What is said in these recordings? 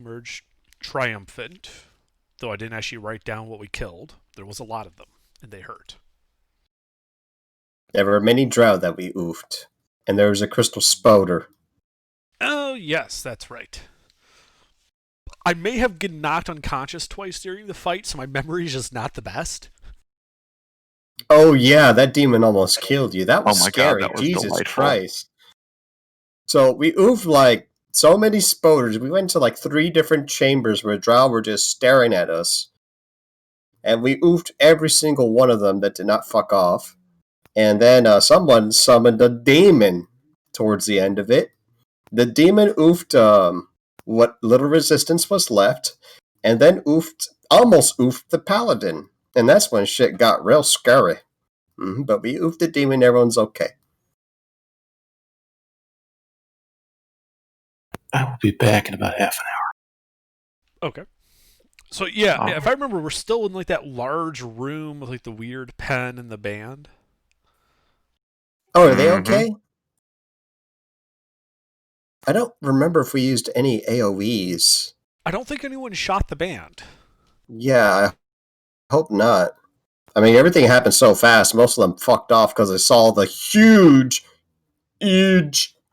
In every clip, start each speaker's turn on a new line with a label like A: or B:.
A: emerged triumphant, though I didn't actually write down what we killed. There was a lot of them, and they hurt.
B: There were many drow that we oofed, and there was a crystal spoder.
A: Oh, yes, that's right. I may have been knocked unconscious twice during the fight, so my memory is just not the best.
B: Oh yeah, that demon almost killed you. That was
C: Oh my god,
B: scary.
C: that was
B: Jesus
C: delightful.
B: Christ. So we oofed like so many spoders. We went to like 3 different chambers where drow were just staring at us. And we oofed every single one of them that did not fuck off. And then someone summoned a demon towards the end of it. The demon oofed what little resistance was left, and then almost oofed the paladin. And that's when shit got real scary. But we oofed the demon, everyone's okay.
D: I will be back in about half an hour.
A: Okay. So yeah, if I remember, we're still in like that large room with like the weird pen and the band.
B: Oh, are they okay? I don't remember if we used any AoEs.
A: I don't think anyone shot the band.
B: Yeah, I hope not. I mean, everything happened so fast, most of them fucked off because they saw the huge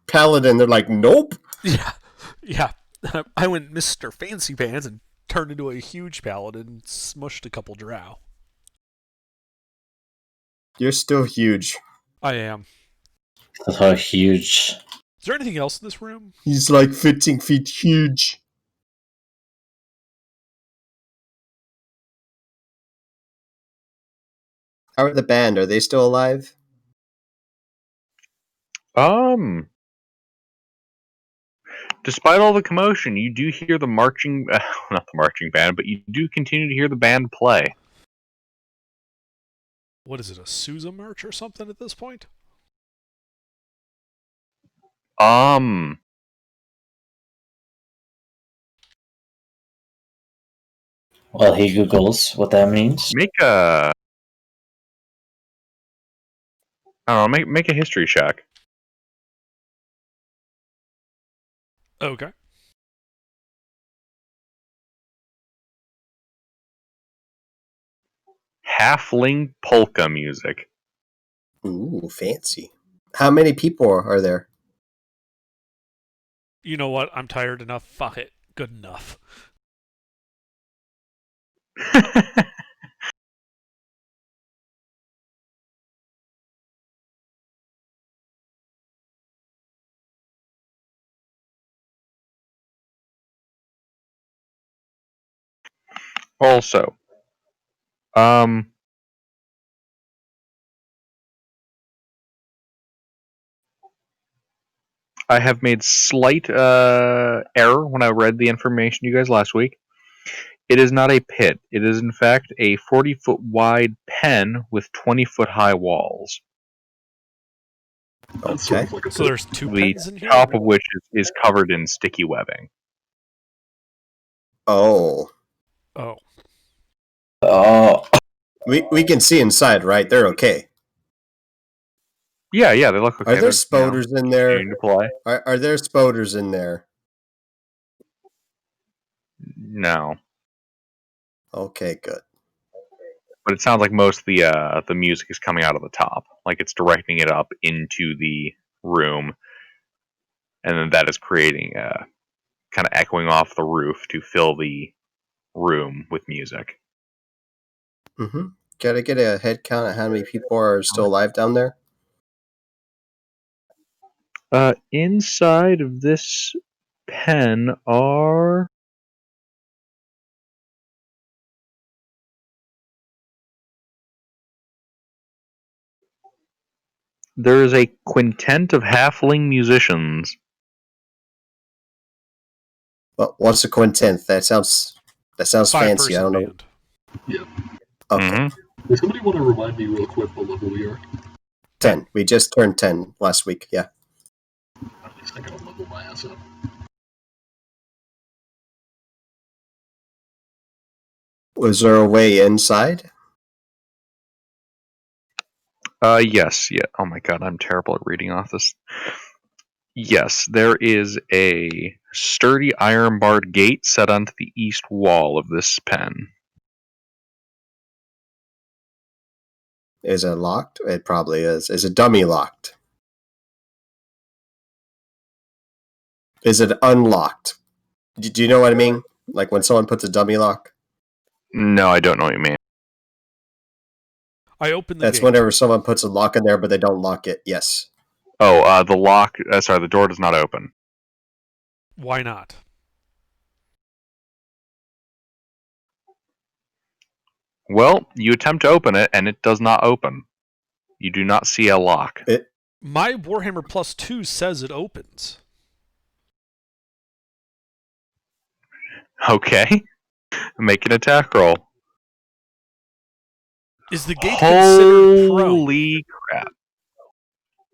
B: paladin. They're like, nope.
A: Yeah. I went Mr. Fancy Pants and turned into a huge paladin and smushed a couple drow.
B: You're still huge.
A: I am.
E: How huge.
A: Is there anything else in this room?
B: He's like 15 feet huge. How are the band? Are they still alive?
C: Despite all the commotion, you do hear the marching, not the marching band, but you do continue to hear the band play.
A: What is it, a Sousa march or something at this point?
E: Well, he Googles what that means.
C: Make a... I don't know, make a history check.
A: Okay.
C: Halfling polka music.
B: Ooh, fancy. How many people are there?
A: You know what? I'm tired enough. Fuck it. Good enough.
C: Also, I have made slight error when I read the information to you guys last week. It is not a pit. It is, in fact, a 40-foot wide pen with 20-foot high walls.
D: That's sort of like a
A: So there's 2
C: The
A: pens in here?
C: top of which is covered in sticky webbing.
B: Oh. We can see inside, right? They're okay.
C: Yeah, they look okay.
B: Are there spoders in there?
C: To play.
B: Are there spoders in there?
C: No.
B: Okay, good.
C: But it sounds like most of the music is coming out of the top. Like it's directing it up into the room. And then that is creating kind of echoing off the roof to fill the room with music.
B: Mm-hmm. Gotta get a head count of how many people are still alive down there?
C: Inside of this pen are... There is a quintet of halfling musicians.
B: Well, what's a quintet? That sounds fancy. I don't know.
A: Band.
D: Yeah.
B: Okay.
C: Mm-hmm.
D: Does somebody want to remind me real quick what level we are?
B: 10. We just turned 10 last week. Yeah.
D: At least I gotta level my ass up.
B: Was there a way inside?
C: Yes. Yeah. Oh my god, I'm terrible at reading off this. Yes, there is a sturdy iron-barred gate set onto the east wall of this pen.
B: Is it locked? It probably is. Is it dummy locked? Is it unlocked? Do you know what I mean? Like when someone puts a dummy lock?
C: No, I don't know what you mean.
A: I open the
B: That's
A: gate.
B: whenever someone puts a lock in there, but they don't lock it. Yes.
C: Oh, the lock. Sorry, the door does not open.
A: Why not?
C: Well, you attempt to open it, and it does not open. You do not see a lock.
A: My Warhammer Plus 2 says it opens.
C: Okay. Make an attack roll.
A: Is the gate considered prone?
C: Holy crap.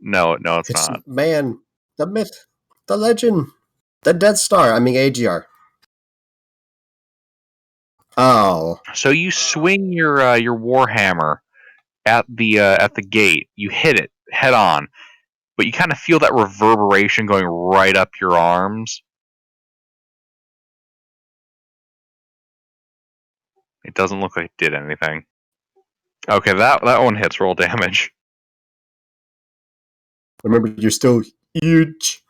C: No, it's not.
B: Man, the myth, the legend, the Death Star. I mean AGR. Oh,
C: So you swing your warhammer at the gate. You hit it head on, but you kind of feel that reverberation going right up your arms. It doesn't look like it did anything. Okay, that one hits. Roll damage.
B: remember you're still huge.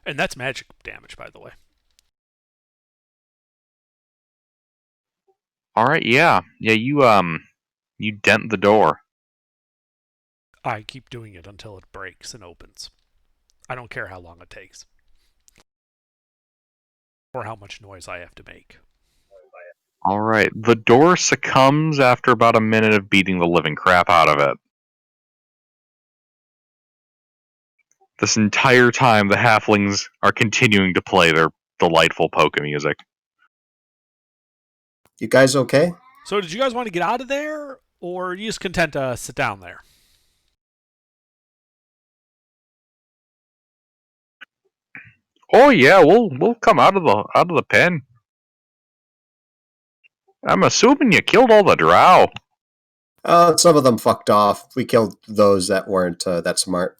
A: And that's magic damage, by the way.
C: All right, yeah, you dent the door.
A: I keep doing it until it breaks and opens. I don't care how long it takes. Or how much noise I have to make.
C: All right, the door succumbs after about a minute of beating the living crap out of it. This entire time, the halflings are continuing to play their delightful polka music.
B: You guys okay?
A: So did you guys want to get out of there? Or are you just content to sit down there?
C: Oh yeah, we'll come out of the pen. I'm assuming you killed all the drow.
B: Some of them fucked off. We killed those that weren't that smart.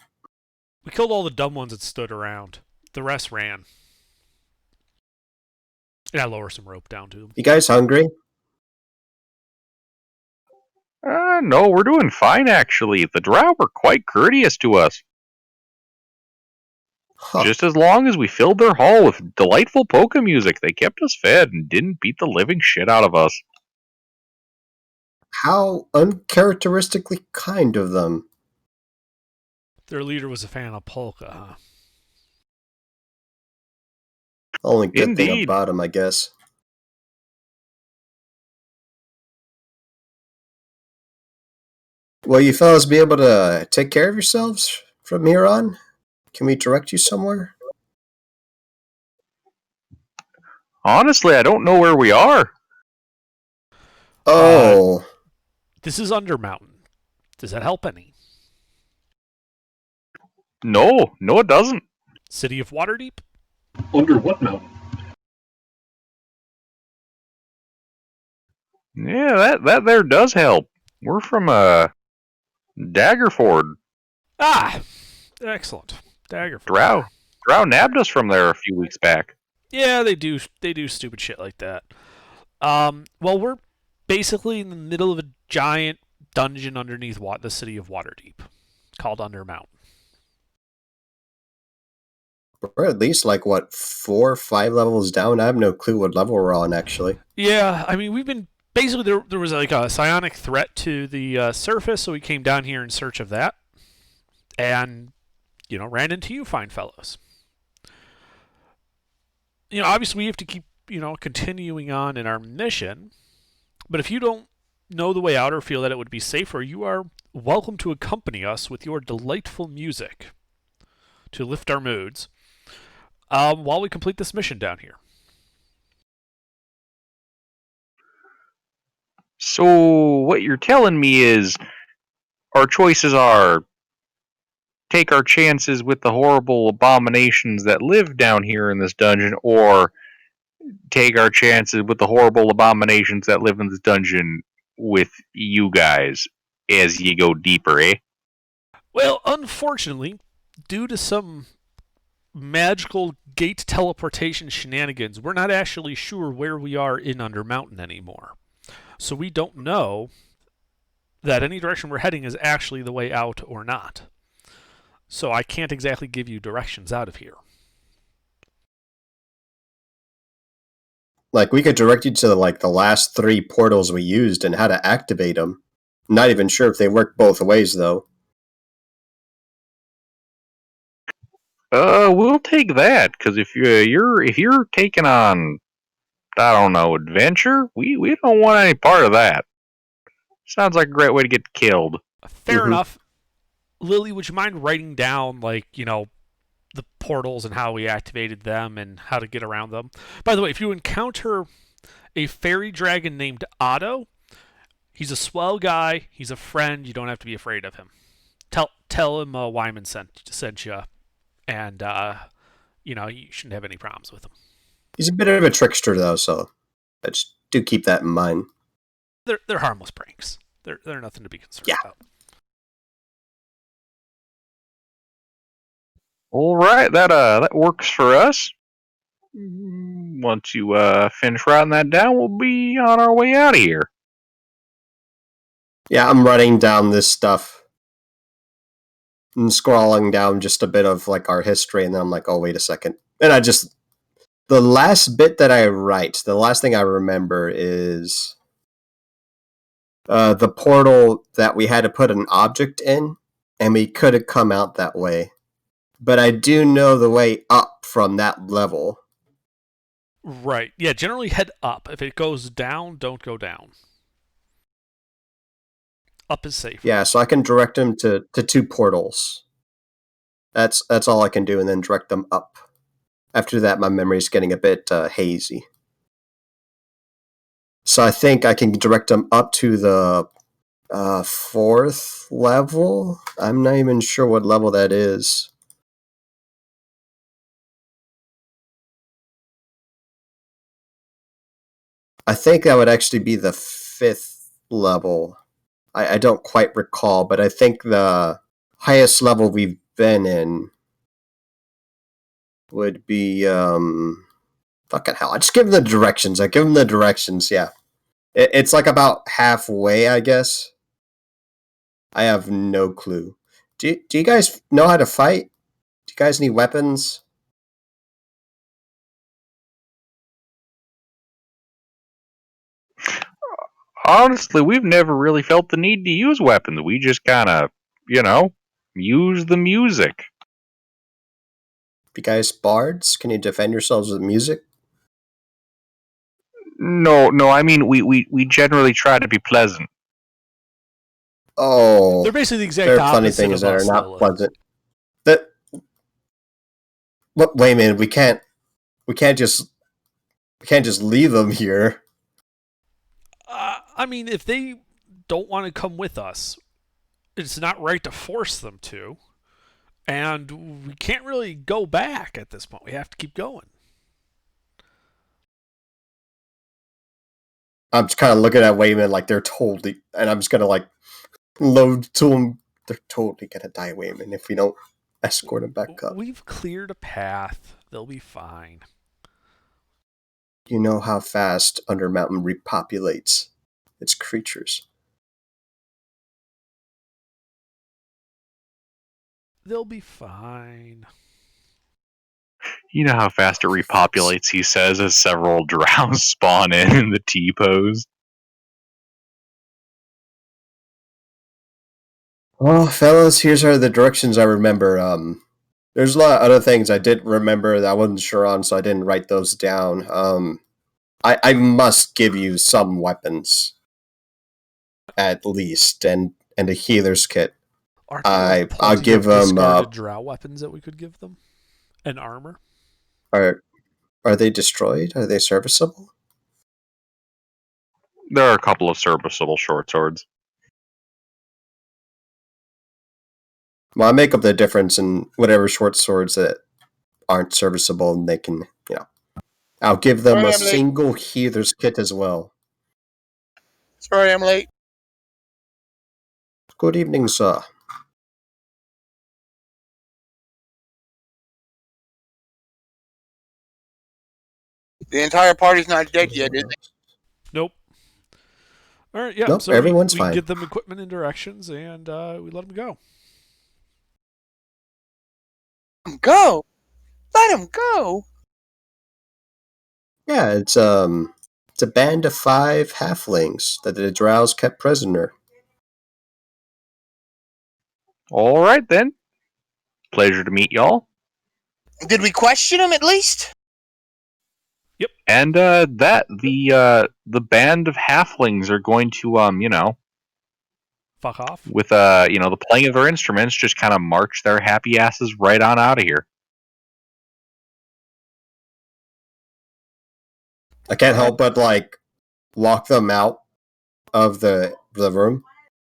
A: We killed all the dumb ones that stood around. The rest ran. And I lower some rope down to them.
B: You guys hungry?
C: No, we're doing fine actually. The drow were quite courteous to us.
B: Huh.
C: Just as long as we filled their hall with delightful polka music, they kept us fed and didn't beat the living shit out of us.
B: How uncharacteristically kind of them.
A: Their leader was a fan of polka, huh?
B: Only good thing
C: Indeed.
B: about him, I guess. Will you fellas be able to take care of yourselves from here on? Can we direct you somewhere?
C: Honestly, I don't know where we are.
B: Oh,
A: This is Undermountain. Does that help any?
C: No, it doesn't.
A: City of Waterdeep?
D: Under what mountain?
C: Yeah, that there does help. We're from Daggerford.
A: Ah! Excellent. Daggerford.
C: Drow nabbed us from there a few weeks back.
A: Yeah, they do stupid shit like that. Well, we're basically in the middle of a giant dungeon underneath the city of Waterdeep, called Undermountain.
B: we're at least like, what, 4 or 5 levels down? I have no clue what level we're on, actually.
A: Yeah, I mean, we've been... Basically, there was like a psionic threat to the surface, so we came down here in search of that. And, ran into you fine fellows. Obviously we have to keep, continuing on in our mission. But if you don't know the way out or feel that it would be safer, you are welcome to accompany us with your delightful music to lift our moods while we complete this mission down here.
C: So what you're telling me is our choices are take our chances with the horrible abominations that live down here in this dungeon, or take our chances with the horrible abominations that live in this dungeon with you guys as you go deeper, eh?
A: Well, unfortunately, due to some magical gate teleportation shenanigans, we're not actually sure where we are in Undermountain anymore. So we don't know that any direction we're heading is actually the way out or not. So I can't exactly give you directions out of here.
B: Like, we could direct you to, like, the last 3 portals we used and how to activate them. Not even sure if they work both ways, though.
C: We'll take that because if you're taking on, I don't know, adventure, we don't want any part of that. Sounds like a great way to get killed.
A: Fair enough. Lily, would you mind writing down, the portals and how we activated them and how to get around them? By the way, if you encounter a fairy dragon named Otto, he's a swell guy. He's a friend. You don't have to be afraid of him. Tell him Wyman sent you, and you shouldn't have any problems with him.
B: He's a bit of a trickster, though, so I just do keep that in mind.
A: They're harmless pranks. They're nothing to be concerned about.
C: All right, that works for us. Once you finish writing that down, we'll be on our way out of here.
B: Yeah, I'm writing down this stuff and scrawling down just a bit of, like, our history, and then I'm like, oh, wait a second. And the last bit that I write, the last thing I remember is the portal that we had to put an object in, and we could have come out that way. But I do know the way up from that level.
A: Right. Yeah, generally head up. If it goes down, don't go down. Up is safe.
B: Yeah, so I can direct him to 2 portals. That's all I can do, and then direct them up. After that, my memory's getting a bit hazy. So I think I can direct them up to the 4th level. I'm not even sure what level that is. I think that would actually be the 5th level. I don't quite recall, but I think the highest level we've been in would be fucking hell. I just give them the directions. Yeah. It's like about halfway, I guess. I have no clue. Do you guys know how to fight? Do you guys need weapons?
C: Honestly, we've never really felt the need to use weapons. We just kind of, use the music.
B: You guys bards? Can you defend yourselves with music?
C: No, I mean we generally try to be pleasant.
B: Oh,
A: They're basically the exact
B: there are plenty
A: opposite
B: things
A: of
B: that are
A: us,
B: not
A: though.
B: pleasant. That. Wait a minute. We can't just leave them here.
A: I mean, if they don't want to come with us, it's not right to force them to. And we can't really go back at this point. We have to keep going.
B: I'm just kind of looking at Wayman like they're totally, and I'm just gonna like load to them. They're totally gonna die, Wayman, if we don't escort them back up.
A: We've cleared a path. They'll be fine.
B: You know how fast Undermountain repopulates its creatures.
A: They'll be fine.
C: You know how fast it repopulates, he says, as several drows spawn in the T-pose.
B: Oh, fellas, here's the directions I remember. There's a lot of other things I didn't remember that I wasn't sure on, so I didn't write those down. I must give you some weapons, at least, and a healer's kit.
A: Aren't there
B: I'll
A: plenty
B: give
A: of
B: them.
A: discarded drow weapons that we could give them? And armor?
B: Are they destroyed? Are they serviceable?
C: There are a couple of serviceable short swords.
B: Well, I make up the difference in whatever short swords that aren't serviceable, and they can, I'll give them
F: Sorry,
B: a
F: I'm late.
B: single healer's kit as well.
F: Sorry, I'm late.
B: Good evening, sir.
F: The entire party's not dead yet, is it?
A: Nope. All right, yeah.
B: Nope,
A: So
B: everyone's
A: we
B: fine.
A: give them equipment and directions, and we let them go.
F: Let him go. Let him go.
B: Yeah, it's a band of 5 halflings that the drows kept prisoner.
C: All right then. Pleasure to meet y'all.
F: Did we question him at least?
C: And the band of halflings are going to
A: Fuck off.
C: with the playing of their instruments, just kind of march their happy asses right on out of here.
B: I can't help but walk them out of the room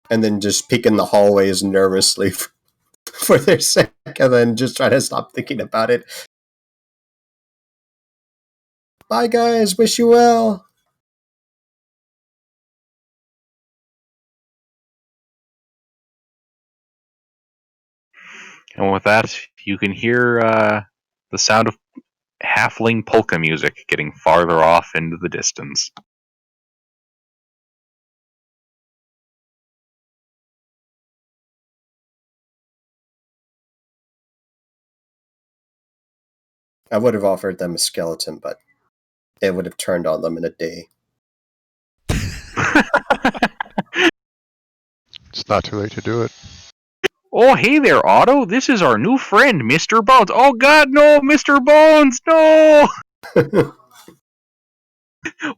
B: and then just peek in the hallways nervously for their sake and then just try to stop thinking about it. Bye guys, wish you well.
C: And with that, you can hear the sound of halfling polka music getting farther off into the distance.
B: I would have offered them a skeleton, but it would have turned on them in a day.
G: It's not too late to do it.
C: Oh, hey there, Otto. This is our new friend, Mr. Bones. Oh, God, no, Mr. Bones, no!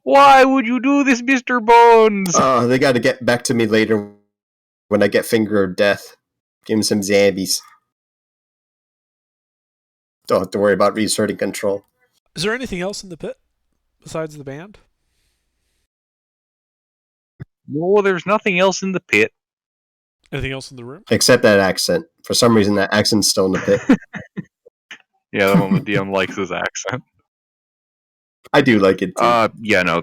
C: Why would you do this, Mr. Bones?
B: Oh, they got to get back to me later when I get finger of death. Give him some zombies. Don't have to worry about reasserting control.
A: Is there anything else in the pit besides the band?
C: No, there's nothing else in the pit.
A: Anything else in the room?
B: Except that accent. For some reason, that accent's still in the pit.
C: Yeah, the one the DM likes his accent.
B: I do like it too.
C: Yeah, no,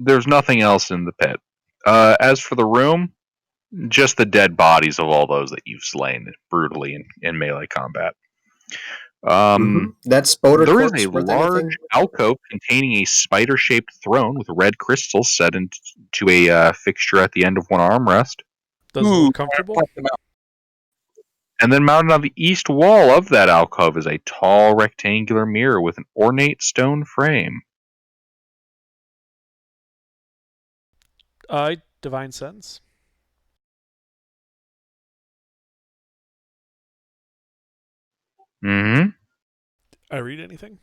C: there's nothing else in the pit. As for the room, just the dead bodies of all those that you've slain brutally in melee combat.
B: That spoder
C: There is
B: corpse
C: a
B: worth
C: large
B: anything?
C: alcove containing a spider-shaped throne with red crystals set into a fixture at the end of one armrest.
A: Does it
F: Ooh,
A: look comfortable?
F: punch him out.
C: And then mounted on the east wall of that alcove is a tall rectangular mirror with an ornate stone frame.
A: Divine sense.
C: Mm-hmm.
A: I read anything?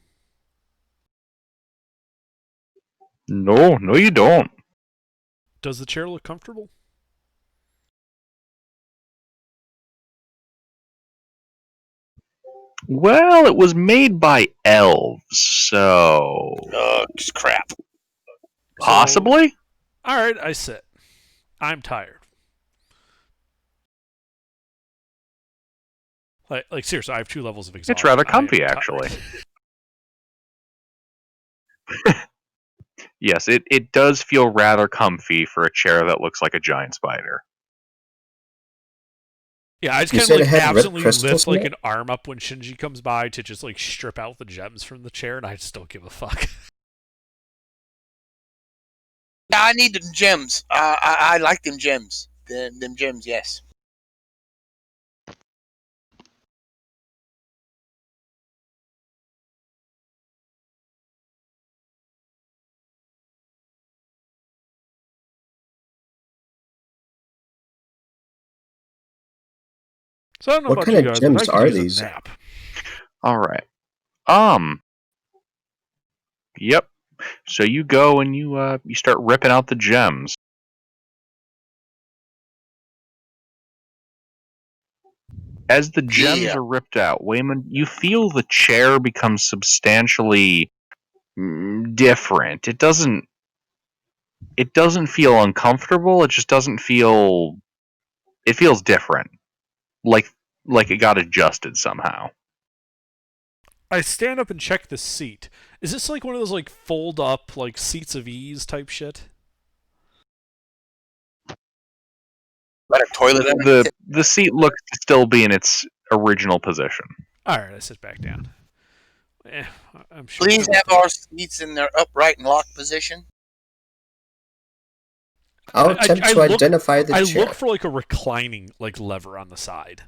C: No, you don't.
A: Does the chair look comfortable?
C: Well, it was made by elves, so
F: Ugh, crap.
C: possibly.
A: So, all right, I sit. I'm tired. Like seriously, I have 2 levels of exhaustion.
C: It's rather
A: I am
C: comfy,
A: tired.
C: actually. Yes, it does feel rather comfy for a chair that looks like a giant spider.
A: Yeah, I just
B: You
A: kind
B: said
A: of
B: it had red
A: absolutely
B: crystals
A: lift
B: in
A: like
B: it?
A: an arm up when Shinji comes by to just strip out the gems from the chair, and I just don't give a fuck.
F: Yeah, I need them gems. I like them gems. Them gems, yes.
A: So I don't know
B: What
A: about
B: kind
A: you
B: of
A: guys, but I
B: gems
A: could
B: are
A: use
B: these?
A: a nap.
C: All right. Yep. So you go and you start ripping out the gems. As the gems
F: Yeah.
C: are ripped out, Wayman, you feel the chair become substantially different. It doesn't feel uncomfortable. It just doesn't feel. It feels different, like it got adjusted somehow.
A: I stand up and check the seat. Is this like one of those fold up seats of ease type shit?
F: Got a toilet underneath it.
C: The seat looks to still be in its original position.
A: All right, I sit back down. Eh, I'm sure.
F: Please have our seats in their upright and locked position.
B: I'll
A: I
B: attempt to
A: look.
B: identify the
A: I
B: chair.
A: look for like a reclining like lever on the side.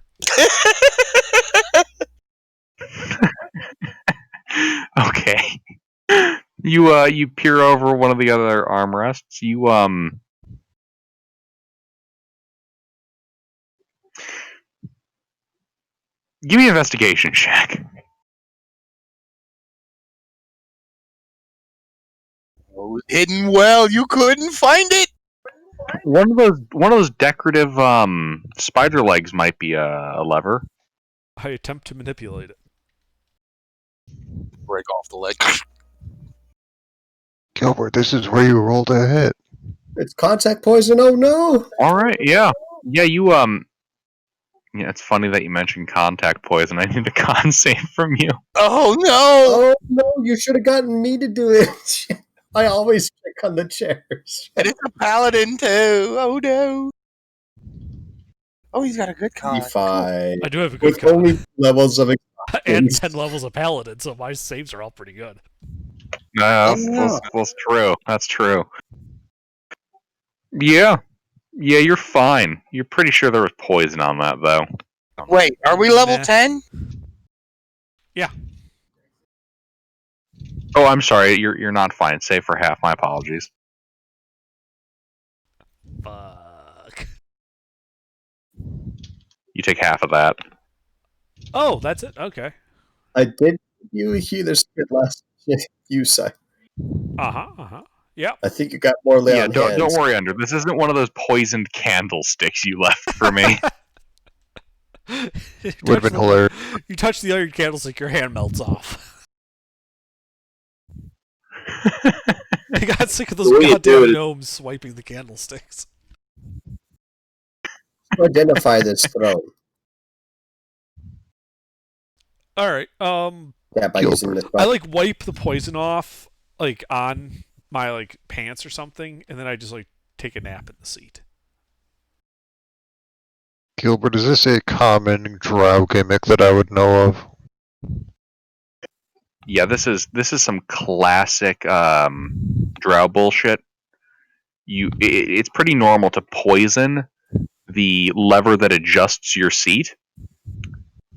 C: Okay. You peer over one of the other armrests. Give me an investigation check.
F: Oh, hidden well, you couldn't find it.
C: One of those decorative spider legs might be a lever.
A: I attempt to manipulate it.
F: Break off the leg.
G: Gilbert, this is where you rolled a hit.
B: It's contact poison. Oh no!
C: All right, yeah. Yeah, it's funny that you mentioned contact poison. I need a con save from you.
F: Oh no!
B: Oh no! You should have gotten me to do it. I always check on the chairs.
F: And it's a paladin too. Oh no! Oh, he's got a good con. Cool.
B: 25.
A: I do have a good
B: With only levels of
A: and
B: experience.
A: 10 levels of paladin, so my saves are all pretty good.
C: That's true. That's true. Yeah. Yeah, you're fine. You're pretty sure there was poison on that, though.
F: Wait, are we level
A: Nah.
F: 10?
A: Yeah.
C: Oh, I'm sorry. You're not fine. Save for half. My apologies.
A: Fuck.
C: You take half of that.
A: Oh, that's it. Okay.
B: I did you hear the spit last you say.
A: Yeah.
B: I think you got more lay
C: Yeah,
B: on
C: don't
B: hands.
C: worry, Under. This isn't one of those poisoned candlesticks you left for me.
G: Would have been hilarious.
A: You touch the iron candlestick, your hand melts off. I got sick of those
B: The way you do
A: goddamn
B: it is-
A: gnomes swiping the candlesticks.
B: Identify this throne.
A: All right.
B: Yeah, by using this
A: I
B: button.
A: like wipe the poison off like on my like pants or something, and then I just like take a nap in the seat.
G: Gilbert, is this a common drow gimmick that I would know of?
C: Yeah, this is some classic drow bullshit. It's pretty normal to poison the lever that adjusts your seat.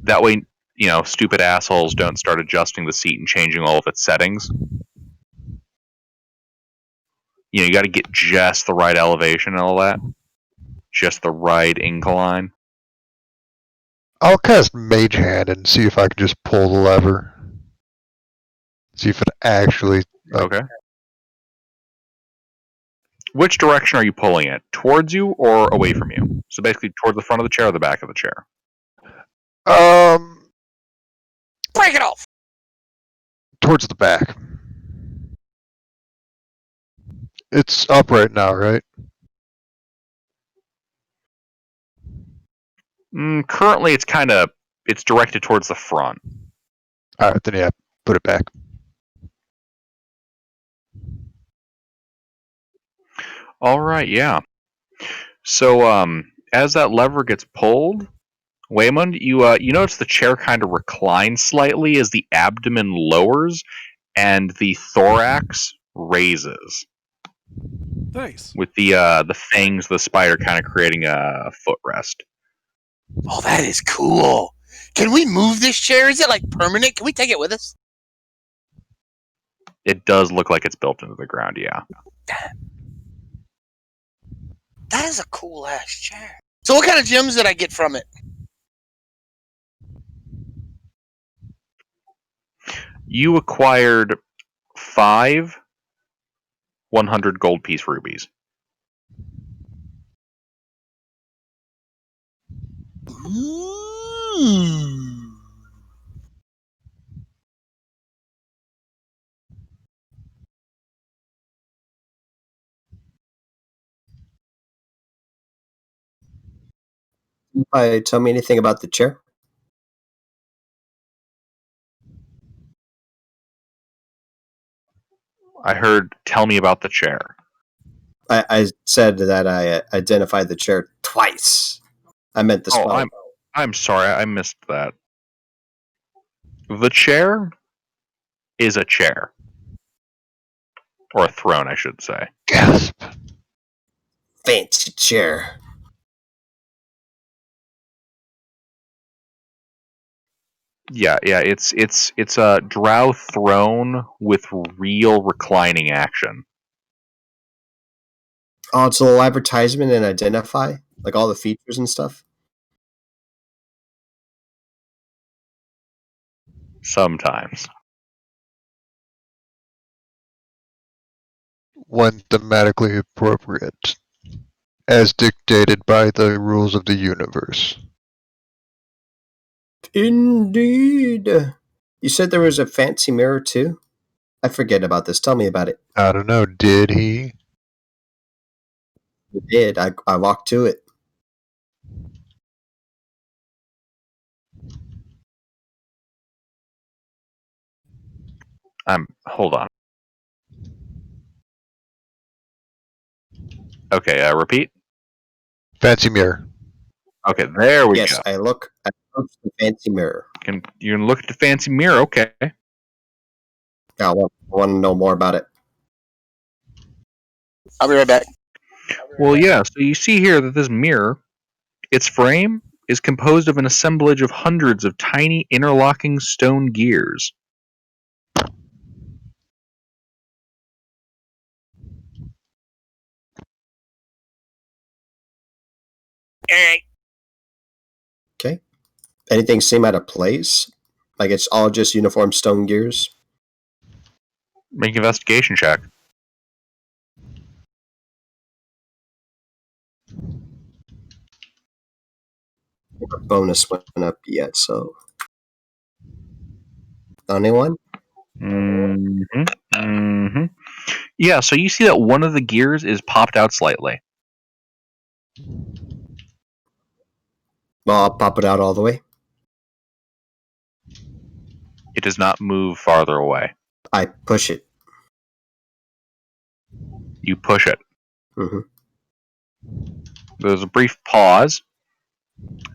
C: That way, stupid assholes don't start adjusting the seat and changing all of its settings. You got to get just the right elevation and all that. Just the right incline.
G: I'll cast Mage Hand and see if I can just pull the lever. See if it actually...
C: Okay. Which direction are you pulling it? Towards you or away from you? So basically towards the front of the chair or the back of the chair?
F: Break it off!
G: Towards the back. It's up right now, right?
C: Currently, it's directed towards the front.
G: Alright, then yeah, put it back.
C: All right, yeah. So, as that lever gets pulled, Waymond, you notice the chair kind of reclines slightly as the abdomen lowers and the thorax raises,
A: Nice.
C: with the fangs of the spider kind of creating a footrest.
F: Oh, that is cool. Can we move this chair? Is it like permanent? Can we take it with us?
C: It does look like it's built into the ground, yeah.
F: That is a cool ass chair. So what kind of gems did I get from it?
C: You acquired 5 100 gold piece rubies.
B: Tell me anything about the chair.
C: I heard, tell me about the chair.
B: I said that I identified the chair twice. I meant the spell.
C: I'm sorry, I missed that. The chair is a chair. Or a throne, I should say.
G: Gasp.
B: Fancy chair.
C: Yeah, it's a drow throne with real reclining action.
B: Oh, it's a little advertisement and identify, like all the features and stuff.
C: Sometimes.
G: When thematically appropriate. As dictated by the rules of the universe.
B: Indeed. You said there was a fancy mirror too? I forget about this. Tell me about it.
G: I don't know, did he?
B: You did. I walked to it.
C: Hold on. Okay, repeat.
G: Fancy mirror.
C: Okay, there we
B: Yes,
C: go.
B: I approached the fancy mirror.
C: You can look at the fancy mirror, okay.
B: I want to know more about it.
F: I'll be right back.
C: Well, yeah, so you see here that this mirror, its frame, is composed of an assemblage of hundreds of tiny interlocking stone gears.
F: All right.
B: Okay. Anything seem out of place? Like it's all just uniform stone gears?
C: Make an investigation check.
B: Bonus went up yet, so. Anyone?
C: Mm-hmm. Mm-hmm. Yeah, so you see that one of the gears is popped out slightly.
B: Well, I'll pop it out all the way.
C: It does not move farther away.
B: I push it.
C: You push it.
B: Hmm.
C: There's a brief pause,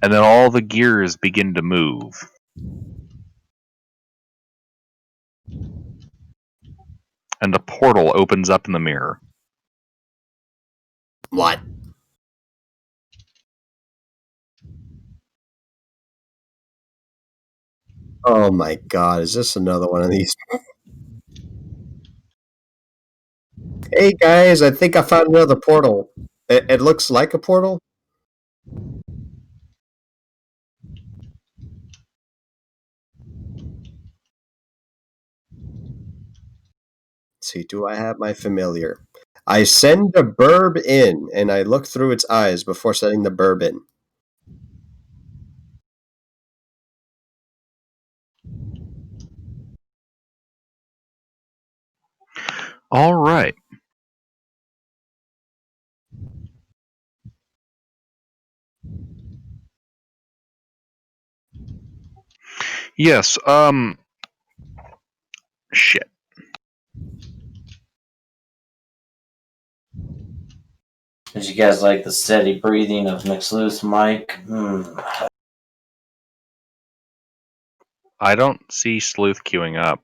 C: and then all the gears begin to move. And a portal opens up in the mirror.
B: What? Oh my god, is this another one of these? Hey guys, I think I found another portal. It looks like a portal. Let's see, do I have my familiar? I send the burb in, and I look through its eyes before sending the burb in.
C: All right. Yes, shit.
E: Did you guys like the steady breathing of McSleuth's mic?
C: I don't see Sleuth queuing up.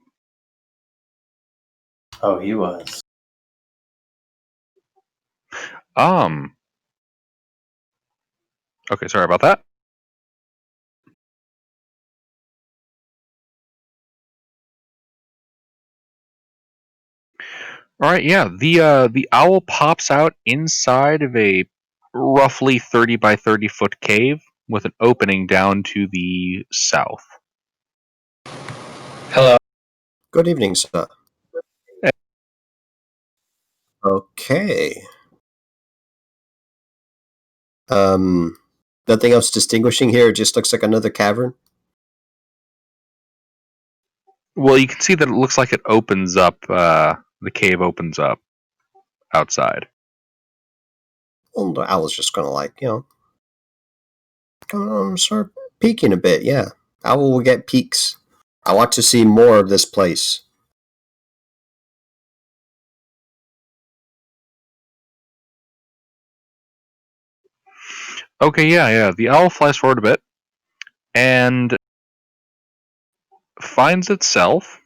E: Oh, he was.
C: Okay, sorry about that. All right, yeah. The owl pops out inside of a roughly 30 by 30 foot cave with an opening down to the south.
E: Hello.
B: Good evening, sir. Okay. Nothing else distinguishing here. It just looks like another cavern.
C: Well, you can see that it looks like it opens up. The cave opens up outside.
B: Well, I was just gonna start peeking a bit. Yeah, Owl will get peeks. I want to see more of this place.
C: Okay, yeah. The owl flies forward a bit and finds itself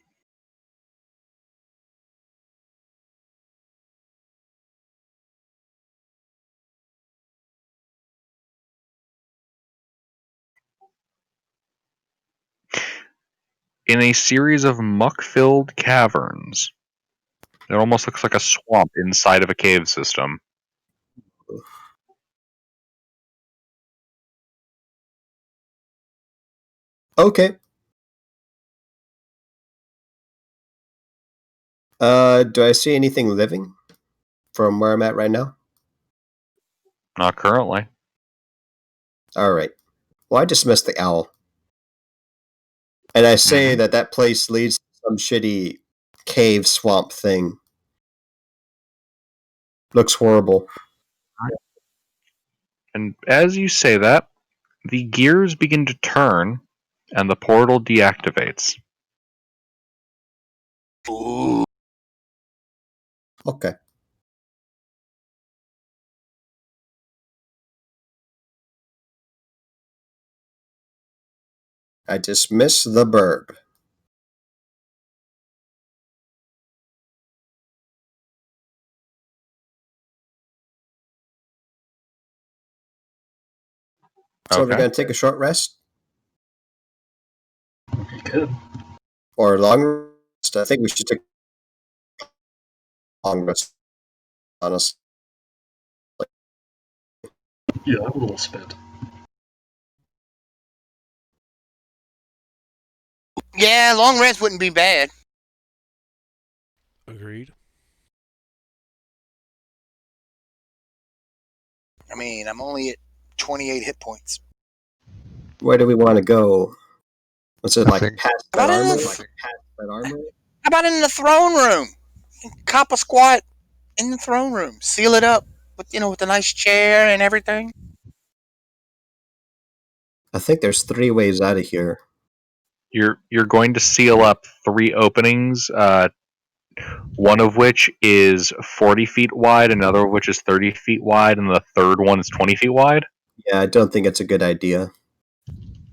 C: in a series of muck-filled caverns. It almost looks like a swamp inside of a cave system.
B: Okay. Do I see anything living from where I'm at right now?
C: Not currently.
B: All right. Well, I dismiss the owl. And I say that place leads to some shitty cave swamp thing. Looks horrible.
C: And as you say that, the gears begin to turn, and the portal deactivates.
F: Ooh.
B: Okay. I dismiss the bird. So we're
C: Okay.
B: going to take a short rest
D: You could.
B: or a long rest. I think we should take a long rest, honestly.
D: Yeah, I'm a little spent.
F: Yeah, long rest wouldn't be bad.
A: Agreed.
F: I mean, I'm only at 28 hit points.
B: Where do we want to go? Was it
G: I
B: like
G: think-
B: past
F: How
B: that
F: about in
B: armor?
F: the-
B: Like past that armor?
F: How about in the throne room? Cop a squat in the throne room. Seal it up with with a nice chair and everything.
B: I think there's 3 ways out of here.
C: You're going to seal up 3 openings, one of which is 40 feet wide, another of which is 30 feet wide, and the third one is 20 feet wide.
B: Yeah, I don't think it's a good idea.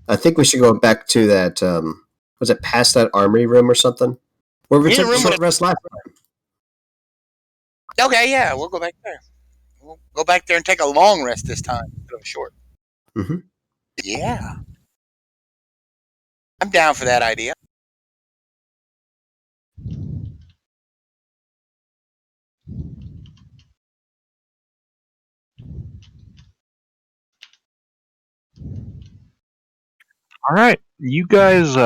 B: I think we should go back to that. Was it past that armory room or something? Where we
F: Yeah,
B: took a
F: room
B: short
F: with
B: rest last time.
F: Okay, yeah, we'll go back there. We'll go back there and take a long rest this time instead of a short.
B: Mhm.
F: Yeah. I'm down for that idea.
C: All right, you guys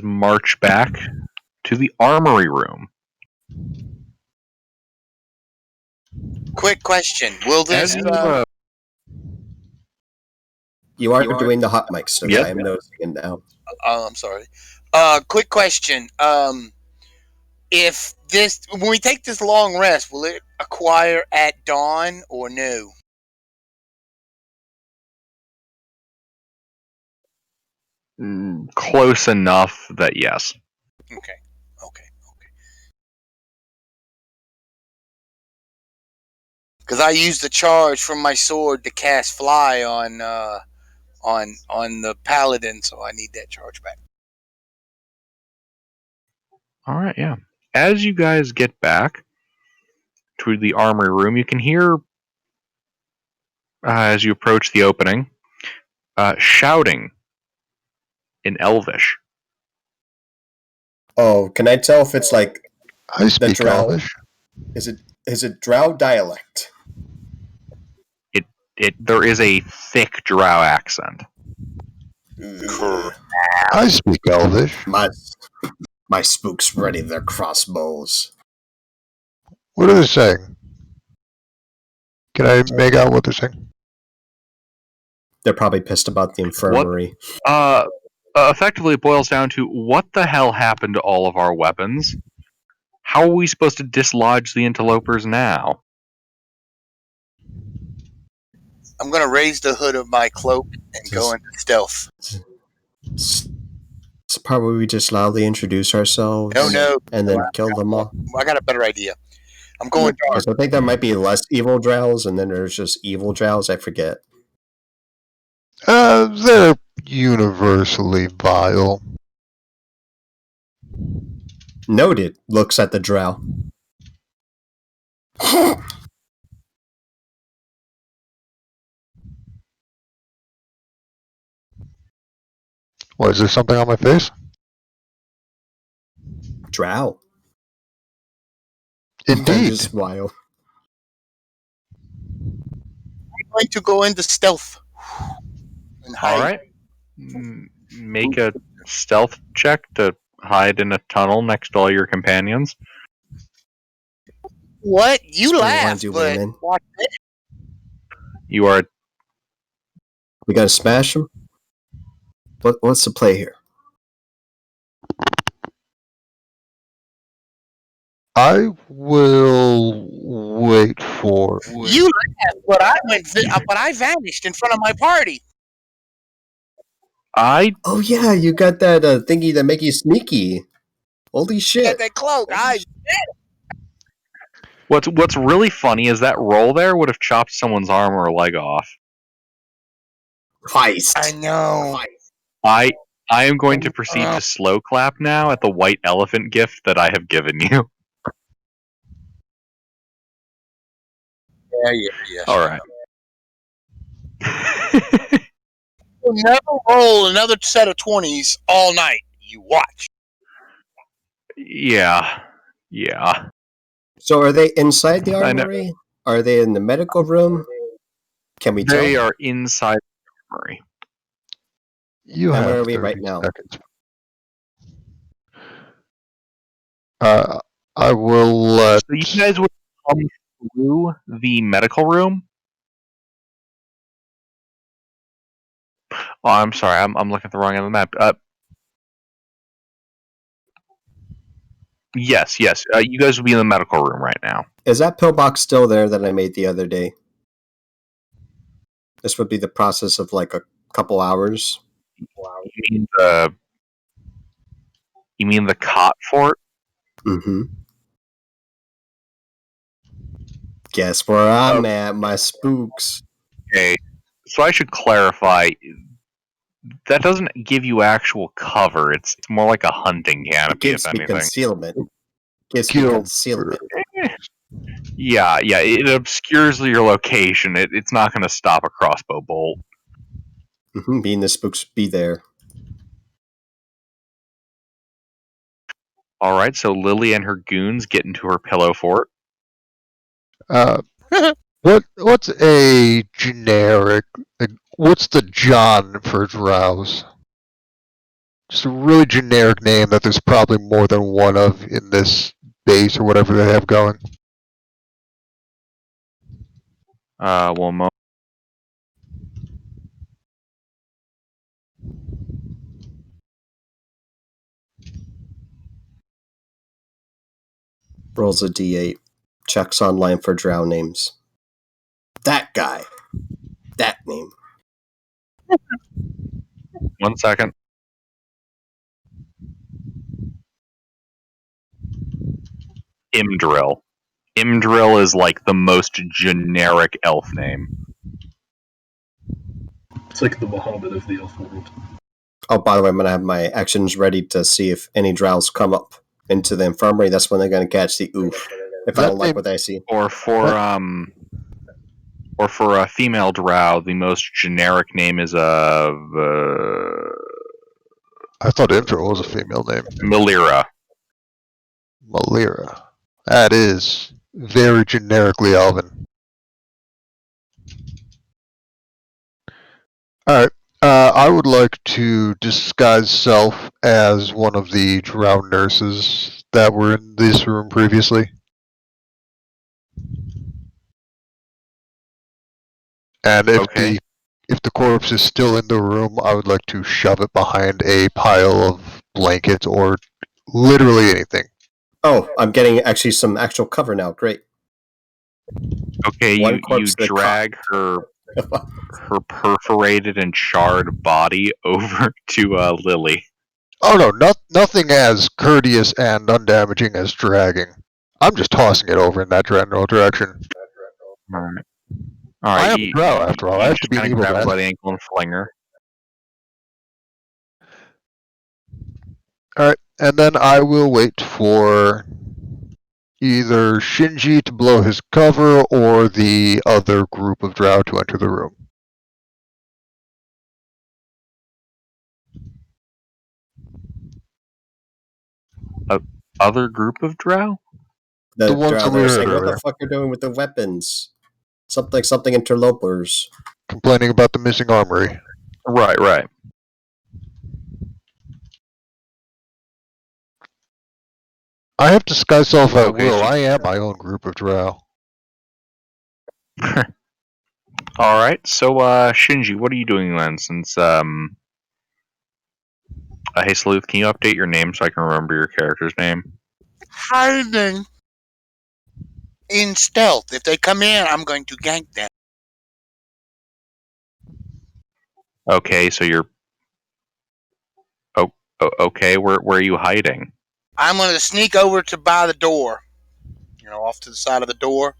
C: march back to the armory room.
F: Quick question. Will this
B: You are doing the hot mic stuff.
C: Yep.
B: I am noticing it now.
F: I'm sorry. Quick question. If this when we take this long rest, will it acquire at dawn or no?
C: Close enough that yes.
F: Okay. Because I used the charge from my sword to cast fly on the paladin, so I need that charge back.
C: All right, yeah. As you guys get back to the armory room, you can hear, as you approach the opening, shouting in Elvish.
B: Oh, can I tell if it's like
G: I speak
B: drow.
G: Elvish.
B: is it drow dialect?
C: There is a thick drow accent.
B: Ugh.
G: I speak Elvish.
B: My spooks ready their crossbows.
G: What are they saying? Can I make out what they're saying?
B: They're probably pissed about the infirmary.
C: Effectively, it boils down to what the hell happened to all of our weapons? How are we supposed to dislodge the interlopers now?
F: I'm gonna raise the hood of my cloak and go into stealth.
B: It's the part where we just loudly introduce ourselves
F: No.
B: and then kill them all.
F: I got a better idea. I'm going dark.
B: Because I think there might be less evil drows, and then there's just evil drows. I forget.
G: They're universally vile.
B: Noted. Looks at the drow.
G: What, is there something on my face?
B: Drow. I
G: Indeed.
B: just smile.
F: I'm going to go into stealth and hide.
C: All right. Make a stealth check to hide in a tunnel next to all your companions.
F: What? You
B: That's what I wanna
F: laugh,
B: do,
F: but
B: Wayman.
F: watch it.
C: You are
B: We gotta smash him? What's the play here?
G: I will wait for.
F: You laugh, but I vanished in front of my party.
C: I
B: Oh yeah, you got that thingy that make you sneaky. Holy
F: Got
B: shit.
F: that cloak.
C: what's really funny is that roll there would have chopped someone's arm or leg off.
B: Heist.
F: I know.
C: I am going to proceed to slow clap now at the white elephant gift that I have given you.
F: Yeah.
C: All right.
F: You'll never roll another set of 20s all night. You watch.
C: Yeah.
B: So are they inside the
C: I know.
B: armory? Are they in the medical room? Can we tell?
C: They are inside the armory.
G: You
B: And
G: have
B: where are we
G: 30
B: right now?
G: seconds. I will let.
C: So you guys would come through the medical room. Oh, I'm sorry. I'm looking at the wrong end of the map. Yes. You guys will be in the medical room right now.
B: Is that pillbox still there that I made the other day? This would be the process of like a couple hours.
C: You mean the cot fort?
B: Mm-hmm. Guess where I'm at, my spooks.
C: Okay. So I should clarify. That doesn't give you actual cover. It's more like a hunting
B: It
C: canopy,
B: gives
C: if
B: me
C: anything.
B: concealment. Gives me concealment.
C: Yeah. It obscures your location. It's not going to stop a crossbow bolt.
B: Mm-hmm. Being the spooks be there.
C: All right. So Lily and her goons get into her pillow fort.
G: What's a generic? What's the John for drows? Just a really generic name that there's probably more than one of in this base or whatever they have going.
C: Well,
B: Rolls a d8. Checks online for drow names. That guy. That name.
C: 1 second. Imdrill. Imdrill is like the most generic elf name.
D: It's like the Muhammad of the elf world.
B: Oh, by the way, I'm going to have my actions ready to see if any drows come up into the infirmary. That's when they're going to catch the oof. If I don't like what I see.
C: Or for a female drow, the most generic name is
G: I thought Intro was a female name.
C: Melira.
G: Malira. That is very generically Elven. Alright. I would like to disguise self as one of the drow nurses that were in this room previously. And if the corpse is still in the room, I would like to shove it behind a pile of blankets or literally anything.
B: Oh, I'm getting actually some actual cover now. Great.
C: Okay,
B: One
C: you
B: corpse to the
C: drag her perforated and charred body over to Lily.
G: Oh no, nothing as courteous and undamaging as dragging. I'm just tossing it over in that general direction.
C: Alright.
G: I am a drow, after all. I have to be an evil
C: grab her
G: guy.
C: by the ankle and fling her.
G: Alright, and then I will wait for either Shinji to blow his cover or the other group of drow to enter the room.
C: Other group of drow?
B: The
G: ones
B: drow
G: that we
B: there
G: heard
B: saying, "What the
G: earlier.
B: fuck are doing with the weapons?" Something interlopers.
G: Complaining about the missing armory.
C: Right.
G: I have disguise self at
C: Okay,
G: will.
C: so-
G: I am my own group of drow.
C: Alright, so Shinji, what are you doing then? Since hey Sleuth, can you update your name so I can remember your character's name?
F: Hiding in stealth. If they come in, I'm going to gank them.
C: Okay, so you're okay, where are you hiding?
F: I'm going to sneak over to by the door. Off to the side of the door.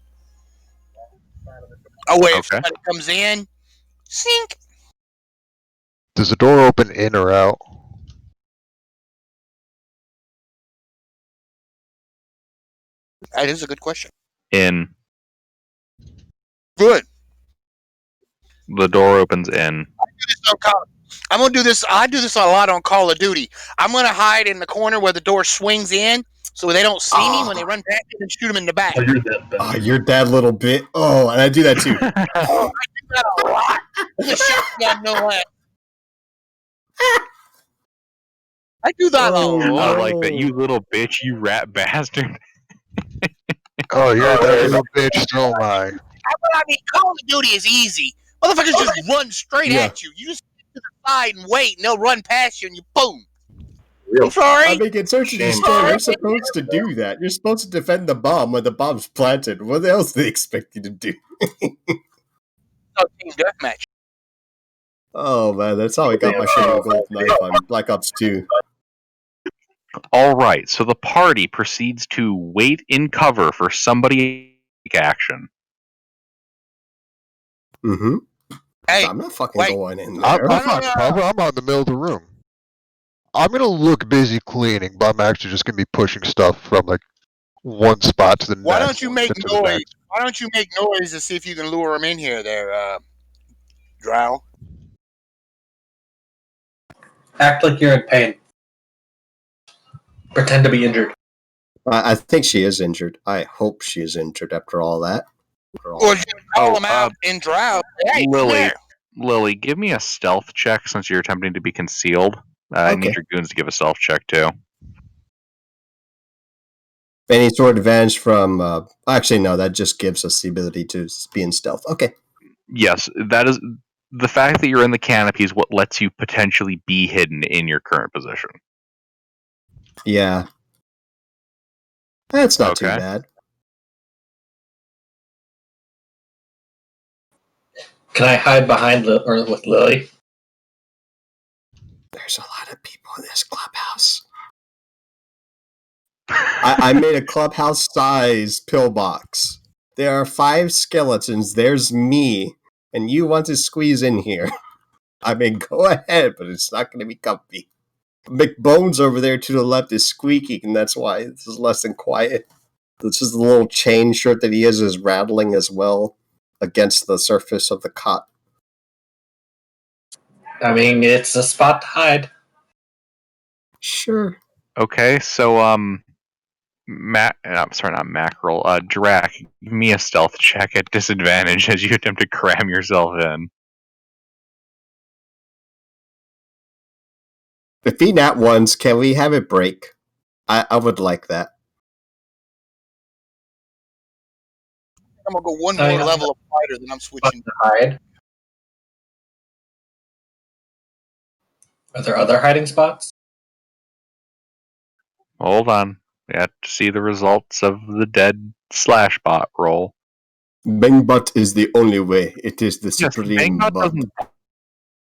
F: Oh wait, if
C: Okay.
F: somebody comes in, sink.
G: Does the door open in or out?
F: That is a good question.
C: In.
F: Good.
C: The door opens in.
F: I'm gonna do this. I do this a lot on Call of Duty. I'm gonna hide in the corner where the door swings in, so they don't see me when they run past me and shoot them in the back.
D: Oh, you're that bad.
B: Oh, you're that little bit. Oh, and I do that too.
F: Oh, I do that a lot. The shotgun, no less. I do that a
B: Oh,
F: lot.
C: I like that.
B: no.
C: You little bitch, you rat bastard.
G: Oh, you're that little bitch, so am I.
F: I mean, Call of Duty is easy. Motherfuckers just run straight
B: Yeah.
F: at you. You just get to the side and wait, and they'll run past you, and you boom.
D: Real.
F: I'm sorry.
B: I mean, in Search and
D: Shame.
B: Destroy, you're supposed to do that. You're supposed to defend the bomb when the bomb's planted. What else do they expect you to do?
F: No team deathmatch.
B: Oh man, that's how I got my shitty gold knife on Black Ops 2.
C: Alright, so the party proceeds to wait in cover for somebody to take action.
B: Mm-hmm.
F: Hey,
B: I'm not fucking
F: wait.
B: going in
G: I'm
B: there.
G: not cover. I'm out in the middle of the room. I'm gonna look busy cleaning, but I'm actually just gonna be pushing stuff from like one spot to the next.
F: why don't you make
G: to the
F: noise?
G: next.
F: Why don't you make noise to see if you can lure them in here, there, Drow?
D: Act like you're in pain. Pretend to be injured.
B: I think she is injured. I hope she is injured after all that.
F: Or just call them out in Drow. Hey,
C: Lily,
F: there.
C: Lily, give me a stealth check since you're attempting to be concealed. I need
B: Okay.
C: your goons to give a stealth check too.
B: Any sort of advantage from... actually, no, that just gives us the ability to be in stealth. Okay.
C: Yes, that is the fact that you're in the canopy is what lets you potentially be hidden in your current position.
B: Yeah. That's not too
C: Okay.
B: bad.
D: Can I hide behind or with Lily?
B: There's a lot of people in this clubhouse. I made a clubhouse size pillbox. There are 5 skeletons. There's me. And you want to squeeze in here. I mean, go ahead, but it's not going to be comfy. McBones over there to the left is squeaking, and that's why this is less than quiet. This is the little chain shirt that he has is rattling as well against the surface of the cot.
D: I mean, it's a spot to hide.
B: Sure.
C: Okay, so I'm sorry, not Mackerel. Drac, give me a stealth check at disadvantage as you attempt to cram yourself in.
B: If he nat ones, can we have it break? I would like that.
F: I'm gonna go one
D: Oh,
F: more
D: yeah.
F: level of fighter, then I'm
D: Spot
F: switching.
D: to hide. Are there other hiding spots?
C: Hold on. We have to see the results of the dead slash bot roll.
B: Bangbot is the only way. It is the
C: Yes,
B: supreme
C: Bangbot
B: bot.
C: doesn't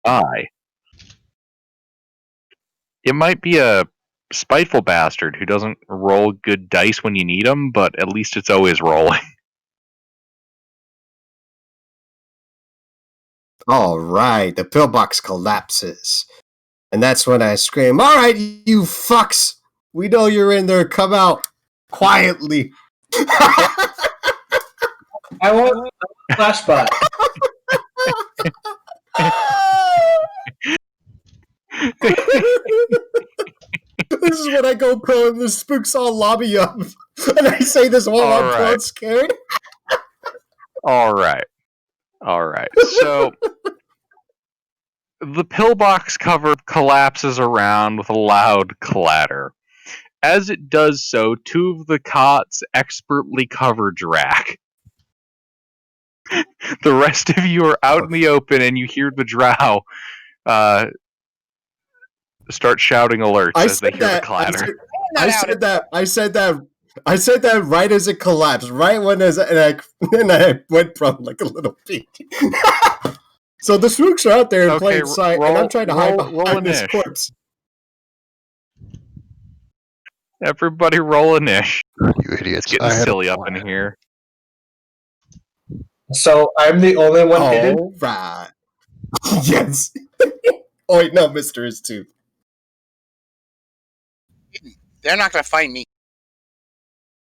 C: die. It might be a spiteful bastard who doesn't roll good dice when you need them, but at least it's always rolling.
B: All right, the pillbox collapses. And that's when I scream, "All right, you fucks! We know you're in there. Come out quietly."
D: I want a flashbot.
B: This is when I go pro and the spooks all lobby up. And I say this while
C: All
B: I'm
C: right.
B: both scared.
C: All right. So the pillbox cover collapses around with a loud clatter. As it does so, two of the cots expertly cover Drac. The rest of you are out in the open, and you hear the drow start shouting alerts as they hear the clatter.
B: I said that right as it collapsed, right when and I went from like a little peek. So the spooks are out there in plain sight, and I'm trying to hide behind this corpse.
C: Everybody roll a niche.
G: You idiots.
C: It's getting silly up in here.
H: So I'm the only one hidden?
B: All right. Yes. Oh wait, no, Mister is too.
F: They're not gonna find me.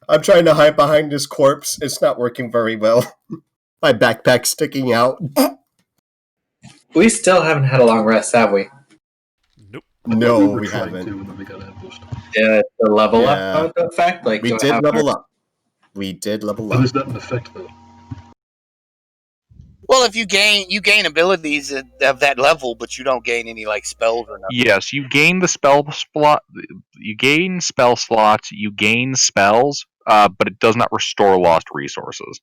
B: I'm trying to hide behind this corpse. It's not working very well. My backpack's sticking out.
H: We still haven't had a long rest, have we?
A: Nope.
B: No,
D: we
B: we
D: tried
B: haven't.
D: to, and then we got ambushed.
H: The level
B: Yeah.
H: up effect? Like,
B: We did level up. We did level
D: But
B: up.
D: is that an effect, though?
F: Well, if you gain abilities of that level, but you don't gain any like spells or nothing.
C: Yes, you gain the spell slot. You gain spell slots. You gain spells, but it does not restore lost resources.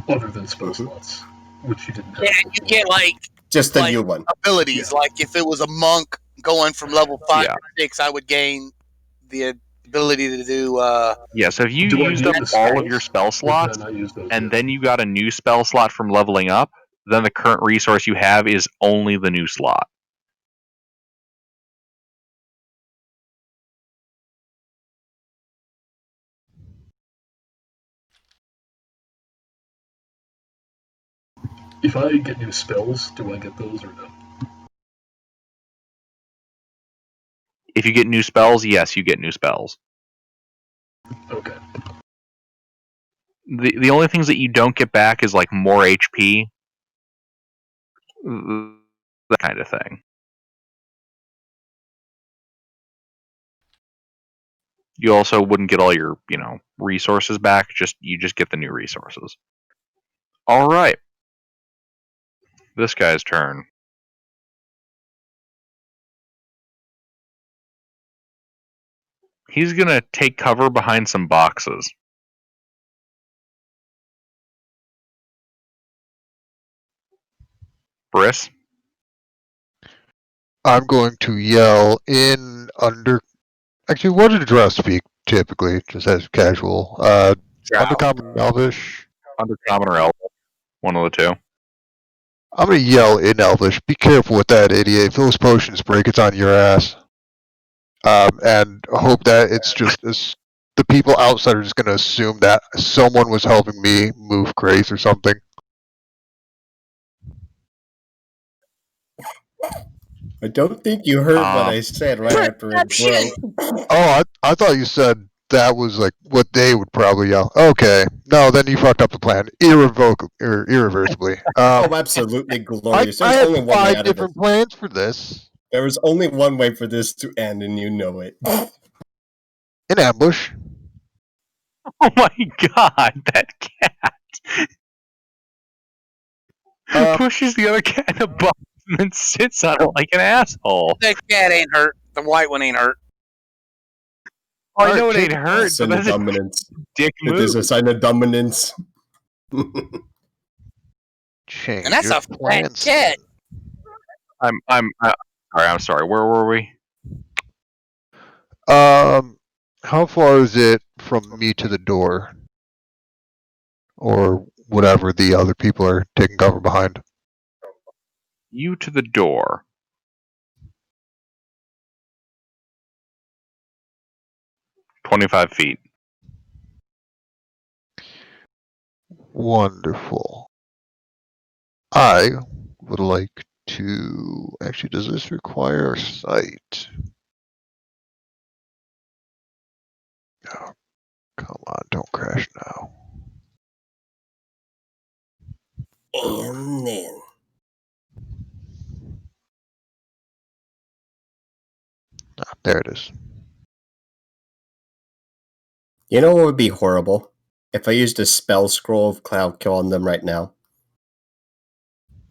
D: Other than spell slots, which you didn't have.
F: Yeah, you get like
B: Just the
F: like-
B: new one.
F: abilities. Like if it was a monk going from level 5
C: Yeah.
F: to 6, I would gain the ability to do.
C: Yeah, so if you
D: Do I
C: used
D: need
C: up
D: the
C: all of your
D: spells?
C: spell
D: Or
C: slots,
D: can I use those
C: and
D: yet?
C: then you got a new spell slot from leveling up, then the current resource you have is only the new slot.
D: If I get new spells, do I get those or no?
C: If you get new spells, yes, you get new spells.
D: Okay.
C: The only things that you don't get back is like more HP, that kind of thing. You also wouldn't get all your, resources back. You just get the new resources. All right, this guy's turn. He's gonna take cover behind some boxes. Briss?
G: I'm going to yell in under. Actually, what did Drow speak typically? Just as casual. Undercommon Elvish.
C: Undercommon or Elf. One of the two.
G: I'm gonna yell in Elvish. Be careful with that, idiot. If those potions break, it's on your ass. And hope that it's just the people outside are just gonna assume that someone was helping me move crates or something.
B: I don't think you heard what I said right after it broke.
G: Oh, I thought you said that was like what they would probably yell. Okay, no, then you fucked up the plan irreversibly.
B: Oh, absolutely glorious.
G: I
B: There's
G: had
B: only one way
G: 5
B: out of
G: different
B: this.
G: plans for this.
B: There was only one way for this to end, and you know it.
G: An ambush.
C: Oh my god, that cat pushes the other cat in a box and then sits on it like an asshole.
F: That cat ain't hurt. The white one ain't hurt.
C: Oh, I know it ain't hurt,
B: Sign
C: but
B: of
C: that's a
B: dominance.
C: dick
B: It is
C: move.
B: a sign of dominance.
G: Change
F: And that's
G: your
F: a fat
G: plans.
F: cat.
C: I'm sorry. Where were we?
G: How far is it from me to the door? Or whatever the other people are taking cover behind?
C: You to the door. "25 feet."
G: Wonderful. I would like to. Actually, does this require sight? Oh, come on, don't crash now.
B: And then.
G: Ah, there it is.
B: You know what would be horrible? If I used a spell scroll of Cloud Kill on them right now.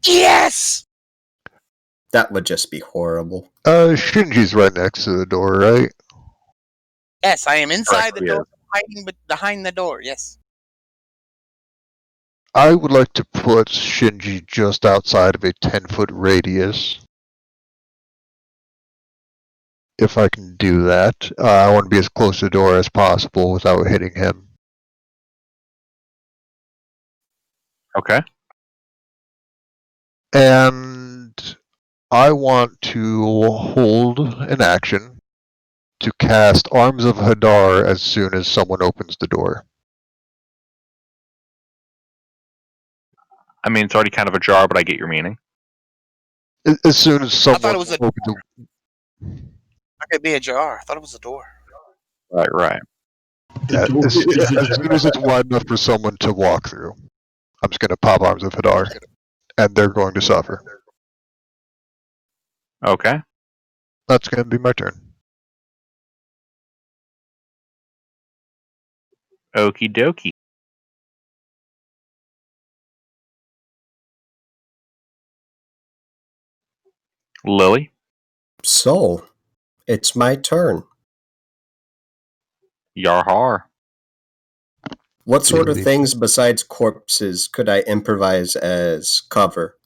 F: Yes!
B: That would just be horrible.
G: Shinji's right next to the door, right?
F: Yes, I am inside the
C: Correct,
F: door, hiding behind the door. Yes.
G: I would like to put Shinji just outside of a 10-foot radius. If I can do that. I want to be as close to the door as possible without hitting him.
C: Okay.
G: And I want to hold an action to cast Arms of Hadar as soon as someone opens the door.
C: I mean, it's already kind of ajar, but I get your meaning.
G: As soon as
F: I thought
G: someone
F: it was a
G: opens the
F: That could be a jar. I thought it was a door.
C: Right.
D: The door
G: as
D: is a
G: soon as it's wide enough for someone to walk through, I'm just going to pop Arms of Hadar, and they're going to suffer.
C: Okay.
G: That's going to be my turn.
C: Okie dokie. Lily,
B: So, it's my turn.
C: Yarhar.
B: What sort of
G: Really?
B: things besides corpses could I improvise as cover?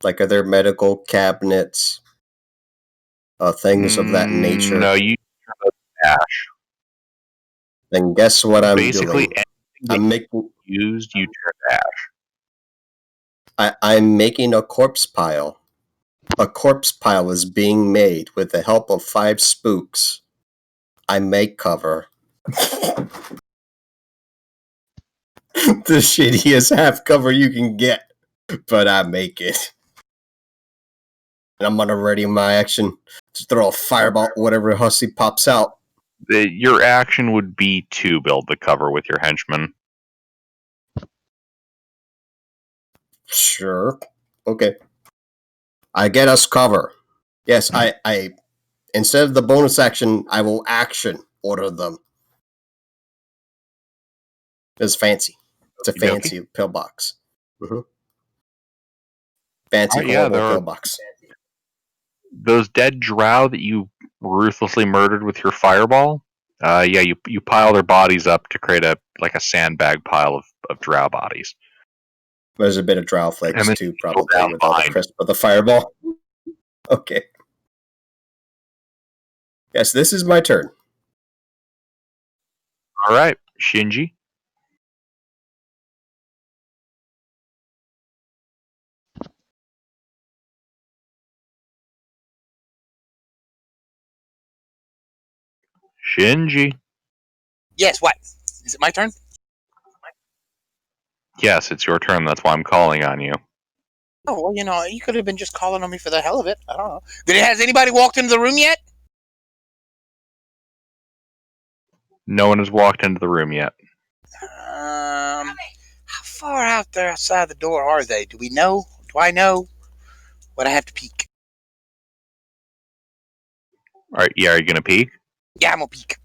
B: Like, are there medical cabinets? Things of that nature?
C: No, you dash.
B: Then guess what I'm
C: Basically,
B: doing?
C: anything
B: I'm
C: that
B: making
C: you used, you turn dash.
B: I'm making a corpse pile. A corpse pile is being made with the help of 5 spooks. I make cover. The shittiest half cover you can get, but I make it. And I'm gonna ready my action to throw a fireball, whatever hussy pops out.
C: Your action would be to build the cover with your henchmen.
B: Sure. Okay. I get us cover. Yes, I instead of the bonus action, I will action order them. It's fancy. It's a
C: Okey-dokey.
B: fancy pillbox. Mm-hmm. Fancy,
C: Yeah,
B: horrible
C: there are
B: pillbox.
C: those dead drow that you ruthlessly murdered with your fireball. Yeah, you pile their bodies up to create a sandbag pile of drow bodies.
B: There's a bit of drow
C: And
B: flakes
C: then
B: too,
C: you go
B: probably,
C: down
B: with all the
C: behind.
B: crisp of the fireball. Okay. Yes, this is my turn.
C: All right, Shinji. Shinji.
F: Yes, what? Is it my turn?
C: Yes, it's your turn. That's why I'm calling on you.
F: Oh, well, you could have been just calling on me for the hell of it. I don't know. Has anybody walked into the room yet?
C: No one has walked into the room yet.
F: How far out there outside the door are they? Do we know? Do I know? Would I have to peek?
C: All right, yeah, are you gonna peek?
F: Yeah, I'm gonna peek.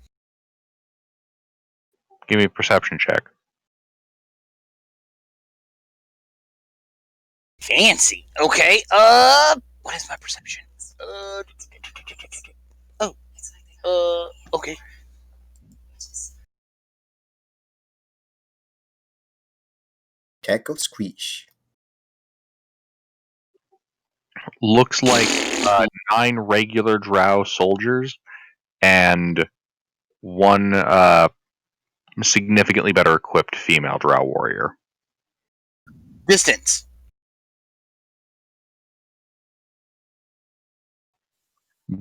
C: Give me a perception check.
F: Fancy. Okay. What is my perception? Okay.
B: Cackle squeesh.
C: Looks like 9 regular drow soldiers and 1 significantly better equipped female drow warrior.
F: Distance.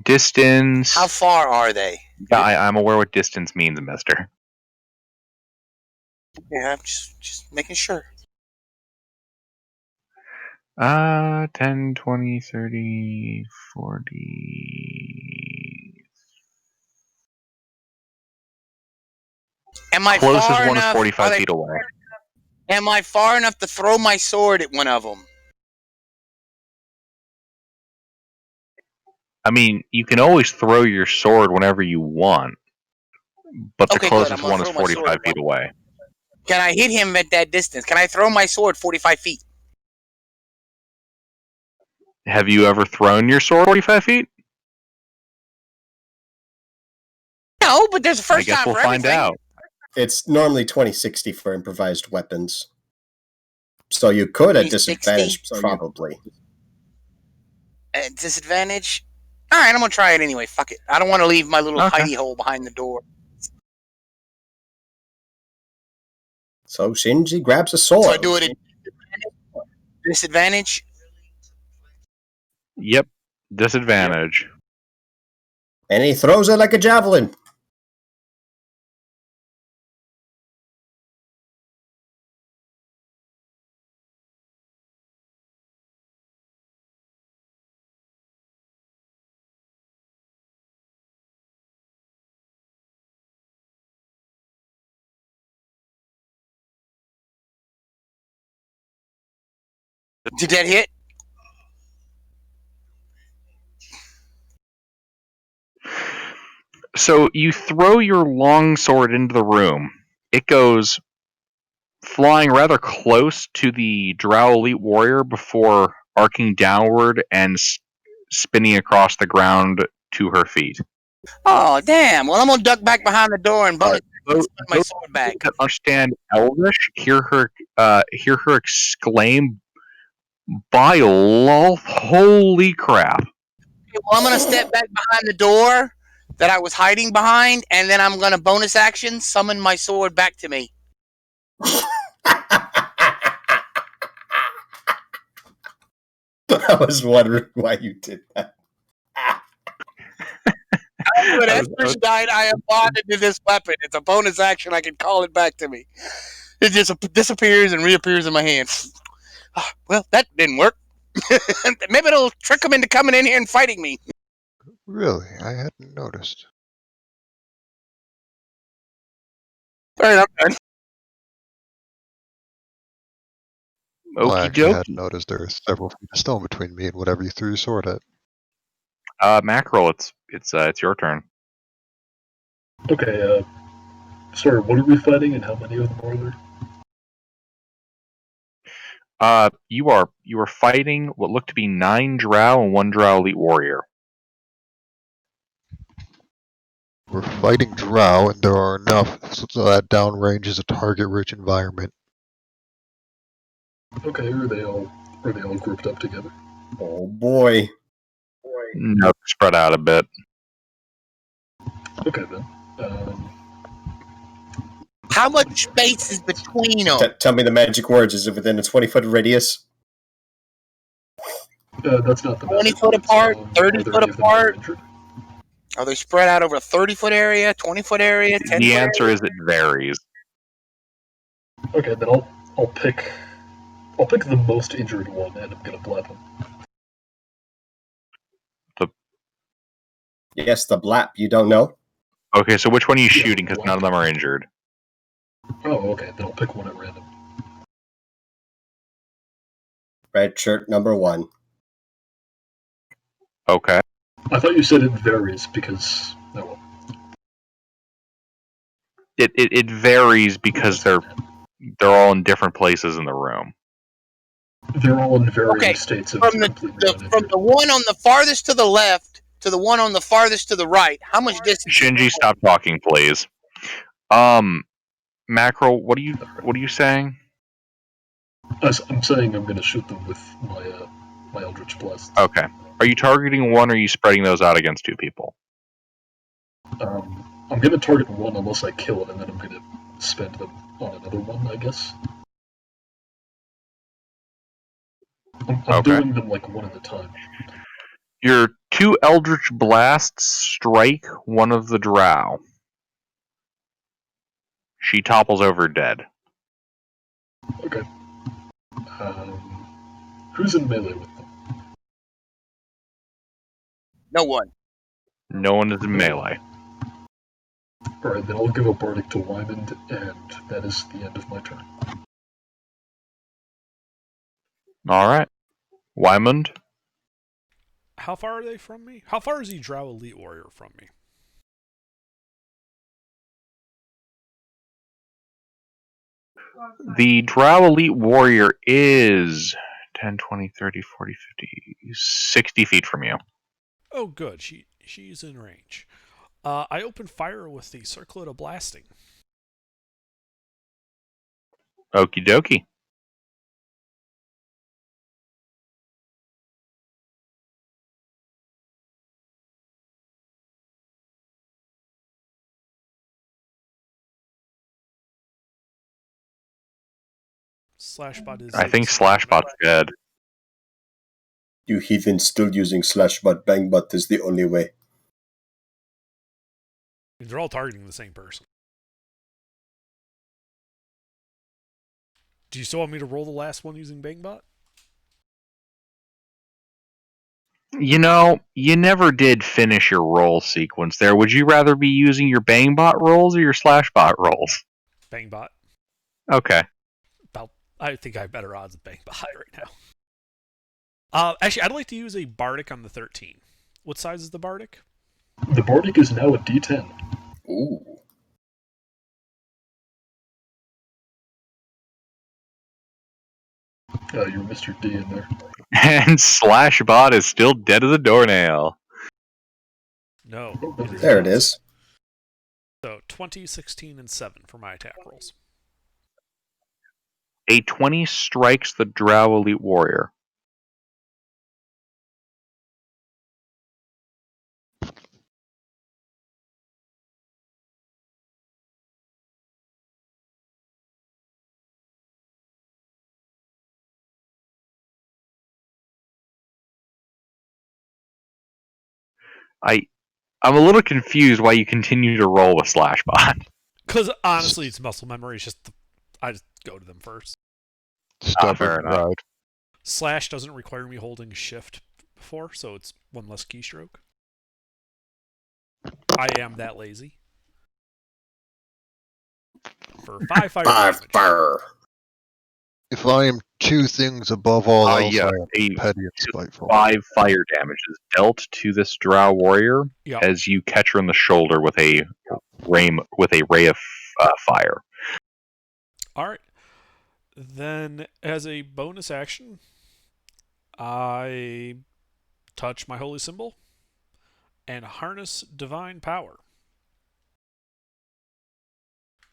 C: Distance.
F: How far are they?
C: Yeah, I'm aware what distance means, mister.
F: Yeah, I'm just making sure.
C: 10, 20, 30, 40.
F: Am I
C: Closest
F: far
C: one is
F: enough?
C: 45 feet away.
F: Am I far enough to throw my sword at one of them?
C: I mean, you can always throw your sword whenever you want. but the
F: Okay, good. I'm
C: closest
F: gonna
C: one is
F: throw my sword.
C: 45 feet away.
F: Can I hit him at that distance? Can I throw my sword 45 feet?
C: Have you ever thrown your sword 45 feet?
F: No, but there's a
C: I
F: first
C: guess
F: time
C: we'll
F: for
C: find
F: everything.
C: out.
B: It's normally 2060 for improvised weapons. So you could at
F: 2060?
B: disadvantage, probably.
F: At disadvantage? Alright, I'm gonna try it anyway. Fuck it. I don't want to leave my little
C: Okay.
F: hidey hole behind the door.
B: So Shinji grabs a sword.
F: So I do it at disadvantage?
C: Yep. Disadvantage.
B: And he throws it like a javelin.
F: Did that hit?
C: So you throw your longsword into the room. It goes flying rather close to the Drow Elite Warrior before arcing downward and spinning across the ground to her feet.
F: Oh, damn. Well, I'm gonna duck back behind the door and bonus
C: Those
F: my sword back.
C: that understand Elvish hear her exclaim, "By Lolth, holy crap!"
F: Well, I'm gonna step back behind the door that I was hiding behind, and then I'm gonna bonus action summon my sword back to me.
B: I was wondering why you did that.
F: When Esper died, I am bonded to this weapon. It's a bonus action. I can call it back to me. It just disappears and reappears in my hand. Well, that didn't work. Maybe it'll trick them into coming in here and fighting me.
G: Really? I hadn't noticed.
F: All right, I'm done.
G: Well, I
C: Okie
G: actually hadn't
C: dokie.
G: noticed there was several feet of stone between me and whatever you threw your sword at.
C: Mackerel, it's your turn.
D: Okay, sorry, what are we fighting and how many of them are there?
C: You are fighting what look to be 9 Drow and 1 Drow Elite Warrior.
G: We're fighting Drow, and there are enough so that downrange is a target-rich environment.
D: Okay, are they all grouped up together?
B: Oh boy.
C: No, spread out a bit.
D: Okay then.
F: How much space is between them?
B: Tell me the magic words. Is it within a 20-foot radius?
D: That's not the
F: 20
D: magic
F: foot
D: words.
F: apart,
D: Are
F: 30
D: there
F: foot
D: any of them that are
F: apart?
D: injured?
F: Are they spread out over a 30-foot area, 20-foot area, 10
C: The
F: foot
C: answer
F: area?
C: is it varies.
D: Okay, then I'll pick the most injured one and I'm gonna blab him.
B: Yes, the blap. You don't know?
C: Okay, so which one are you
D: Yeah,
C: shooting? Because none of them are injured.
D: Oh, okay, then I'll pick one at random.
B: Red shirt number 1.
C: Okay.
D: I thought you said it varies because well.
C: It varies because they're all in different places in the room.
D: They're all in varying
F: Okay,
D: states of
F: from
D: completely
F: from
D: uninjured.
F: the one on the farthest to the left to the one on the farthest to the right, how much distance?
C: Shinji, stop talking, please. Mackerel, what are you saying?
D: I'm saying I'm gonna shoot them with my Eldritch Blast.
C: Okay. Are you targeting one, or are you spreading those out against 2 people?
D: I'm gonna target one unless I kill it, and then I'm gonna spend them on another one, I guess. I'm
C: Okay.
D: doing them like one at a time.
C: Your 2 Eldritch Blasts strike one of the Drow. She topples over dead.
D: Okay. Who's in melee with them?
F: No one.
C: No one is in melee.
D: Alright, then I'll give a Bardic to Wymond, and that is the end of my turn.
C: Alright. Wymond?
A: How far are they from me? How far is the Drow Elite Warrior from me?
C: The Drow Elite Warrior is 10, 20, 30, 40, 50, 60 feet from you.
A: Oh, good. She's in range. I open fire with the Circlet of Blasting.
C: Okie dokie.
A: Slashbot is.
C: I think Slashbot's dead.
B: You heathens still using Slashbot Bangbot is the only way.
A: They're all targeting the same person. Do you still want me to roll the last one using Bangbot?
C: You know, you never did finish your roll sequence there. Would you rather be using your Bangbot rolls or your Slashbot rolls?
A: Bangbot.
C: Okay.
A: I think I have better odds of Bangbot right now. Actually, I'd like to use a Bardic on the 13. What size is the Bardic?
D: The Bardic is now a D10.
B: Ooh.
D: You're Mr. D in there.
C: And Slashbot is still dead as a doornail.
A: No.
B: There it is.
A: So 20, 16, and 7 for my attack rolls.
C: A 20 strikes the Drow Elite Warrior. I'm a little confused why you continue to roll with Slashbot.
A: Because honestly, it's muscle memory. It's just I just go to them first.
G: Stubborn
C: fair enough.
G: pride.
A: Slash doesn't require me holding shift before, so it's one less keystroke. I am that lazy. For 5 fire damage.
B: Fire.
G: If I am two things above all else,
C: Yeah,
G: I am
C: a
G: petty and spiteful.
C: 5 fire damage is dealt to this Drow Warrior
A: Yep.
C: as you catch her in the shoulder with a ray of fire.
A: All right. Then, as a bonus action, I touch my holy symbol and harness divine power.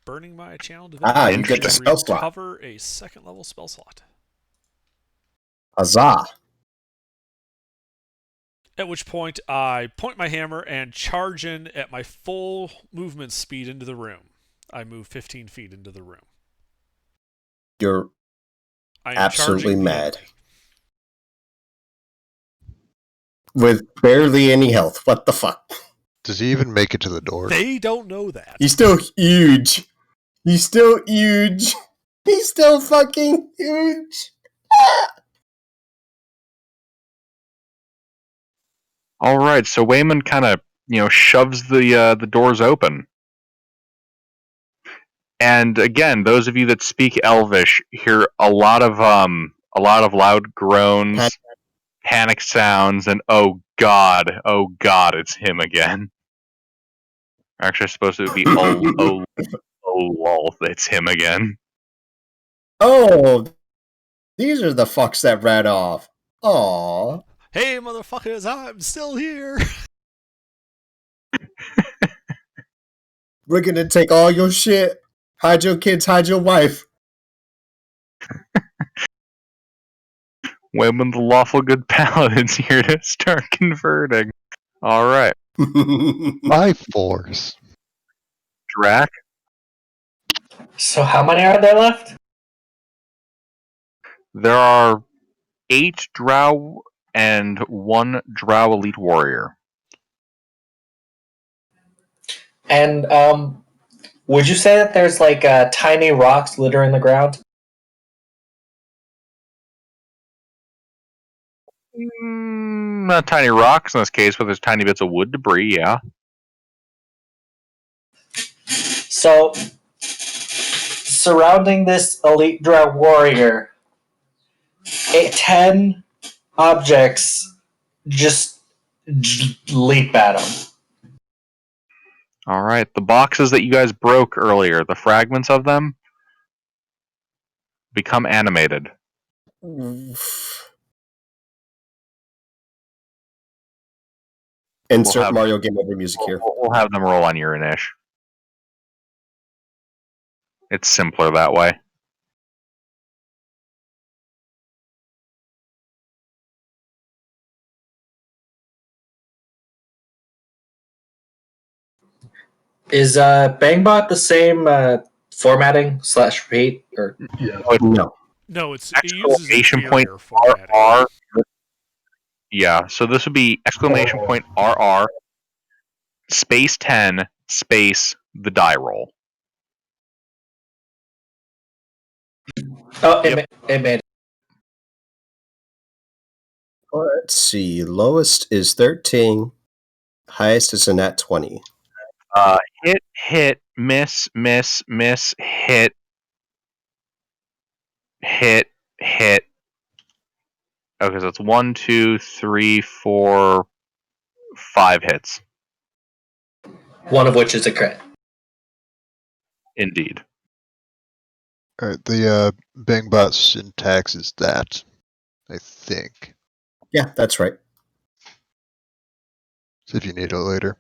A: Burning my channel divinity.
B: You get the spell slot.
A: Recover a second level spell slot.
B: Huzzah.
A: At which point, I point my hammer and charge in at my full movement speed into the room. I move 15 feet into the room.
B: You're absolutely mad. With barely any health. What the fuck?
G: Does he even make it to the door?
A: They don't know that.
B: He's still huge. He's still huge. He's still fucking huge.
C: All right, so Wayman kind of shoves the doors open, and again, those of you that speak Elvish hear a lot of loud groans, panic sounds, and oh god, it's him again. Actually, I suppose it would be oh lol, it's him again.
B: Oh, these are the fucks that ran off. Aww.
A: Hey, motherfuckers, I'm still here.
B: We're gonna take all your shit. Hide your kids, hide your wife.
C: Wayman the lawful good paladin's here to start converting. All right,
G: By force.
C: Drac.
H: So how many are there left?
C: There are 8 Drow and 1 Drow Elite Warrior.
H: And would you say that there's like tiny rocks littering the ground?
C: Not tiny rocks in this case, but there's tiny bits of wood debris, yeah.
H: So, surrounding this elite drow warrior, 10 objects just leap at him.
C: All right, the boxes that you guys broke earlier, the fragments of them, become animated.
B: Insert Mario Game Over music here.
C: We'll have them roll on Urinish. It's simpler that way.
H: Is Bangbot the same formatting / repeat? Or
D: Yeah.
B: No.
A: No, it uses
C: Exclamation point
A: inferior formatting.
C: RR. Yeah, so this would be exclamation point RR space 10 space the die roll.
H: oh,
C: Yep.
H: it made.
B: Let's see. Lowest is 13. Highest is a nat 20.
C: Hit, miss, hit. Okay, so it's 1, 2, 3, 4, 5 hits.
H: One of which is a crit.
C: Indeed.
G: Alright, the Bangbot syntax is that, I think.
B: Yeah, that's right.
G: So if you need it later.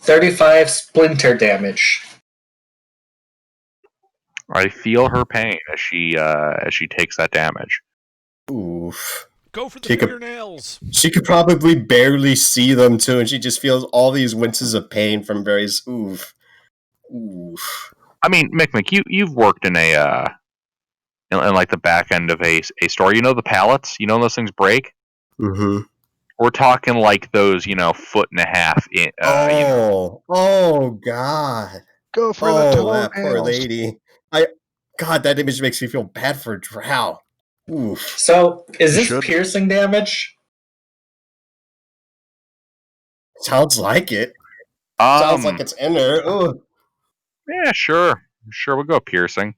H: $35 splinter damage.
C: I feel her pain as she takes that damage.
B: Oof.
A: Go for the
B: She could-
A: fingernails.
B: She could probably barely see them too, and she just feels all these winces of pain from various oof. Oof.
C: I mean, Mick, you've worked in a in like the back end of a store. You know the pallets? You know those things break?
B: Mm-hmm.
C: We're talking like those, 1.5 feet.
B: Oh God.
G: Go for the
B: that poor
G: toenails.
B: lady. God, that image makes me feel bad for Drow. Oof.
H: So, is
G: You
H: this
G: should.
H: piercing damage?
B: Sounds like it. Sounds like it's in there. Ooh.
C: Yeah, sure, we'll go piercing.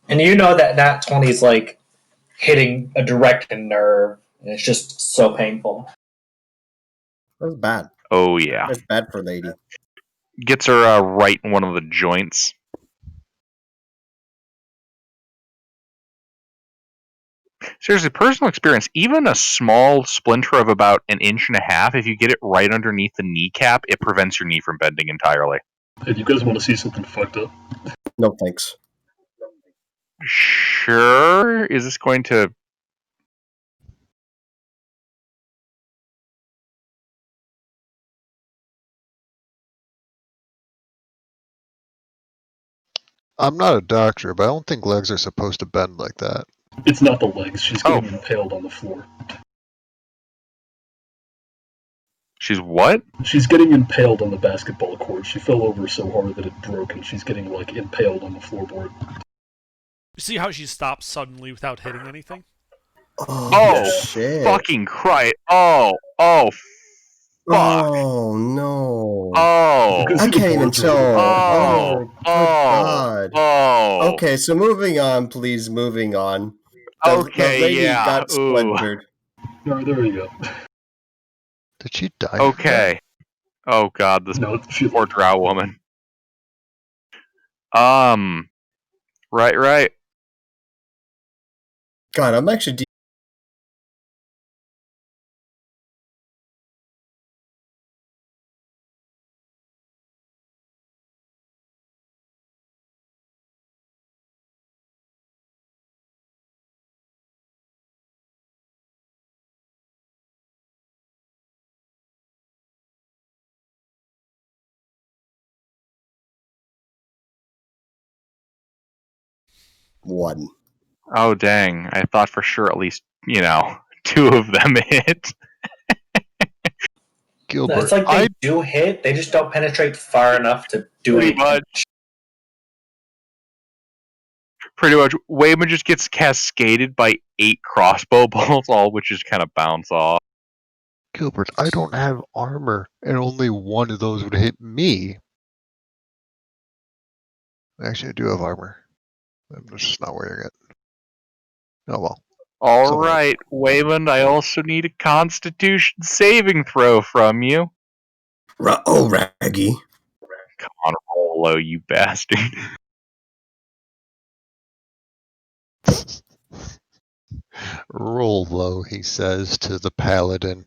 H: And you know that nat 20 is like hitting a direct nerve, and it's just so painful.
B: That's bad.
C: Oh yeah,
B: That's bad for lady.
C: gets her right in one of the joints. Seriously, personal experience, even a small splinter of about 1.5 inches, if you get it right underneath the kneecap, it prevents your knee from bending entirely.
D: Hey, do you guys want to see something fucked up?
B: No thanks.
C: Sure. Is this going to...
G: I'm not a doctor, but I don't think legs are supposed to bend like that.
D: It's not the legs. She's getting impaled on the floor.
C: She's what?
D: She's getting impaled on the basketball court. She fell over so hard that it broke, and she's getting, impaled on the floorboard.
A: You see how she stops suddenly without hitting anything?
C: Oh,
B: shit.
C: fucking Christ. Oh, fuck.
B: Oh, no.
C: Oh.
B: I can't even tell.
C: Oh.
B: Good God.
C: Oh.
B: Okay, so moving on, please. Moving on. The lady
C: yeah.
B: got splintered.
D: No, there you go.
G: Did she die?
C: Okay. Oh God, this
D: No,
C: poor drow woman. Right.
B: God, I'm actually. One.
C: Oh dang! I thought for sure at least 2 of them hit.
G: Gilbert,
H: It's like they do hit, they just don't penetrate far enough to do
C: Pretty
H: anything.
C: much. Pretty much, Wayman just gets cascaded by 8 crossbow bolts, all which just kind of bounce off.
G: Gilbert, I don't have armor, and only one of those would hit me. Actually, I do have armor. I'm just not wearing it. Oh well.
C: All right, Wayman, I also need a Constitution saving throw from you.
B: Oh, Raggy.
C: Come on, roll low, you bastard.
G: Roll low, he says to the paladin.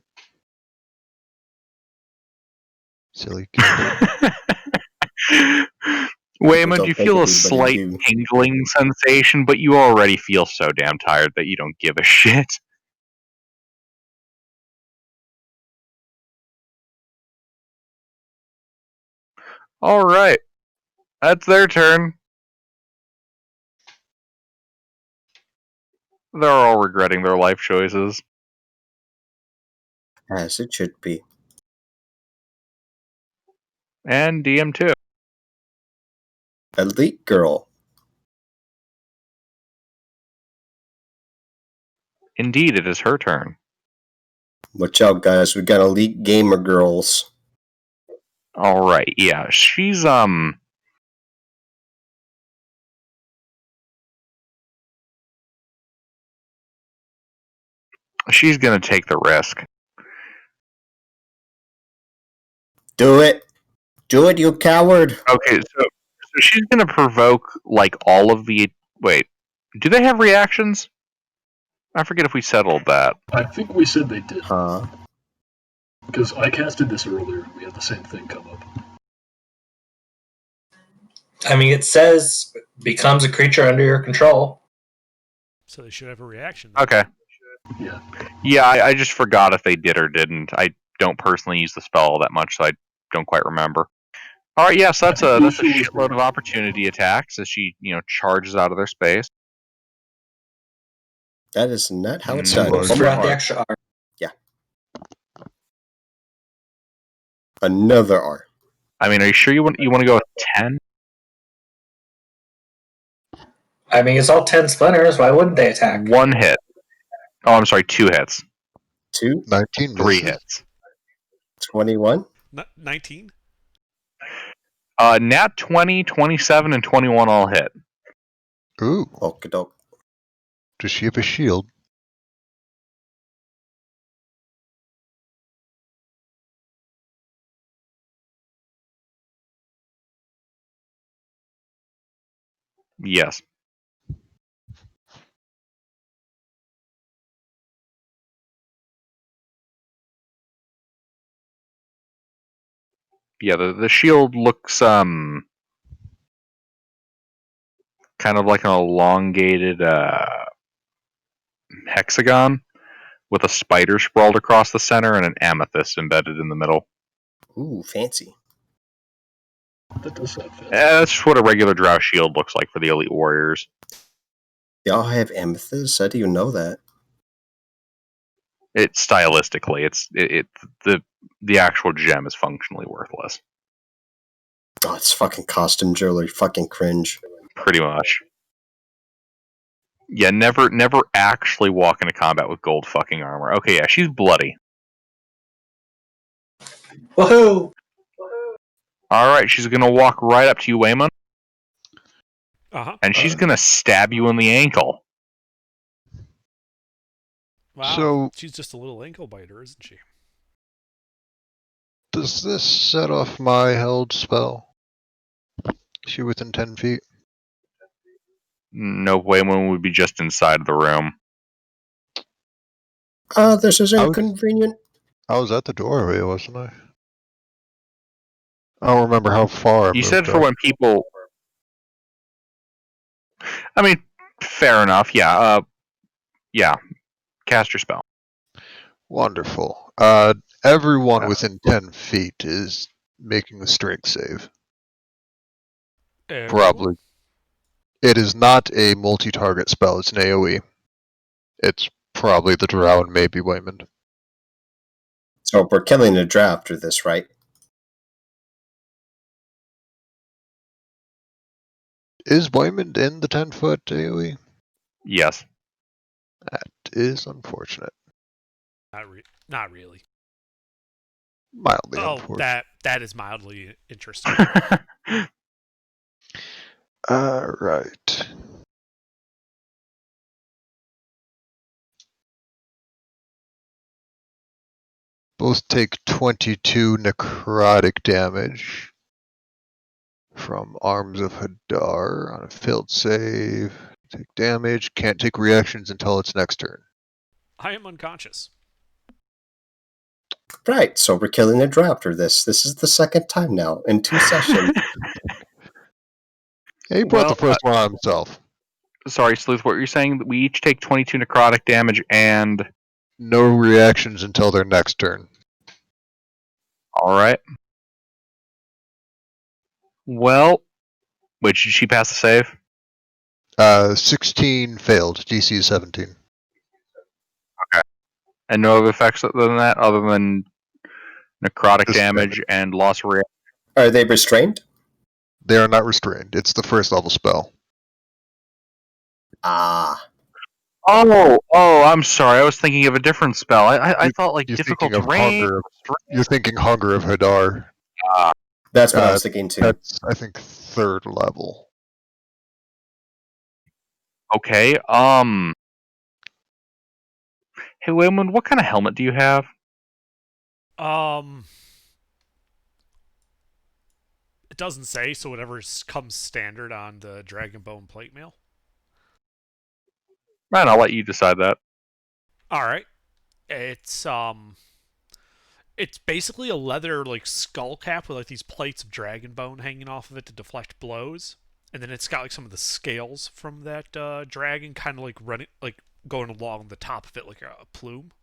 G: Silly kid.
C: Wayman,
B: don't
C: you
B: think
C: feel a
B: anybody
C: slight
B: do.
C: tingling sensation, but you already feel so damn tired that you don't give a shit. Alright. That's their turn. They're all regretting their life choices.
B: As it should be.
C: And DM too.
B: Elite girl.
C: Indeed, it is her turn.
B: Watch out, guys. We got elite gamer girls.
C: Alright, yeah. She's gonna take the risk.
B: Do it. Do it, you coward.
C: Okay, so she's gonna provoke like all of the. Wait, do they have reactions? I forget if we settled that.
D: I think we said they did.
B: Huh?
D: Because I casted this earlier and we had the same thing come up.
H: I mean, it says becomes a creature under your control.
A: So they should have a reaction.
C: Okay.
D: Yeah.
C: Yeah, I just forgot if they did or didn't. I don't personally use the spell all that much, so I don't quite remember. All right, yes, that's a shitload of opportunity attacks as she charges out of their space.
B: That is not how it's
C: No,
B: done.
H: We'll throw out the extra R.
B: Yeah. Another R.
C: I mean, are you sure you want to go with 10?
H: I mean, it's all 10 splinters. Why wouldn't they attack?
C: 1 hit. Oh, I'm sorry, 2 hits.
B: 2?
G: 19
C: 3
G: misses.
C: hits.
B: 21?
A: 19?
C: Nat 20, 27, and 21 all hit.
G: Ooh.
B: Okie doke.
G: Does she have a shield?
C: Yes. Yeah, the shield looks kind of like an elongated hexagon with a spider sprawled across the center and an amethyst embedded in the middle.
B: Ooh, fancy.
D: That does sound fancy.
C: That's just what a regular drow shield looks like for the elite warriors.
B: Y'all have amethyst? I didn't even know that.
C: It stylistically, the actual gem is functionally worthless.
B: Oh, it's fucking costume jewelry. Fucking cringe.
C: Pretty much. Yeah, never actually walk into combat with gold fucking armor. Okay, yeah, she's bloody.
H: Woohoo!
C: Alright, she's gonna walk right up to you, Waymon,
A: Uh-huh.
C: and she's gonna stab you in the ankle.
A: Wow.
G: So-
A: she's just a little ankle biter, isn't she?
G: Does this set off my held spell? Is she within 10 feet?
C: No, Waymon would be just inside the room.
B: This is
G: I would-
B: inconvenient.
G: I was at the doorway, wasn't I? I don't remember how far I
C: You
G: moved
C: said for
G: up.
C: when people... I mean, fair enough, yeah. Yeah, cast your spell.
G: Wonderful. Everyone within 10 feet is making a strength save.
A: Everyone?
G: Probably. It is not a multi-target spell, it's an AoE. It's probably the drow and maybe Waymond.
B: So we're killing a drow after this, right?
G: Is Wayman in the 10-foot AoE?
C: Yes.
G: That is unfortunate.
A: Not really.
G: Mildly
A: Oh,
G: unfortunate.
A: that is mildly interesting.
G: Alright. Both take 22 necrotic damage from Arms of Hadar on a failed save. Take damage, can't take reactions until its next turn.
A: I am unconscious.
B: Right, so we're killing a drow after this. This is the second time now in 2 sessions.
G: Yeah, he brought
C: Well,
G: the first one on himself.
C: Sorry, Sleuth, what you're saying? We each take 22 necrotic damage and...
G: No reactions until their next turn.
C: Alright. Well, wait, did she pass the save?
G: 16 failed, DC 17.
C: And no other effects other than that, other than necrotic
G: Just
C: damage and loss of reaction?
B: Are they restrained?
G: They are not restrained. It's the first level spell.
B: Ah.
C: Oh, I'm sorry. I was thinking of a different spell. I thought like
G: You're
C: difficult
G: thinking of
C: terrain.
G: Hunger. You're thinking Hunger of Hadar.
B: That's what I was thinking too.
G: That's, I think, 3rd level.
C: Okay. Hey, Wayman, what kind of helmet do you have?
A: It doesn't say, so whatever comes standard on the Dragonbone plate mail.
C: Man, I'll let you decide that.
A: All right. It's basically a leather like skull cap with like these plates of dragon bone hanging off of it to deflect blows, and then it's got like some of the scales from that dragon kind of like running, like going along the top of it like a plume.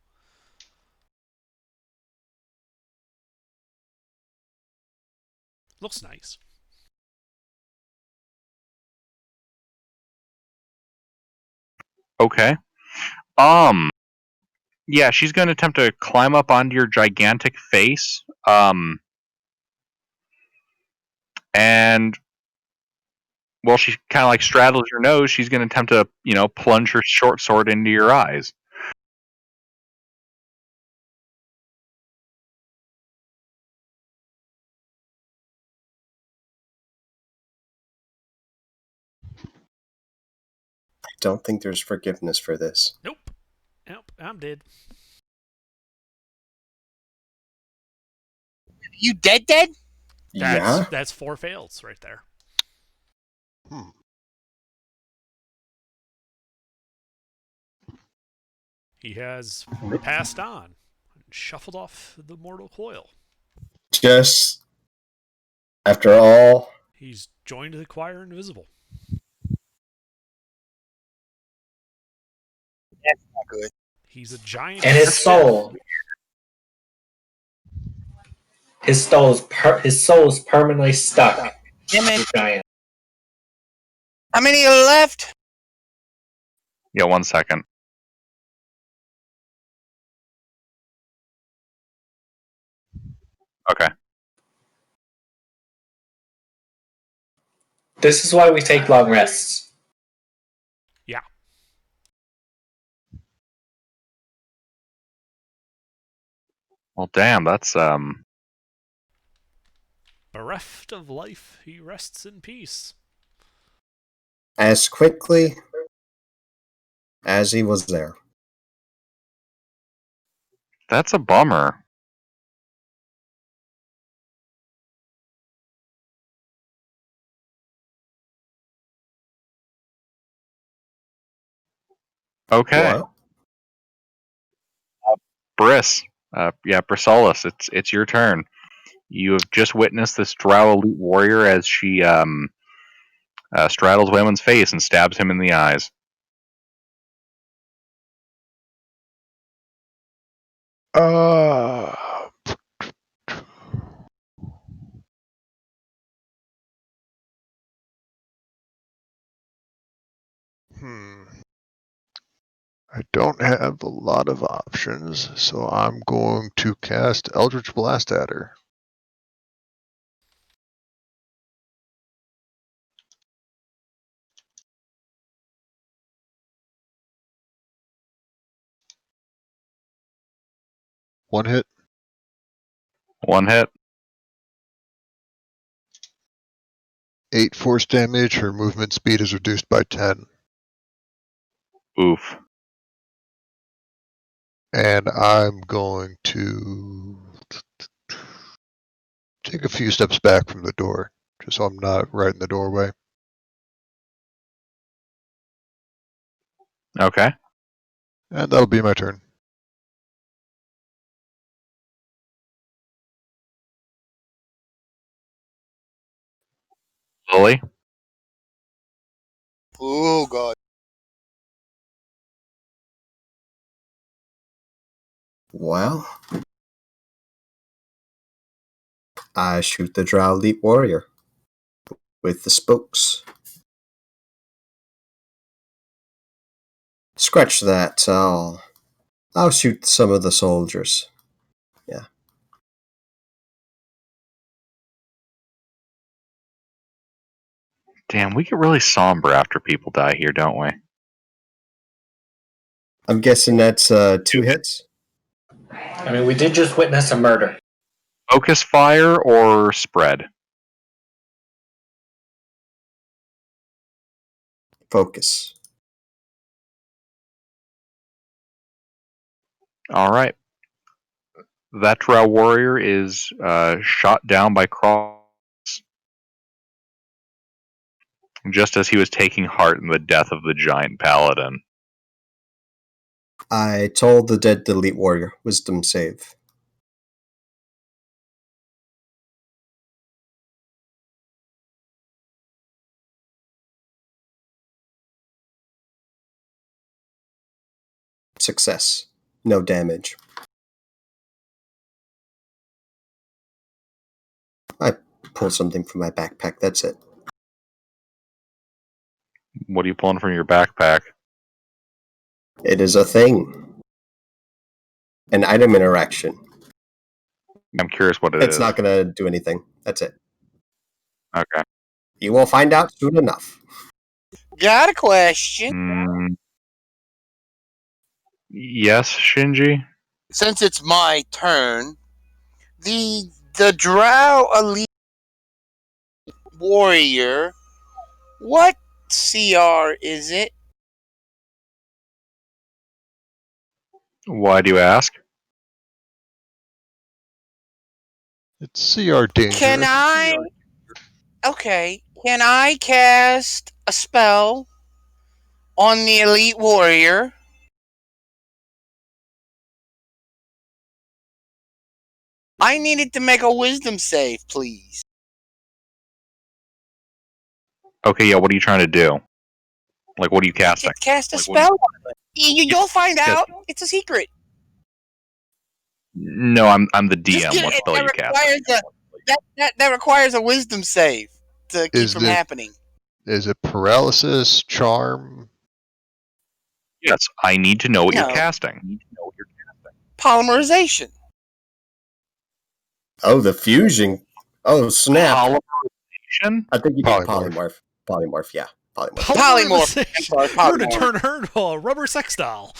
A: Looks nice.
C: Okay. Yeah, she's going to attempt to climb up onto your gigantic face. And while she kind of like straddles your nose, she's going to attempt to, plunge her short sword into your eyes.
B: I don't think there's forgiveness for this.
A: Nope, I'm dead.
F: You dead?
B: Yeah?
A: That's 4 fails right there. He has passed on and shuffled off the mortal coil.
B: Just after all.
A: He's joined the choir invisible.
F: That's not good.
A: He's a giant.
H: And his soul. His soul is permanently stuck.
F: Damn it.
H: He's giant.
F: How many are left?
C: Yeah, 1 second. Okay.
H: This is why we take long rests.
A: Yeah.
C: Well, damn, that's
A: Bereft of life, he rests in peace.
B: As quickly as he was there.
C: That's a bummer. Okay.
B: What?
C: Brisolus, it's your turn. You have just witnessed this drow elite warrior as she straddles Wayland's face and stabs him in the eyes.
G: I don't have a lot of options, so I'm going to cast Eldritch Blast at her. 1 hit.
C: 1 hit.
G: 8 force damage. Her movement speed is reduced by 10.
C: Oof.
G: And I'm going to take a few steps back from the door, just so I'm not right in the doorway.
C: Okay.
G: And that'll be my turn.
C: Lily.
F: Oh god.
B: Well, I shoot the Drow Elite Warrior with the spokes. Scratch that. I'll shoot some of the soldiers. Yeah.
C: Damn, we get really somber after people die here, don't we?
B: I'm guessing that's 2 hits.
H: I mean, we did just witness a murder.
C: Focus fire or spread?
B: Focus.
C: All right. That Drow warrior is shot down by Cross just as he was taking heart in the death of the giant paladin.
B: I told the dead Elite Warrior. Wisdom save. Success. No damage. I pull something from my backpack. That's it.
C: What are you pulling from your backpack?
B: It is a thing. An item interaction.
C: I'm curious what it is.
B: It's not going to do anything. That's it.
C: Okay.
B: You will find out soon enough.
F: Got a question.
C: Yes, Shinji?
F: Since it's my turn, the Drow Elite Warrior, what CR is it?
C: Why do you ask?
G: It's CR dangerous.
F: Can I cast a spell on the Elite Warrior? I needed to make a wisdom save, please.
C: Okay, yeah, what are you trying to do? Like, what are you casting?
F: Cast a
C: Like,
F: spell on it. You'll find out. It's a secret.
C: No, I'm the
F: Just
C: DM. What spell are you casting?
F: That requires a wisdom save to keep from happening.
G: Is it paralysis, charm?
C: Yes, I need to know what you're casting.
F: Polymerization.
B: Oh, the fusion. Oh, snap.
C: Polymerization?
B: I think you mean polymorph. Polymorph, yeah.
F: Polymorph.
A: We're going to turn her into a rubber sex doll.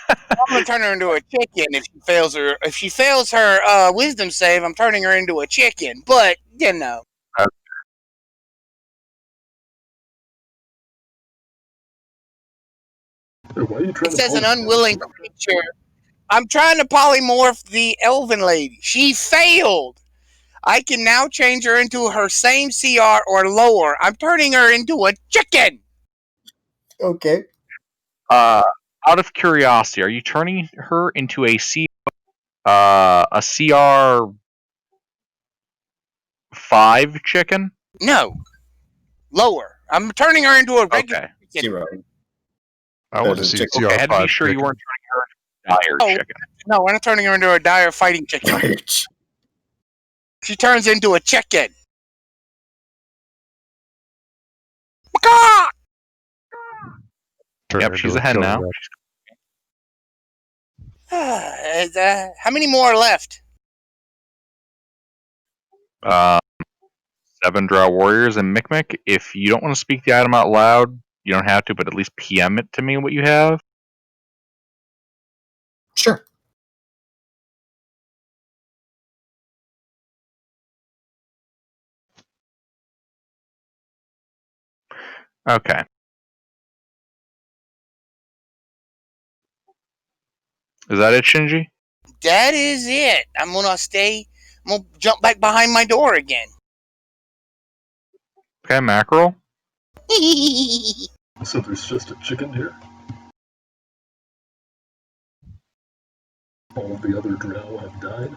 F: I'm gonna turn her into a chicken if she fails her wisdom save. I'm turning her into a chicken, but you know. It says an unwilling creature. I'm trying to polymorph the elven lady. She failed. I can now change her into her same CR or lower. I'm turning her into a chicken.
B: Okay.
C: Out of curiosity, are you turning her into a CR 5 chicken?
F: No. Lower. I'm turning her into a regular chicken.
B: 0.
G: I want to see CR5.
C: Okay, I had to be sure you weren't turning her into a dire chicken.
F: No, we're not turning her into a dire fighting chicken. She turns into a chicken.
C: Yep, she's a hen now.
F: How many more are left?
C: 7 Drow warriors and Micmic. If you don't want to speak the item out loud, you don't have to, but at least PM it to me what you have.
B: Sure.
C: Okay. Is that it, Shinji?
F: That is it. I'm gonna jump back behind my door again.
C: Okay, Mackerel.
D: So there's just a chicken here? All of the other drow have died?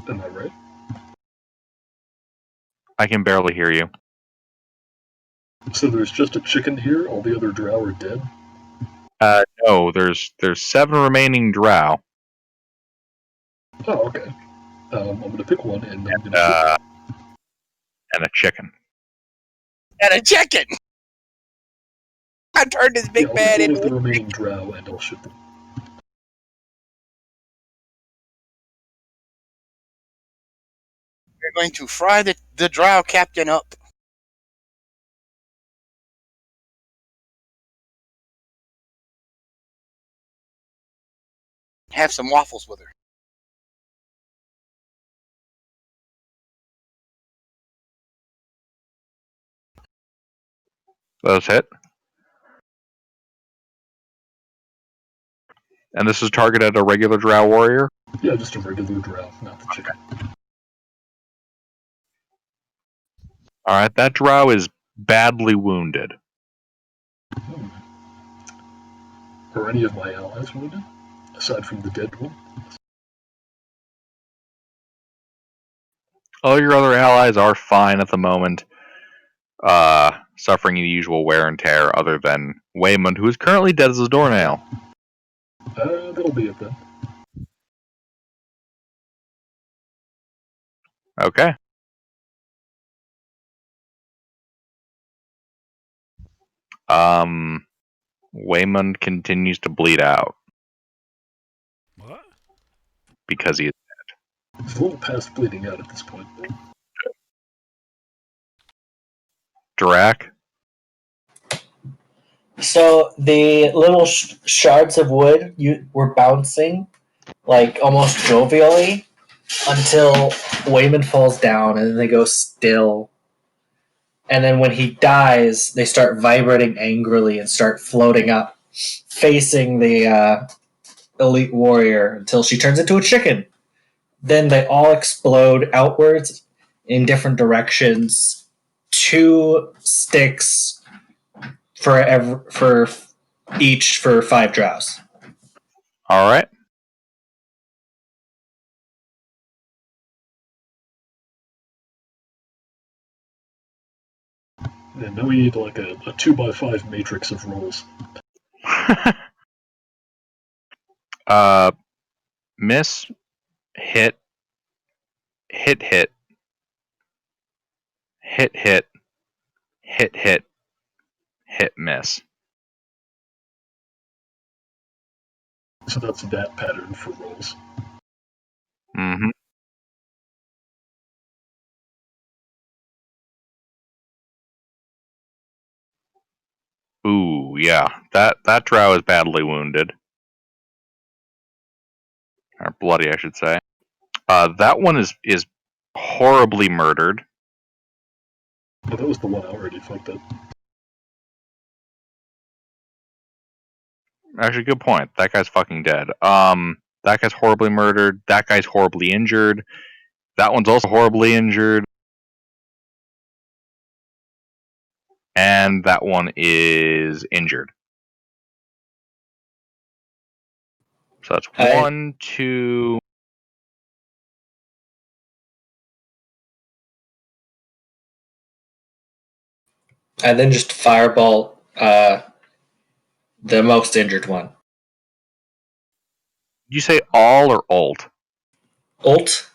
D: Am I right?
C: I can barely hear you.
D: So there's just a chicken here? All the other drow are dead?
C: No, there's 7 remaining drow.
D: Oh, okay. I'm gonna pick one and I'm gonna
C: And a chicken.
F: And a chicken. I turned this big
D: I'll
F: bad
D: pick one
F: into
D: of the
F: a
D: remaining drow and I'll shoot them.
F: We're going to fry the drow captain up. Have some waffles with her.
C: Those hit. And this is targeted at a regular drow warrior?
D: Yeah, just a regular drow, not the chicken.
C: Alright, that drow is badly wounded.
D: Are any of my allies wounded? Aside from the dead one?
C: All your other allies are fine at the moment. Suffering the usual wear and tear, other than Waymond, who is currently dead as a doornail.
D: That'll be it then.
C: Okay. Waymond continues to bleed out.
A: What?
C: Because he is.
D: He's a little past bleeding out at this point, though.
C: Drac?
H: So the little shards of wood were bouncing, like almost jovially, until Wayman falls down, and then they go still. And then when he dies, they start vibrating angrily and start floating up, facing the elite warrior until she turns into a chicken. Then they all explode outwards in different directions. 2 sticks for each for 5 drows.
C: Alright.
D: And now we need like a 2x5 matrix of rolls.
C: Miss, hit, hit, hit, hit, hit, hit, hit, hit, miss.
D: So that's that pattern for rolls.
C: Mm-hmm. Ooh, yeah. That drow is badly wounded. Or bloody, I should say. That one is horribly murdered.
D: Oh, that was the one I already fucked up.
C: Actually, good point. That guy's fucking dead. That guy's horribly murdered. That guy's horribly injured. That one's also horribly injured. And that one is injured. So that's 1, 2.
H: And then just fireball the most injured one.
C: Did you say all or alt?
H: Ult.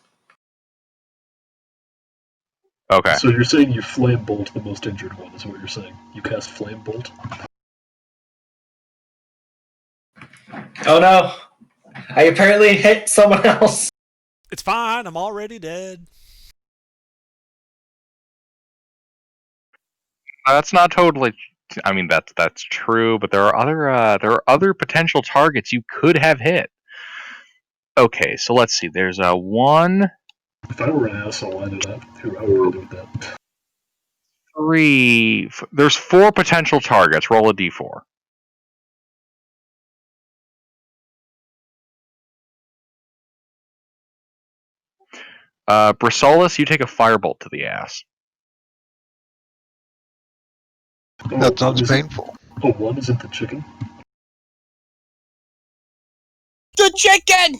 C: Okay.
D: So you're saying you flame bolt the most injured one, is what you're saying. You cast flame bolt?
H: Oh no! I apparently hit someone else.
A: It's fine. I'm already dead.
C: That's not totally. I mean, that's true, but there are other potential targets you could have hit. Okay, so let's see. There's a 1,
D: If I were an asshole, I'd do that. Who I would do with that.
C: 3. There's 4 potential targets. Roll a d4. Brisolis, you take a firebolt to the ass.
G: That sounds
D: is it-
G: painful.
D: Oh, 1 isn't the chicken?
F: The chicken!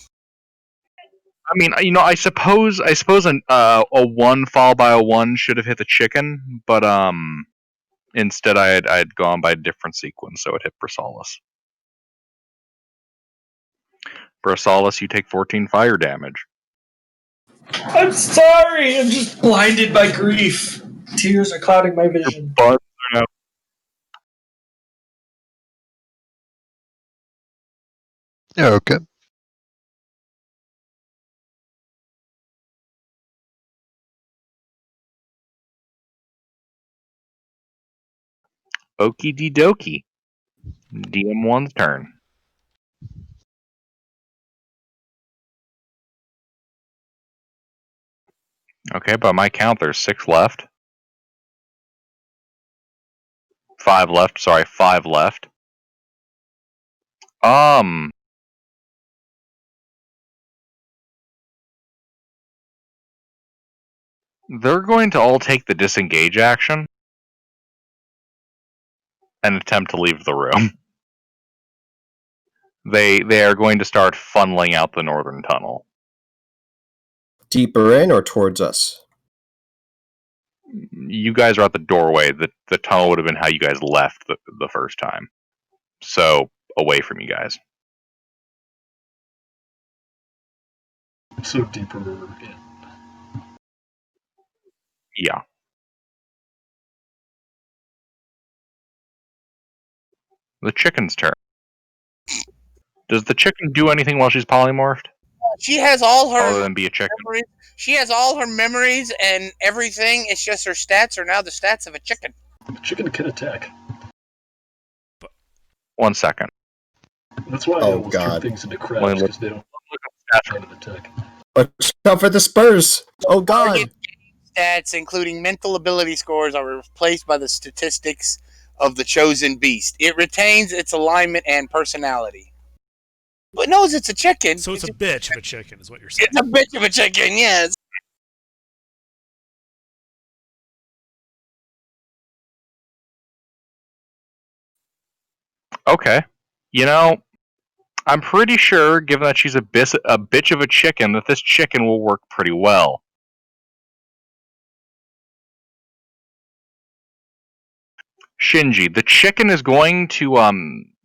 C: I mean, I suppose a 1 followed by a 1 should have hit the chicken, but instead I had gone by a different sequence, so it hit Brisolis. Brisolis, you take 14 fire damage.
H: I'm sorry. I'm just blinded by grief. Tears are clouding my vision.
C: But
G: Yeah, okay.
C: okie dokie. DM1's turn. Okay, by my count, there's 6 left. 5 left. Sorry, 5 left. They're going to all take the disengage action and attempt to leave the room. They are going to start funneling out the northern tunnel.
B: Deeper in or towards us?
C: You guys are at the doorway. The tunnel would have been how you guys left the first time. So, away from you guys.
D: So deeper in.
C: Yeah. The chicken's turn. Does the chicken do anything while she's polymorphed?
F: She has all her
C: Other than be a chicken?
F: memories. She has all her memories and everything. It's just her stats are now the stats of a chicken.
D: The chicken can attack.
C: 1 second.
D: That's why I
B: Oh,
D: always turn
B: God.
D: things into crabs, because they don't have an attack.
B: Watch out for the Spurs! Oh, God!
F: Target stats, including mental ability scores, are replaced by the statistics of the chosen beast. It retains its alignment and personality. But knows it's a chicken.
A: So it's a bitch of a chicken, is what you're saying.
F: It's a bitch of a chicken, yes.
C: Okay. I'm pretty sure, given that she's a bitch of a chicken, that this chicken will work pretty well. Shinji, the chicken is going to,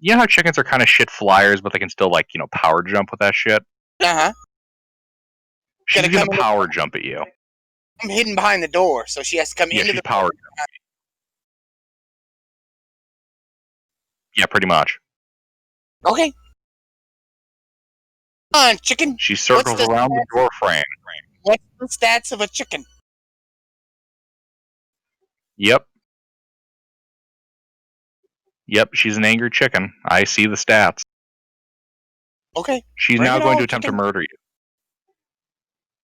C: you know how chickens are kind of shit flyers, but they can still, power jump with that shit?
F: Uh-huh.
C: She's
F: Gotta
C: gonna
F: come in
C: power jump at you.
F: I'm hidden behind the door, so she has to come
C: Yeah,
F: into
C: she's
F: the
C: power. Yeah, pretty much.
F: Okay. Come on, chicken.
C: She circles
F: What's the
C: around the door frame.
F: What's the stats of a chicken?
C: Yep. Yep, she's an angry chicken. I see the stats.
F: Okay.
C: She's
F: Bring
C: now
F: it
C: going
F: on,
C: to attempt
F: chicken.
C: to murder you.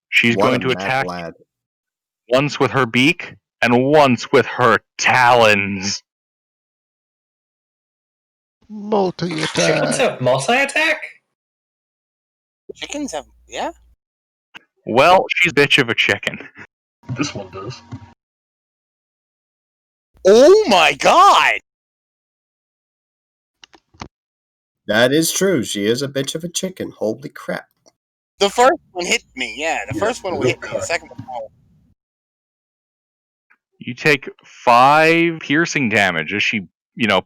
C: She's
B: What
C: going
B: a
C: to
B: mad
C: attack
B: lad.
C: once with her beak and once with her talons.
H: Chickens
G: Multi-attack.
H: have multi-attack?
F: Chickens have, yeah.
C: Well, she's a bitch of a chicken.
D: This one does.
F: Oh my god!
B: That is true. She is a bitch of a chicken. Holy crap.
F: The first one hit me, yeah. The first one will
D: no
F: hit me. The
D: cut.
F: second one won't.
C: You take 5 piercing damage as she,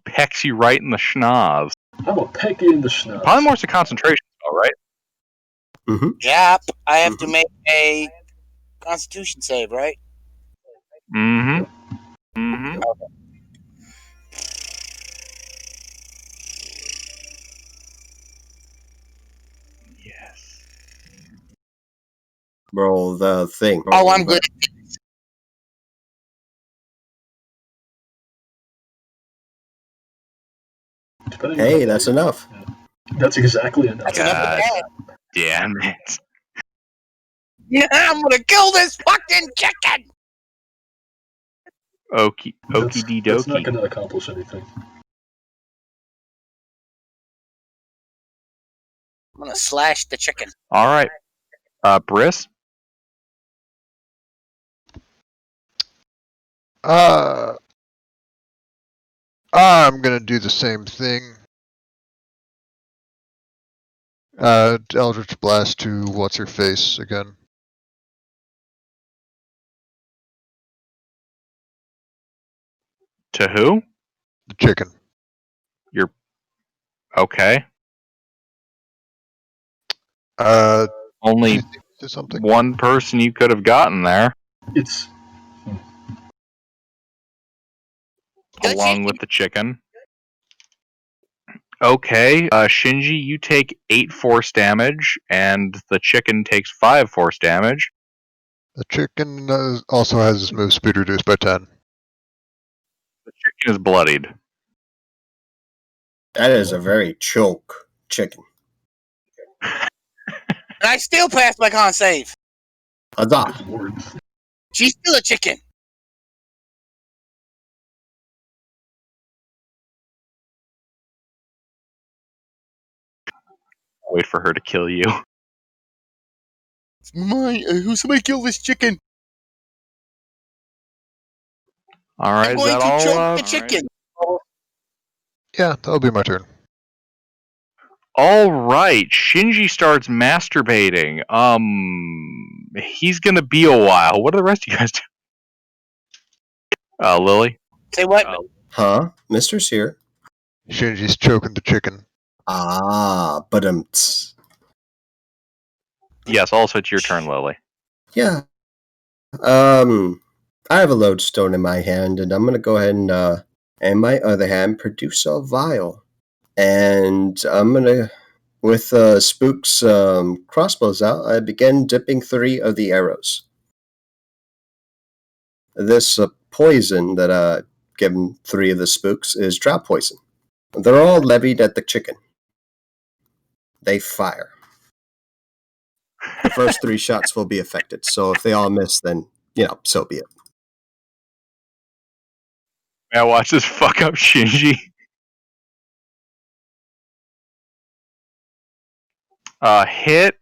C: pecks you right in the schnoz.
D: I'm gonna peck you in the schnoz.
C: Polymorph's a concentration spell, right?
B: Mm-hmm.
F: Yep. I have to make a Constitution save, right?
C: Mm-hmm. Mm-hmm. Yes.
B: Roll the thing.
F: Oh, I'm good.
D: Depending
B: Hey,
D: on
B: that's
D: how
B: enough.
D: That's exactly enough.
F: That's enough of
C: God.
F: that.
C: damn it.
F: Yeah, I'm gonna kill this fucking chicken.
C: Okie dee
D: That's not
C: dokie.
D: going to accomplish anything.
F: I'm gonna slash the chicken.
C: All right. Briss?
G: I'm gonna do the same thing. Eldritch Blast to what's her face again?
C: To who?
G: The chicken.
C: You're okay. Only
G: Do something.
C: one person you could have gotten there,
D: It's
C: along with the chicken. Okay, Shinji, you take 8 force damage, and the chicken takes 5 force damage.
G: The chicken also has his move speed reduced by 10.
C: The chicken is bloodied.
B: That is a very choke chicken.
F: And I still passed my con save.
B: Huzzah!
D: good lord.
F: She's still a chicken.
C: Wait for her to kill you.
F: Somebody kill this chicken.
C: Alright,
F: I'm
C: is
F: going
C: that
F: to
C: all?
F: choke the chicken.
G: Yeah, that'll be my turn.
C: Alright, Shinji starts masturbating. He's gonna be a while. What do the rest of you guys do? Lily?
F: Say what?
B: Huh? Mister's here.
G: Shinji's choking the chicken.
B: Ah, but
C: Yes, also it's your turn, Lily.
B: yeah. I have a lodestone in my hand, and I'm gonna go ahead and in my other hand, produce a vial, and I'm gonna, with Spook's crossbows out, I begin dipping 3 of the arrows. This poison that given 3 of the Spooks is drought poison. They're all levied at the chicken. They fire. The first 3 shots will be affected, so if they all miss, then, so be it.
C: May I watch this fuck up Shinji? Hit.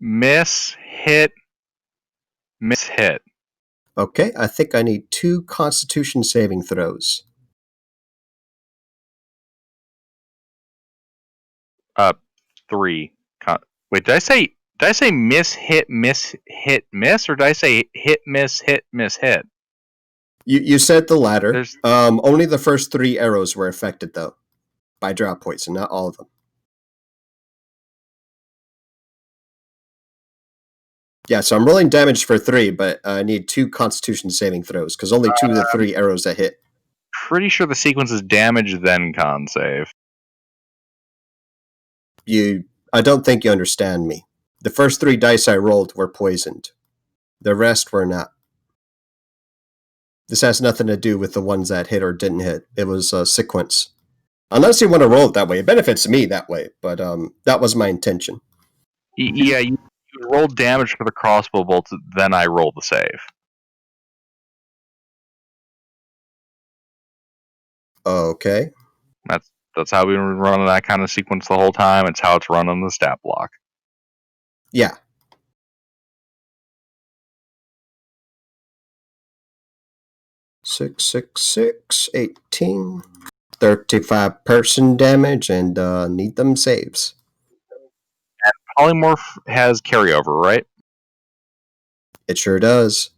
C: Miss, hit, miss, hit.
B: Okay, I think I need 2 Constitution saving throws.
C: 3. Wait, did I say miss, hit, miss, or did I say hit, miss, hit, miss, hit?
B: You said the latter.
C: There's-
B: Only the first 3 arrows were affected, though, by drought poison, not all of them. Yeah, so I'm rolling damage for 3, but I need 2 Constitution saving throws, because only 2 of the 3 arrows that hit.
C: Pretty sure the sequence is damage, then con save.
B: I don't think you understand me. The first 3 dice I rolled were poisoned. The rest were not. This has nothing to do with the ones that hit or didn't hit. It was a sequence. Unless you want to roll it that way. It benefits me that way, but that was my intention.
C: Yeah, you rolled damage for the crossbow bolts, then I rolled the save.
B: Okay.
C: That's how we run that kind of sequence the whole time. It's how it's run on the stat block.
B: Yeah. Six, 18. 35 person damage, and need them saves.
C: Polymorph has carryover, right?
B: It sure does.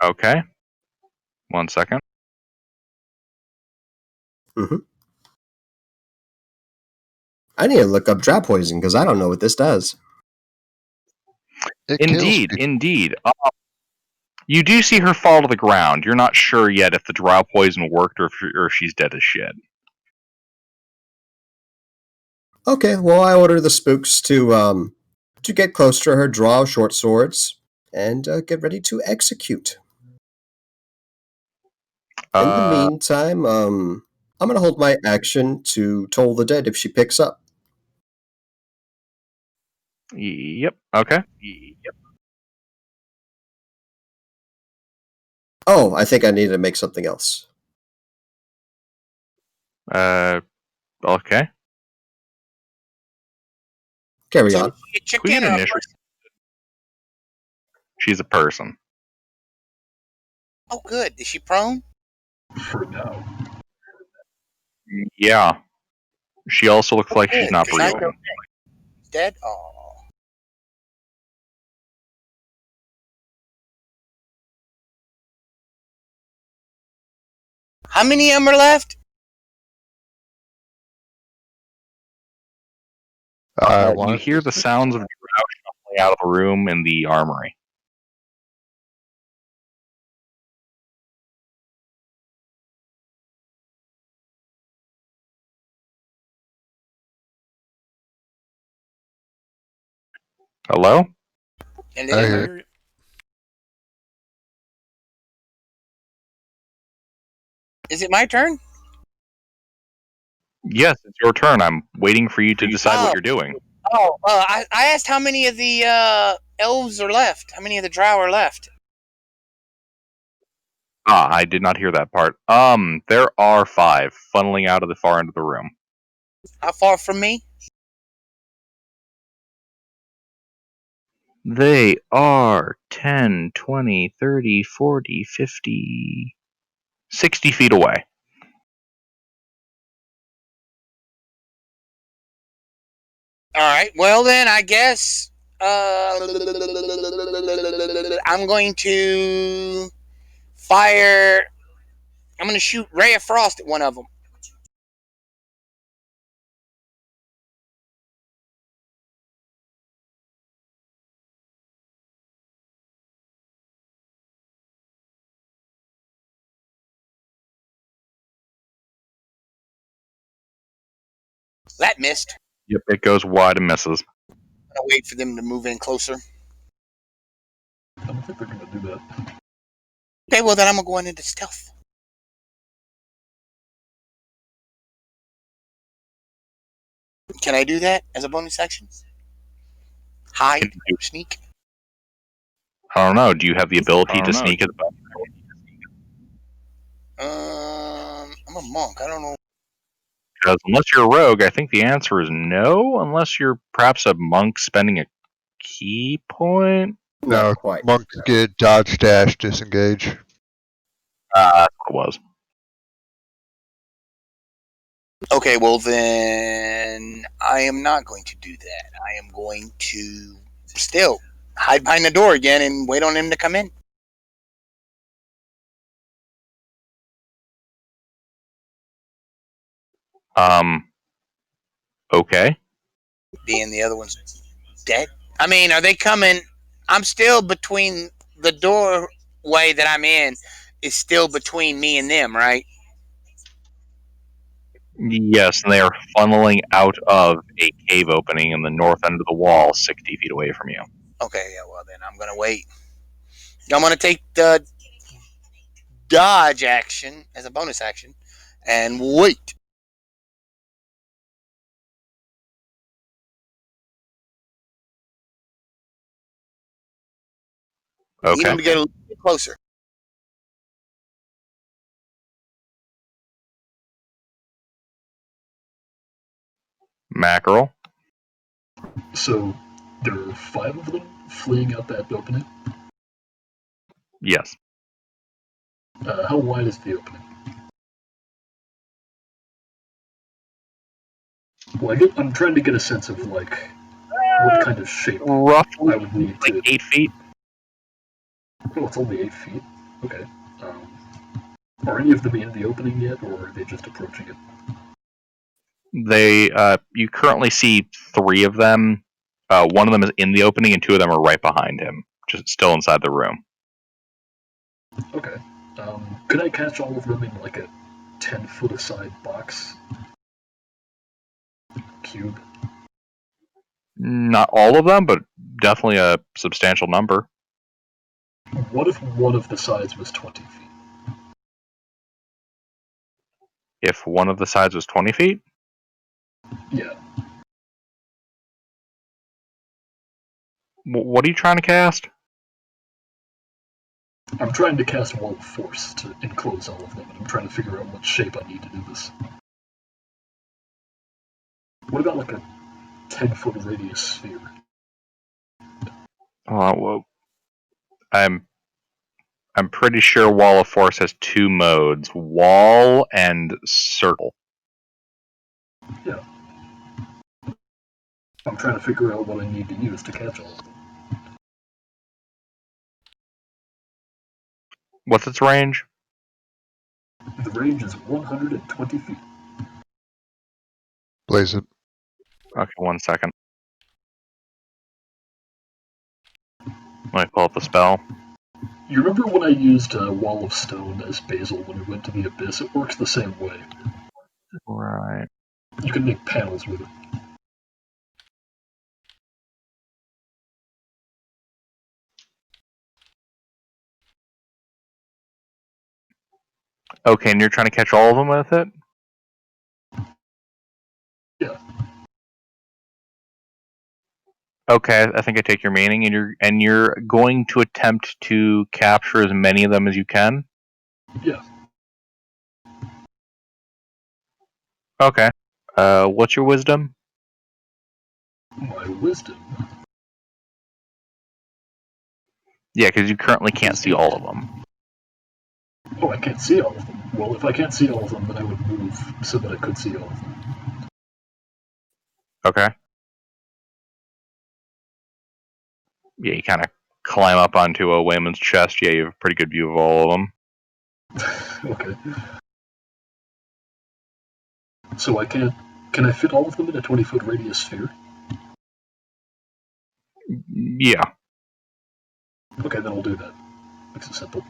C: Okay. 1 second.
B: I need to look up drought poison, because I don't know what this does.
G: It kills
C: Indeed. You do see her fall to the ground. You're not sure yet if the drought poison worked or if she's dead as shit.
B: Okay, well, I order the spooks to get close to her, draw short swords, and get ready to execute. In the meantime, I'm gonna hold my action to toll the dead if she picks up.
C: Yep. Okay.
B: Oh, I think I need to make something else.
C: Okay.
B: Carry
F: So
B: on.
F: a chicken
C: Queen
F: or a
C: initiative.
F: person?
C: She's a person.
F: Oh, good. Is she prone?
D: For now.
C: Yeah. She also looks like she's
F: Good,
C: not
F: 'cause I
C: breathing.
F: Dead? Oh. How many of them are left?
C: You hear the sounds of Drow shuffling out of the room in the armory. Hello?
F: And
G: I
F: it
G: hear
A: Hear you.
F: is it my turn?
C: Yes, it's your turn. I'm waiting for you to decide what
F: Oh.
C: you're doing.
F: Oh, I asked how many of the elves are left. How many of the drow are left?
C: I did not hear that part. There are 5 funneling out of the far end of the room.
F: How far from me?
C: They are 10, 20, 30, 40, 50, 60 feet away.
F: All right. Well, then I guess I'm going to fire. I'm going to shoot Ray of Frost at one of them. That missed.
C: Yep, it goes wide and misses.
F: I'll wait for them to move in closer.
D: I don't think they're gonna do that.
F: Okay, well then I'm gonna go into stealth. Can I do that as a bonus action? Hide, sneak.
C: I don't know. Do you have the ability to sneak as well?
F: I'm a monk. I don't know.
C: Because unless you're a rogue, I think the answer is no. Unless you're perhaps a monk spending a key point.
G: No,
B: Not quite.
G: monks get dodge, dash, disengage.
C: That's what it was.
F: Okay, well then I am not going to do that. I am going to still hide behind the door again and wait on him to come in.
C: Okay.
F: Being the other one's dead. I mean, are they coming? I'm still between the doorway that I'm in is still between me and them, right?
C: Yes, and they are funneling out of a cave opening in the north end of the wall, 60 feet away from you.
F: Okay, yeah, well then I'm gonna wait. I'm gonna take the dodge action as a bonus action and wait. Need
C: Okay.
F: him to get a little bit closer.
C: Mackerel.
D: So there are 5 of them fleeing out that opening.
C: Yes.
D: How wide is the opening? Well, I'm trying to get a sense of like what kind of shape
C: Roughly
D: I would need
C: like
D: to.
C: 8 feet.
D: Oh, it's only 8 feet. Okay. Are any of them in the opening yet, or are they just approaching it?
C: They you currently see 3 of them. One of them is in the opening and 2 of them are right behind him, just still inside the room.
D: Okay. Could I catch all of them in like a 10-foot aside box? Cube?
C: Not all of them, but definitely a substantial number.
D: What if one of the sides was 20 feet?
C: If one of the sides was 20 feet?
D: Yeah.
C: What are you trying to cast?
D: I'm trying to cast Wall of Force to enclose all of them, and I'm trying to figure out what shape I need to do this. What about like a 10-foot radius sphere?
C: Well, I'm pretty sure Wall of Force has 2 modes: wall and circle.
D: Yeah. I'm trying to figure out what I need to use to catch all of them.
C: What's its range?
D: The range is 120 feet.
G: Blaze it.
C: Okay, 1 second. Let me pull up the spell.
D: You remember when I used Wall of Stone as Basil when we went to the Abyss? It works the same way.
C: Right.
D: You can make panels with it.
C: Okay, and you're trying to catch all of them with it?
D: Yeah.
C: Okay, I think I take your meaning, and you're going to attempt to capture as many of them as you can?
D: Yeah.
C: Okay. What's your wisdom?
D: My wisdom.
C: Yeah, because you currently can't see all of them.
D: Oh, I can't see all of them. Well, if I can't see all of them, then I would move so that I could see all of them.
C: Okay. Yeah, you kind of climb up onto a Wayman's chest. Yeah, you have a pretty good view of all of them.
D: Okay. So I can't. Can I fit all of them in a 20-foot radius sphere?
C: Yeah.
D: Okay, then I'll do that. Makes it simple.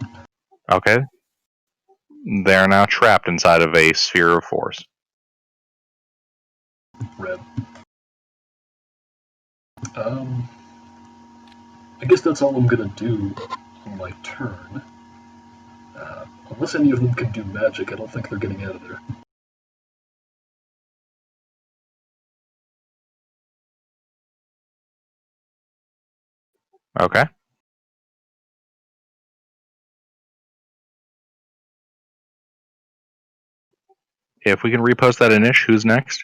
C: Okay. They're now trapped inside of a sphere of force.
D: Red. I guess that's all I'm gonna do on my turn. Unless any of them can do magic, I don't think they're getting out of there.
C: Okay. If we can repost that Inish, who's next?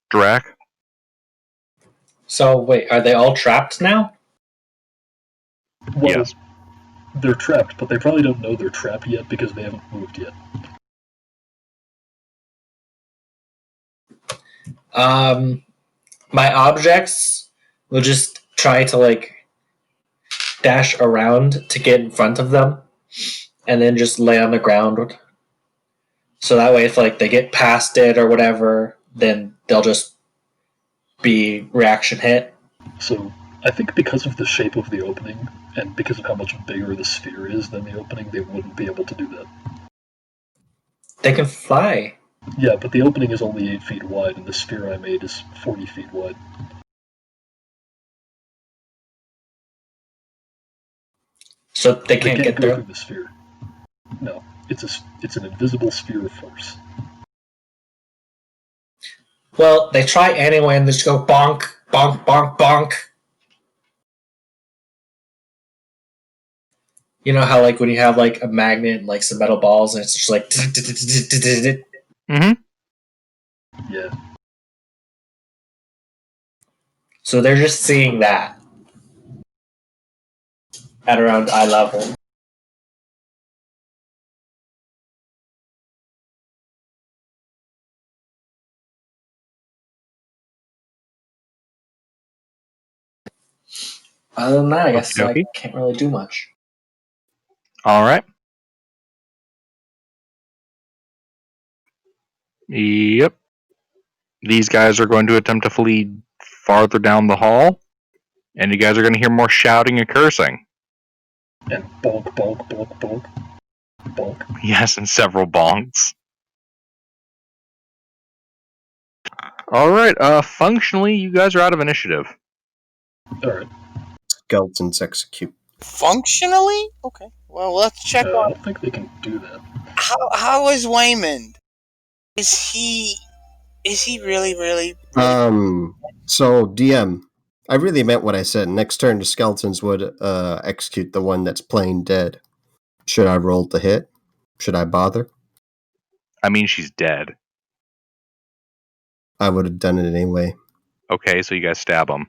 C: Drac?
H: So wait, are they all trapped now?
D: Well,
C: Yes.
D: they're trapped, but they probably don't know they're trapped yet because they haven't moved yet.
H: My objects will just try to like dash around to get in front of them, and then just lay on the ground. So that way, if like they get past it or whatever, then they'll just be reaction hit.
D: So I think because of the shape of the opening and because of how much bigger the sphere is than the opening, they wouldn't be able to do that.
H: They can fly.
D: Yeah, but the opening is only 8 feet wide, and the sphere I made is 40 feet wide.
H: So they
D: They
H: can't
D: can't
H: get
D: go through
H: through.
D: the sphere. No, it's an invisible sphere of force.
H: Well, they try anyway and they just go bonk, bonk, bonk, bonk. You know how like when you have like a magnet and like some metal balls and it's just like
C: Mm-hmm.
D: Yeah.
H: so they're just seeing that at around eye level. Other than that, I guess
C: Okie
H: I
C: dokie.
H: can't really do much.
C: Alright. Yep. These guys are going to attempt to flee farther down the hall, and you guys are going to hear more shouting and cursing.
D: And bonk, bonk, bonk, bonk. Bonk.
C: Yes, and several bonks. Alright, functionally, you guys are out of initiative.
D: Alright.
B: skeletons execute.
F: Functionally? Okay. Well, let's check
D: I
F: on
D: don't think they can do that.
F: how is Waymond? Is he really?
B: So DM, I really meant what I said. Next turn, the skeletons would execute the one that's plain dead. Should I roll the hit? Should I bother?
C: I mean, she's dead.
B: I would have done it anyway.
C: Okay, so you guys stab him.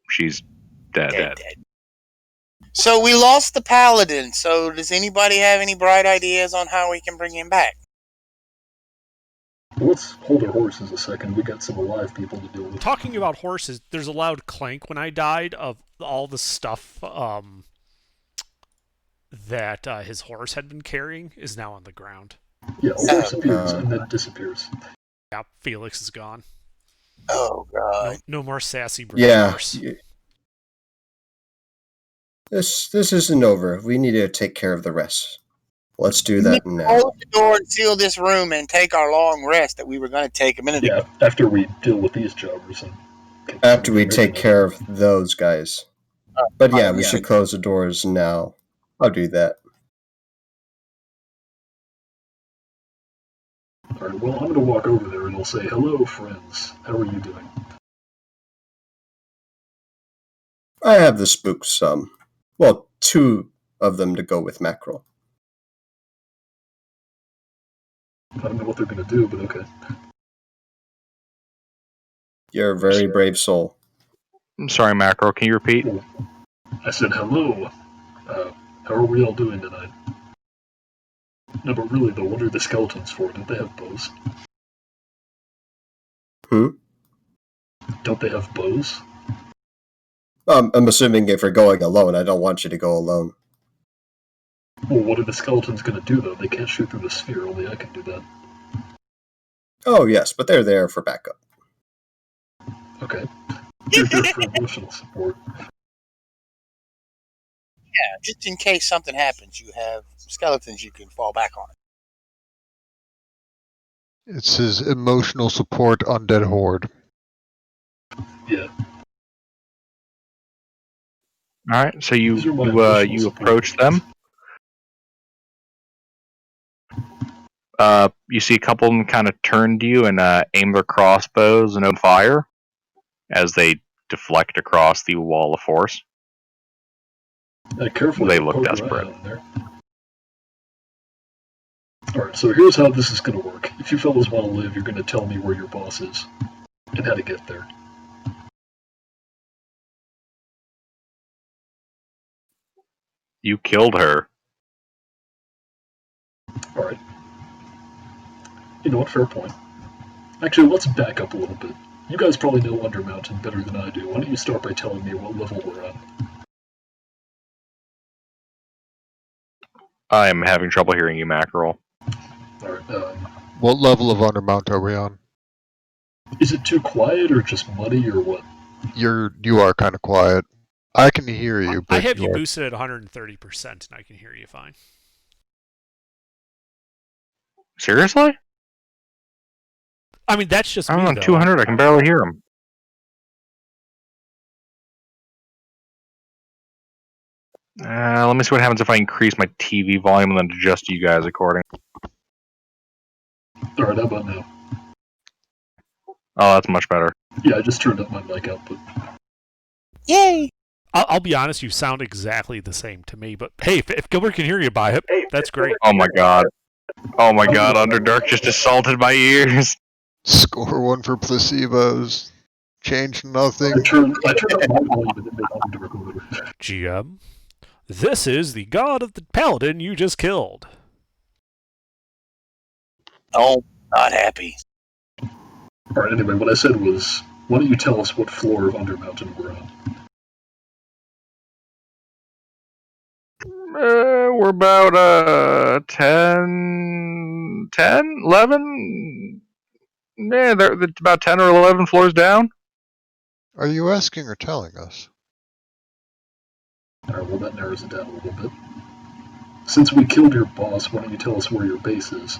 C: She's dead.
F: So we lost the paladin. So does anybody have any bright ideas on how we can bring him back?
D: Well, let's hold our horses a second. We got some alive people to deal with.
A: Talking about horses, there's a loud clank when I died of all the stuff that his horse had been carrying is now on the ground.
D: Yeah, a horse appears and then disappears.
A: Yeah, Felix is gone.
F: Oh god.
A: No more sassy
B: horse.
A: Yeah.
B: This isn't over. We need to take care of the rest. Let's do that now.
F: Close the door and seal this room and take our long rest that we were going to take a minute ago.
D: Yeah, after we deal with these jobbers.
B: After we take care of those guys. But yeah, we should close the doors now. I'll do that.
D: Alright, well, I'm going to walk over there and I'll say, hello, friends. How are you doing?
B: I have the spooks, well, 2 of them to go with Mackerel.
D: I don't know what they're going to do, but okay.
B: You're a very brave soul.
C: I'm sorry, Macro. Can you repeat?
D: I said, hello. How are we all doing tonight? No, but really, though, what are the skeletons for? Don't they have bows? Don't they have bows?
B: I'm assuming if you're going alone, I don't want you to go alone.
D: Well, what are the skeletons going to do, though? They can't shoot through the sphere, only I can do that.
B: Oh, yes, but they're there for backup.
D: Okay. They're there for emotional support.
F: Yeah, just in case something happens, you have skeletons you can fall back on.
G: It's his emotional support undead horde.
D: Yeah.
C: Alright, so you approach
D: supporters.
C: them. You see a couple of them kind of turn to you and aim their crossbows and open fire as they deflect across the wall of force.
D: Careful,
C: they look desperate.
D: Alright, so here's how this is going to work. If you fellas want to live, you're going to tell me where your boss is and how to get there.
C: You killed her.
D: Alright. You know what, fair point. Actually, let's back up a little bit. You guys probably know Blundermountain better than I do. Why don't you start by telling me what level we're at?
C: I am having trouble hearing you, Mackerel.
D: Alright,
G: What level of Undermount are we on?
D: is it too quiet or just muddy or what?
G: You are kind of quiet. I can hear you, but
A: I have you boosted at 130%, and I can hear you fine.
C: Seriously?
A: I mean, that's just
C: I'm
A: me,
C: on
A: though.
C: 200. I can barely hear him. Let me see what happens if I increase my TV volume and then adjust you guys accordingly.
D: Alright, how about now?
C: Oh, that's much better.
D: Yeah, I just turned up my mic output.
F: Yay!
A: I'll be honest, you sound exactly the same to me, but hey, if Gilbert can hear you by it, that's great.
C: Oh my god. Oh my god, Underdark just assaulted my ears.
G: Score 1 for placebos. Change nothing.
D: I turned up my volume and it made Underdark over.
A: GM, this is the god of the paladin you just killed.
F: Oh, not happy.
D: Alright, anyway, what I said was, why don't you tell us what floor of Undermountain we're on?
C: We're about 10, 11? Yeah, they're about 10 or 11 floors down.
G: Are you asking or telling us?
D: Alright, well that narrows it down a little bit. Since we killed your boss, why don't you tell us where your base is?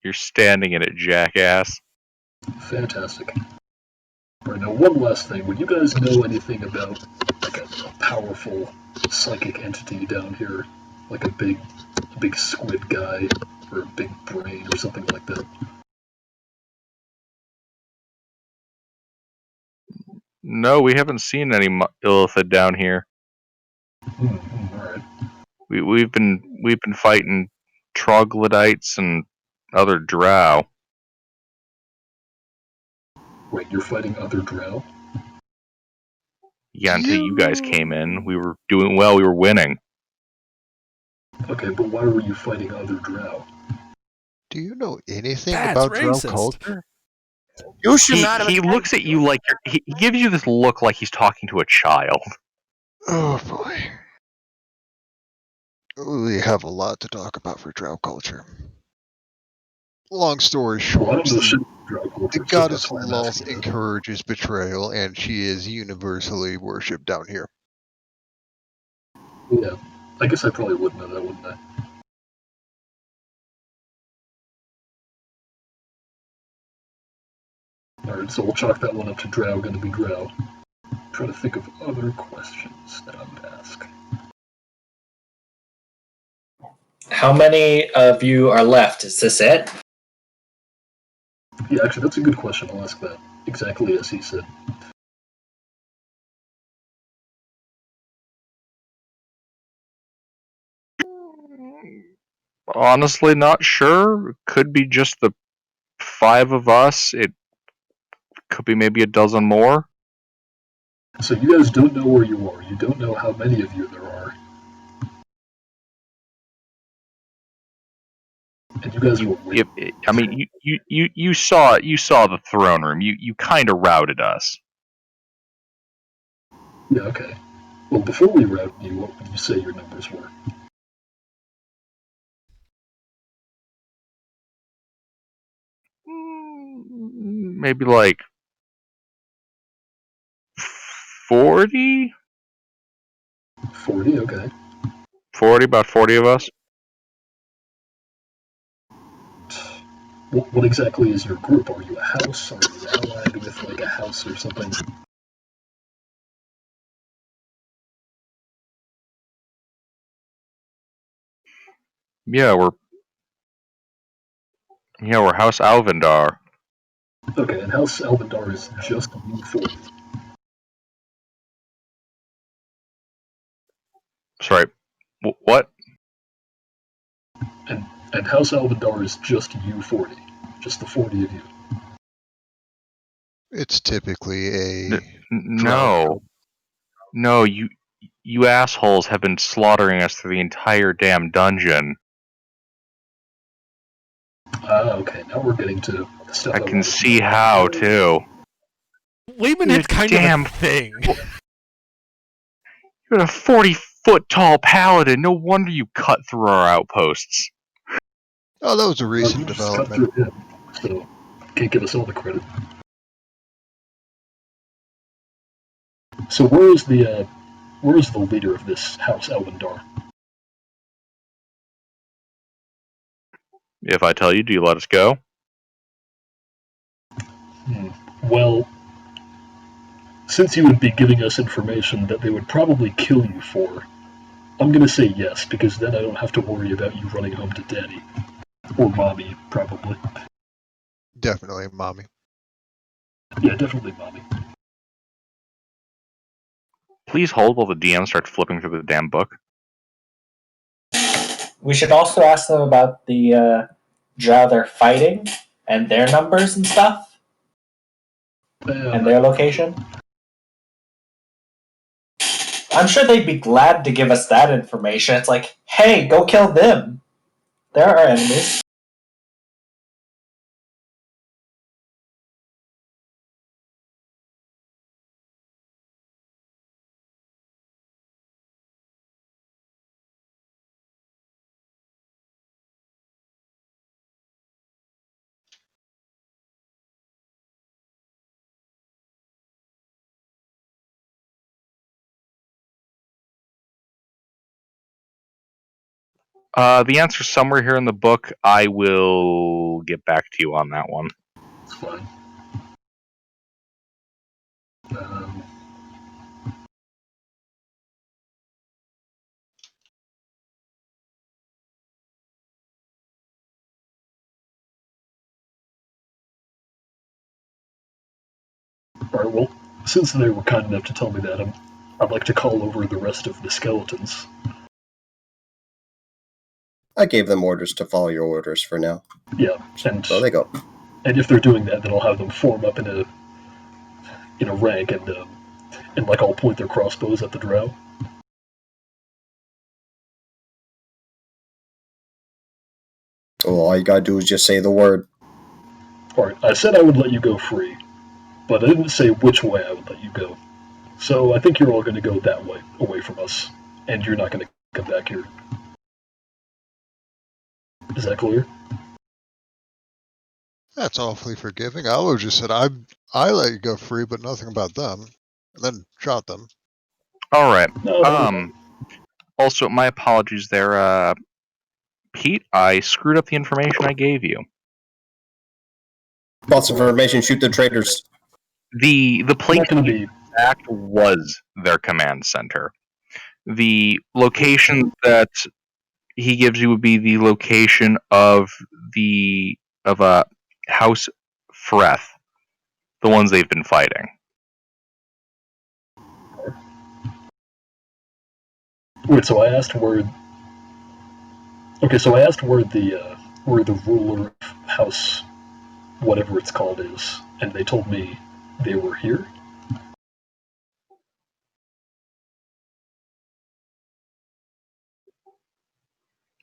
C: You're standing in it, jackass.
D: Fantastic. Right, now, one last thing. Would you guys know anything about like a powerful psychic entity down here? Like a big squid guy or a big brain or something like that?
C: No, we haven't seen any illithid down here.
D: Alright.
C: We've been fighting troglodytes and other drow.
D: Wait, you're fighting other drow?
C: Yeah, until you guys came in, we were doing well. We were winning.
D: Okay, but why were you fighting other drow?
G: Do you know anything
A: That's
G: about drow
A: racist.
G: culture?
F: You should not have.
C: He looks at you like he gives you this look like he's talking to a child.
G: Oh boy. We have a lot to talk about for drow culture. Long story
D: Well, I
G: short,
D: don't know shit about drow
G: the
D: culture, so
G: goddess
D: that's why I'm
G: Lolth
D: asking that.
G: encourages betrayal, and she is universally worshipped down here.
D: Yeah, I guess I probably would know that, wouldn't I? Alright, so we'll chalk that one up to drow, gonna be drow. Try to think of other questions that I would ask.
H: How many of you are left? Is this it?
D: Yeah, actually, that's a good question. I'll ask that. Exactly as he said.
C: Honestly, not sure. Could be just the 5 of us. It could be maybe a dozen more.
D: So you guys don't know where you are. You don't know how many of you there are. And you guys were waiting.
C: I mean, you saw the throne room. You kind of routed us.
D: Yeah, okay. Well, before we routed you, what would you say your numbers were?
C: Maybe like 40?
D: 40, okay.
C: 40, about 40 of us.
D: What exactly is your group? Are you a house? Are you allied with like a house or something?
C: Yeah, we're House Alvindar.
D: Okay, and House Elvendar is just you 40.
C: Sorry, what?
D: And House Elvendar is just you 40. Just the 40 of you.
G: It's typically a
C: No, no, you assholes have been slaughtering us through the entire damn dungeon.
D: Okay, now we're getting to the stuff
C: I
D: I
C: can
D: wanted to
C: see
D: know.
C: how too.
A: Wayman, it's kind of a thing.
C: You're a 40-foot tall paladin. No wonder you cut through our outposts.
G: Oh, that was a
D: You
G: recent
D: just cut
G: development.
D: through him, so can't give us all the credit. So where is the leader of this House Elvendar?
C: If I tell you, do you let us go?
D: Well, since you would be giving us information that they would probably kill you for, I'm gonna say yes, because then I don't have to worry about you running home to Daddy. Or Mommy, probably.
G: Definitely, mommy.
D: Yeah, definitely Mommy.
C: Please hold while the DM starts flipping through the damn book.
H: We should also ask them about the drow they're fighting and their numbers and stuff and their location. I'm sure they'd be glad to give us that information. It's like, hey, go kill them. They're our enemies.
C: The answer's somewhere here in the book. I will get back to you on that one.
D: It's fine. Alright, well, since they were kind enough to tell me that, I'd like to call over the rest of the skeletons.
B: I gave them orders to follow your orders for now.
D: Yeah, and
B: So they go.
D: And if they're doing that, then I'll have them form up in a rank, and like I'll point their crossbows at the drow.
B: Well, all you gotta do is just say the word.
D: Alright, I said I would let you go free, but I didn't say which way I would let you go. So I think you're all going to go that way, away from us, and you're not going to come back here. Is that clear?
G: That's awfully forgiving. I would have just said I let you go free, but nothing about them, and then shot them.
C: All right.
D: No.
C: Also, my apologies there, Pete. I screwed up the information I gave you.
B: False information. Shoot the traitors.
C: The place
D: Not going to be.
C: exact was their command center. The location that he gives you would be the location of House Freth, the ones they've been fighting.
D: Wait, so I asked where. Okay, so I asked where the ruler of House, whatever it's called, is, and they told me they were here.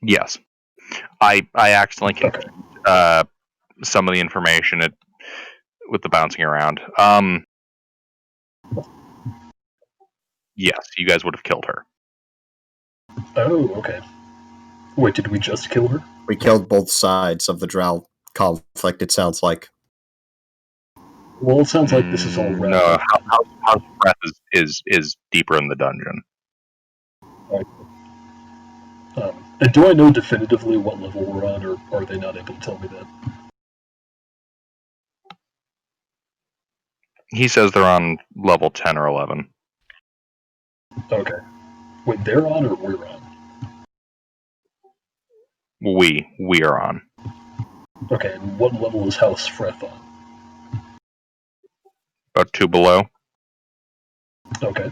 C: Yes, I accidentally confused some of the information with the bouncing around. Yes, you guys would have killed her.
D: Oh, okay. Wait, did we just kill her?
B: We killed both sides of the drow conflict, it sounds like.
D: Well, it sounds like this is all wrapped
C: No,
D: up.
C: House Freth is deeper in the dungeon.
D: And do I know definitively what level we're on, or are they not able to tell me that?
C: He says they're on level 10 or 11.
D: Okay. Wait, they're on or we're on?
C: We are on.
D: Okay, and what level is House Freth on?
C: About 2 below.
D: Okay.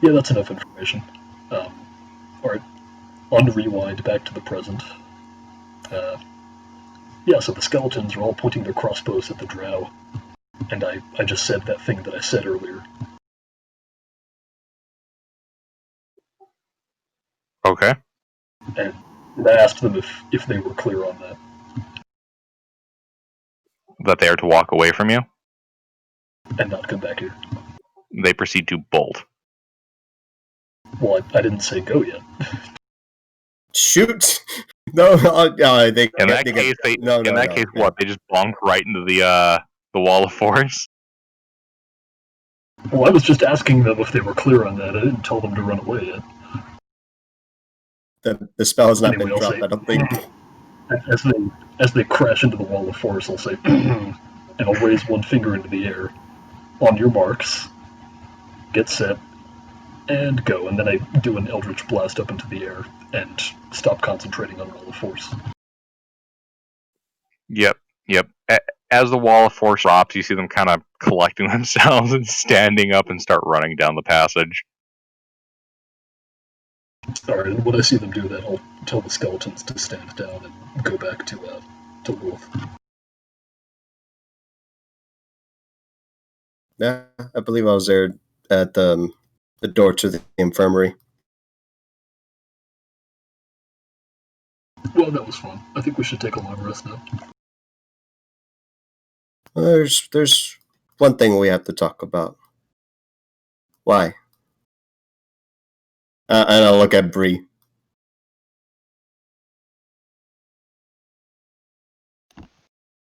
D: Yeah, that's enough information. Alright, on to rewind back to the present. Yeah, so the skeletons are all pointing their crossbows at the drow, and I just said that thing that I said earlier.
C: Okay.
D: And I asked them if they were clear on that.
C: That they are to walk away from you.
D: And not come back here.
C: They proceed to bolt.
D: Well, I didn't say go yet.
B: Shoot! No, they.
C: In that case, what? They just bonk right into the wall of force.
D: Well, I was just asking them if they were clear on that. I didn't tell them to run away yet.
B: The spell has not
D: Anyway,
B: been
D: I'll
B: dropped,
D: say,
B: I don't think.
D: As they crash into the wall of force, I'll say, and I'll raise one finger into the air. On your marks, get set, and go. And then I do an Eldritch Blast up into the air and stop concentrating on wall of force.
C: Yep. As the wall of force drops, you see them kind of collecting themselves and standing up and start running down the passage.
D: Alright, and when I see them do that, I'll tell the skeletons to stand down and go back to Wolf.
B: Yeah, I believe I was there at the door to the infirmary.
D: Well, that was fun. I think we should take a long rest now.
B: Well, there's one thing we have to talk about. Why? And I'll look at Bree.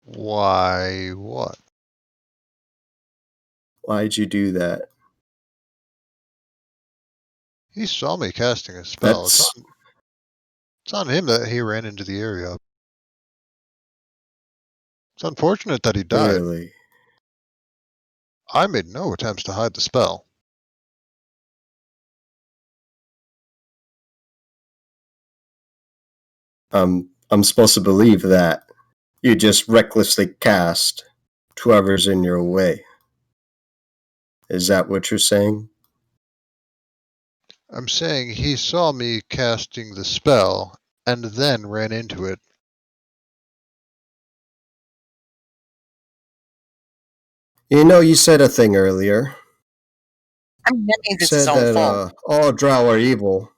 G: Why, what?
B: Why'd you do that?
G: He saw me casting a spell.
B: That's
G: It's on him that he ran into the area. It's unfortunate that he died.
B: really.
G: I made no attempts to hide the spell.
B: I'm supposed to believe that you just recklessly cast whoever's in your way. Is that what you're saying?
G: I'm saying he saw me casting the spell and then ran into it.
B: You know, you said a thing earlier.
F: I mean, that means
B: You
F: it's his
B: said
F: own
B: that
F: fault.
B: all drow are evil.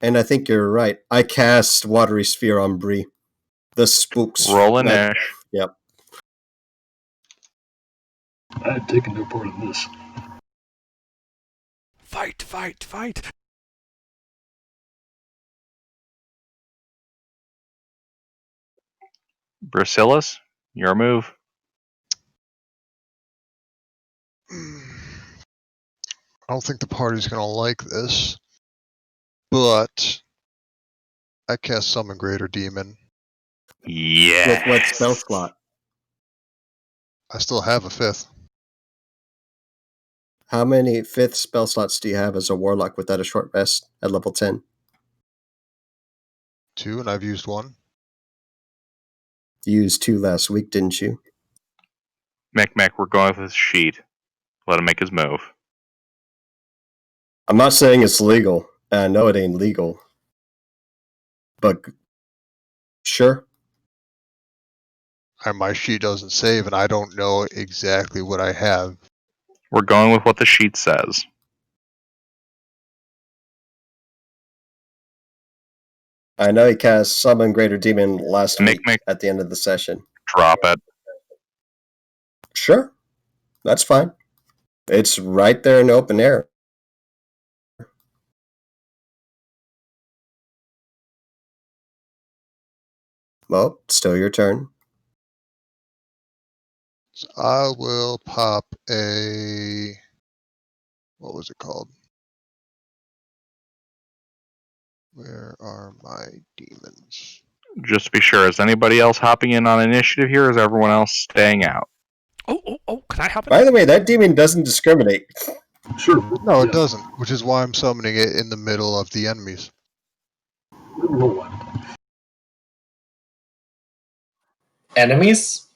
B: And I think you're right. I cast Watery Sphere on Bree. The spooks.
C: Roll an ish.
B: Yep.
D: I had taken no part in this.
A: Fight, fight, fight.
C: Brasilis, your move.
G: I don't think the party's gonna like this, but I cast Summon Greater Demon.
C: Yeah.
B: With what spell slot?
G: I still have a 5th.
B: How many 5th spell slots do you have as a warlock without a short rest at level 10?
G: 2, and I've used 1.
B: You used 2 last week, didn't you?
C: Mech, we're going with his sheet. Let him make his move.
B: I'm not saying it's legal. And I know it ain't legal. But sure.
G: And my sheet doesn't save, and I don't know exactly what I have.
C: We're going with what the sheet says.
B: I know he cast Summon Greater Demon last week
C: Mick,
B: at the end of the session.
C: drop it.
B: Sure. That's fine. It's right there in open air. Well, still your turn.
G: So I will pop a... What was it called? Where are my demons?
C: Just to be sure, is anybody else hopping in on initiative here, or is everyone else staying out?
A: Oh, can I hop in?
B: By the way, that demon doesn't discriminate.
D: Sure.
G: No,
D: yeah.
G: it doesn't, which is why I'm summoning it in the middle of the enemies.
D: Roll one.
H: Enemies?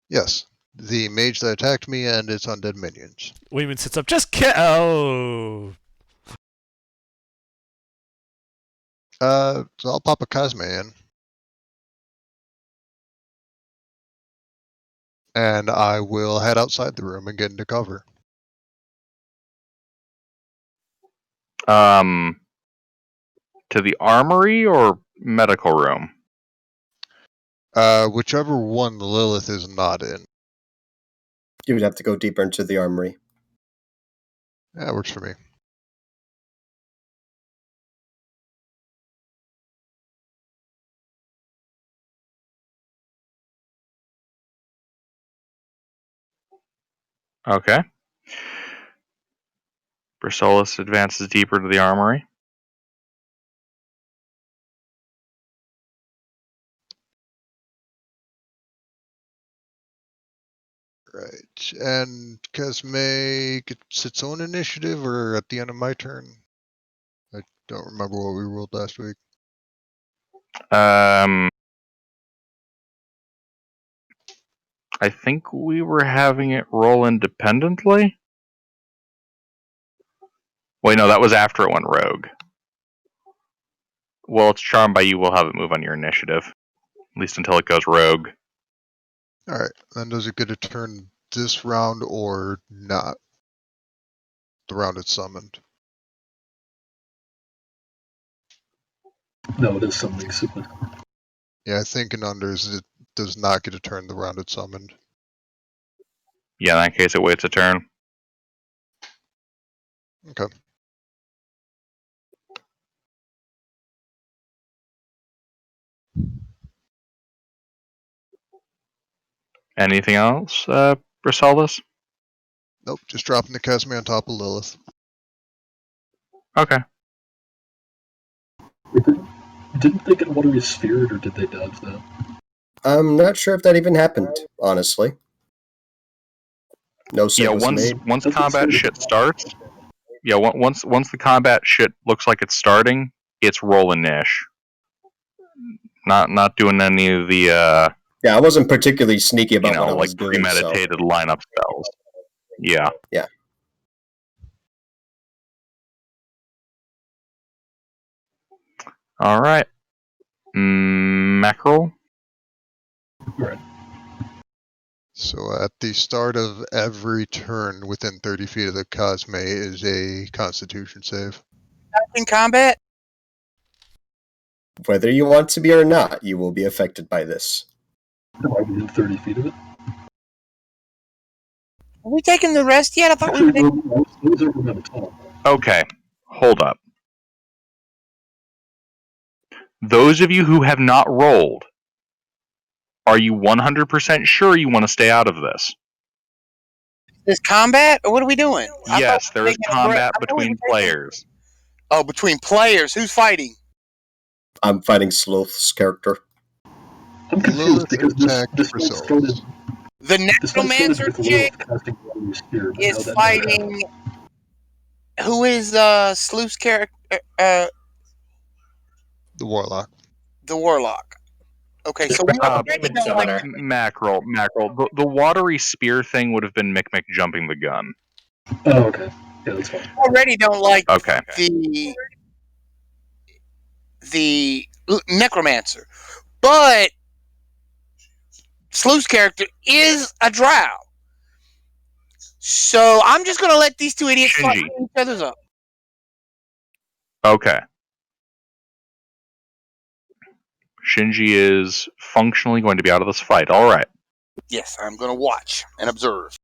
G: Yes, the mage that attacked me and its undead minions.
A: Wayman sits up. Just kidding. Oh.
G: So I'll pop a Cosme in. And I will head outside the room and get into cover.
C: To the armory or medical room?
G: Whichever one Lilith is not in.
B: You would have to go deeper into the armory.
G: That works for me.
C: Okay. Brasilis advances deeper to the armory.
G: Right. And Cosme gets its own initiative or at the end of my turn? I don't remember what we rolled last week.
C: I think we were having it roll independently. Wait, no, that was after it went rogue. Well, it's charmed by you. We'll have it move on your initiative. At least until it goes rogue.
G: Alright, then does it get a turn this round or not? The round it's summoned.
D: No, it is summoning sickness.
G: Yeah, I think in unders it does not get a turn the round it's summoned.
C: Yeah, in that case, it waits a turn.
G: Okay.
C: Anything else, Brasilis?
G: Nope, just dropping the Cosme on top of Lilith.
C: Okay.
D: Didn't they get Watery Sphere, or did they dodge that?
B: I'm not sure if that even happened, honestly. No save was made.
C: Once
D: Doesn't
C: combat
D: seem to-
C: shit starts. Yeah, once the combat shit looks like it's starting, it's rolling ish. Not doing any of the
B: Yeah, I wasn't particularly sneaky about what I was
C: like
B: doing.
C: premeditated lineup spells. Yeah.
B: Yeah.
C: All right. Mackerel.
D: Right.
G: So at the start of every turn within 30 feet of the Cosme is a Constitution save.
F: In combat?
B: Whether you want to be or not, you will be affected by this.
D: Am I within 30 feet of it?
F: Are we taking the rest yet? I thought we were
D: Actually,
F: taking...
D: those are on the top.
C: Okay. Hold up. Those of you who have not rolled, are you 100% sure you want to stay out of this?
F: This combat? Or what are we doing?
C: Yes, there is combat between players.
F: Oh, between players. Who's fighting?
B: I'm fighting Sloth's character.
D: I'm confused
G: Lilith
D: because
G: attacked
D: this fight started,
F: The
D: this fight started
F: necromancer
D: with
F: chick
D: Lilith casting Watery Spear, but now
F: is
D: that never happened.
F: fighting... Who is Sleuth's character?
G: The Warlock.
F: The warlock. Okay, so we already
H: Demon
F: don't like...
H: summoner.
C: Mackerel. The watery spear thing would have been Mick jumping the gun.
D: Oh, okay. Yeah, that's fine.
F: Already don't like
C: Okay.
F: the necromancer, but Sleuth's character is a drow. So I'm just gonna let these two idiots fight
C: Shinji.
F: each other's up.
C: Okay. Shinji is functionally going to be out of this fight. All right.
F: Yes, I'm gonna watch and observe.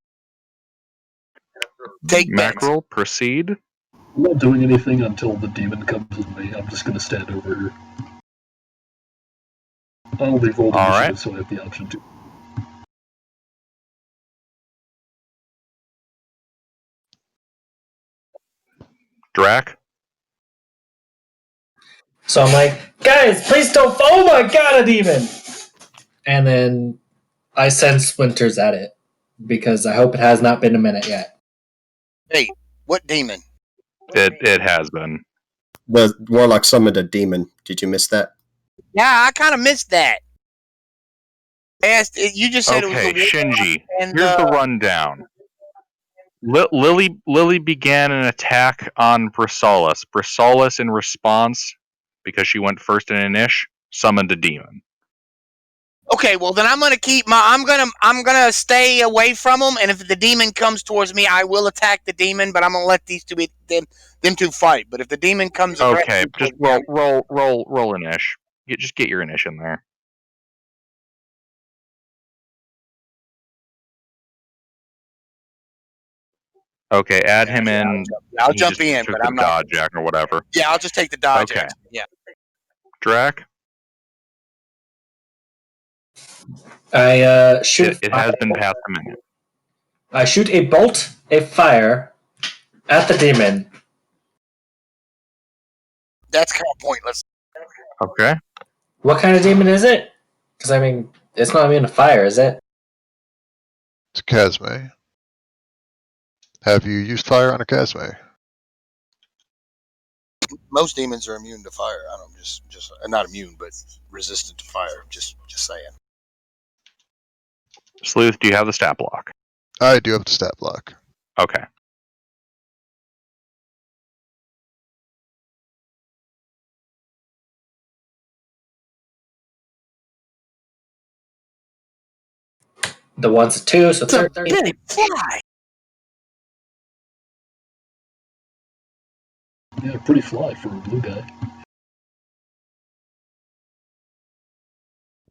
F: Take bets.
C: Mackerel, proceed.
D: I'm not doing anything until the demon comes with me. I'm just going to stand over here. I only rolled
C: All
D: initiative,
C: right.
D: so I have the option to.
C: Drac.
H: So I'm like, guys, please don't. Oh my god, a demon! And then I send splinters at it because I hope it has not been a minute yet.
F: Hey, what demon?
C: It has been.
B: The Warlock summoned a demon. Did you miss that?
F: Yeah, I kind of missed that. You just said
C: Okay,
F: it was the
C: Shinji.
F: and,
C: Here's the rundown. Lily began an attack on Brisalis. Brisalis, in response, because she went first in Inish, summoned a demon.
F: Okay, well then I'm gonna stay away from them, and if the demon comes towards me, I will attack the demon. But I'm gonna let these two them two fight. But if the demon comes,
C: Okay, just roll Inish. Just get your Inish in there. Okay, add him in.
F: I'll
C: He
F: jump
C: just
F: in,
C: took
F: but
C: the
F: I'm not.
C: dodge jack or whatever.
F: Yeah, I'll just take the dodge.
C: Okay.
F: Action. Yeah.
C: Drac.
H: I shoot.
C: It has been past a minute.
H: I shoot a bolt of fire at the demon.
F: That's kind of pointless.
C: Okay.
H: What kind of demon is it? Because I mean, it's not immune to fire, is it?
G: It's a Casme. Have you used fire on a Casme?
F: Most demons are immune to fire. I don't just not immune, but resistant to fire. Just saying.
C: Sleuth, do you have the stat block?
G: I do have the stat block.
C: Okay.
H: The one's a 2, so 13.
F: Billy, fly.
D: Yeah, pretty fly for a blue guy.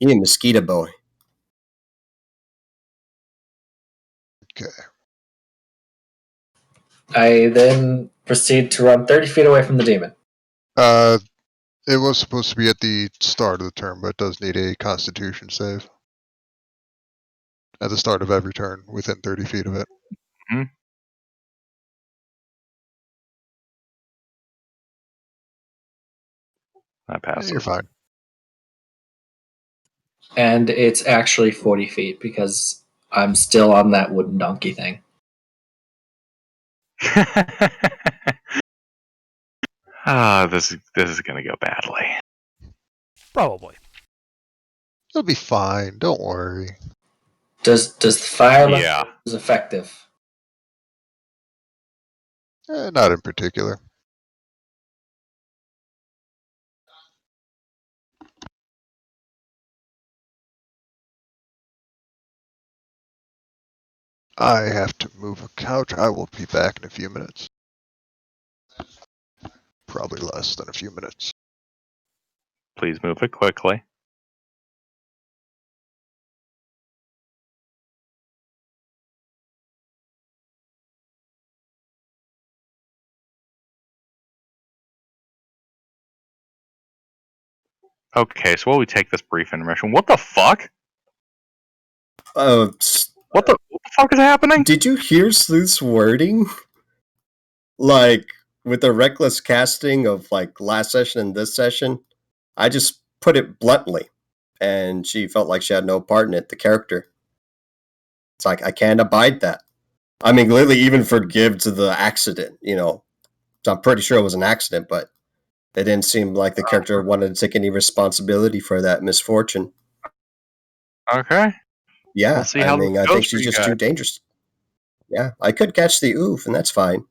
B: You mosquito boy.
G: Okay.
H: I then proceed to run 30 feet away from the demon.
G: It was supposed to be at the start of the turn, but it does need a Constitution save. At the start of every turn, within 30 feet of it.
C: Mm-hmm. That passes.
G: You're fine.
H: And it's actually 40 feet because I'm still on that wooden donkey thing.
C: This is gonna go badly.
A: Probably.
G: It'll be fine. Don't worry.
H: Does the fire
C: Yeah.
H: is effective?
G: Not in particular. I have to move a couch. I will be back in a few minutes. Probably less than a few minutes.
C: Please move it quickly. Okay, so while we take this brief intermission, what the fuck? What the fuck is happening?
B: Did you hear Sleuth's wording? Like, with the reckless casting of, like, last session and this session, I just put it bluntly. And she felt like she had no part in it, the character. It's like, I can't abide that. I mean, Lily even forgives the accident, you know. So I'm pretty sure it was an accident, but it didn't seem like the character wanted to take any responsibility for that misfortune.
C: Okay.
B: Yeah,
C: We'll see
B: I
C: how
B: mean,
C: this
B: I
C: goes
B: think
C: for
B: she's
C: you
B: just
C: guys.
B: too dangerous. Yeah, I could catch the oof, and that's fine.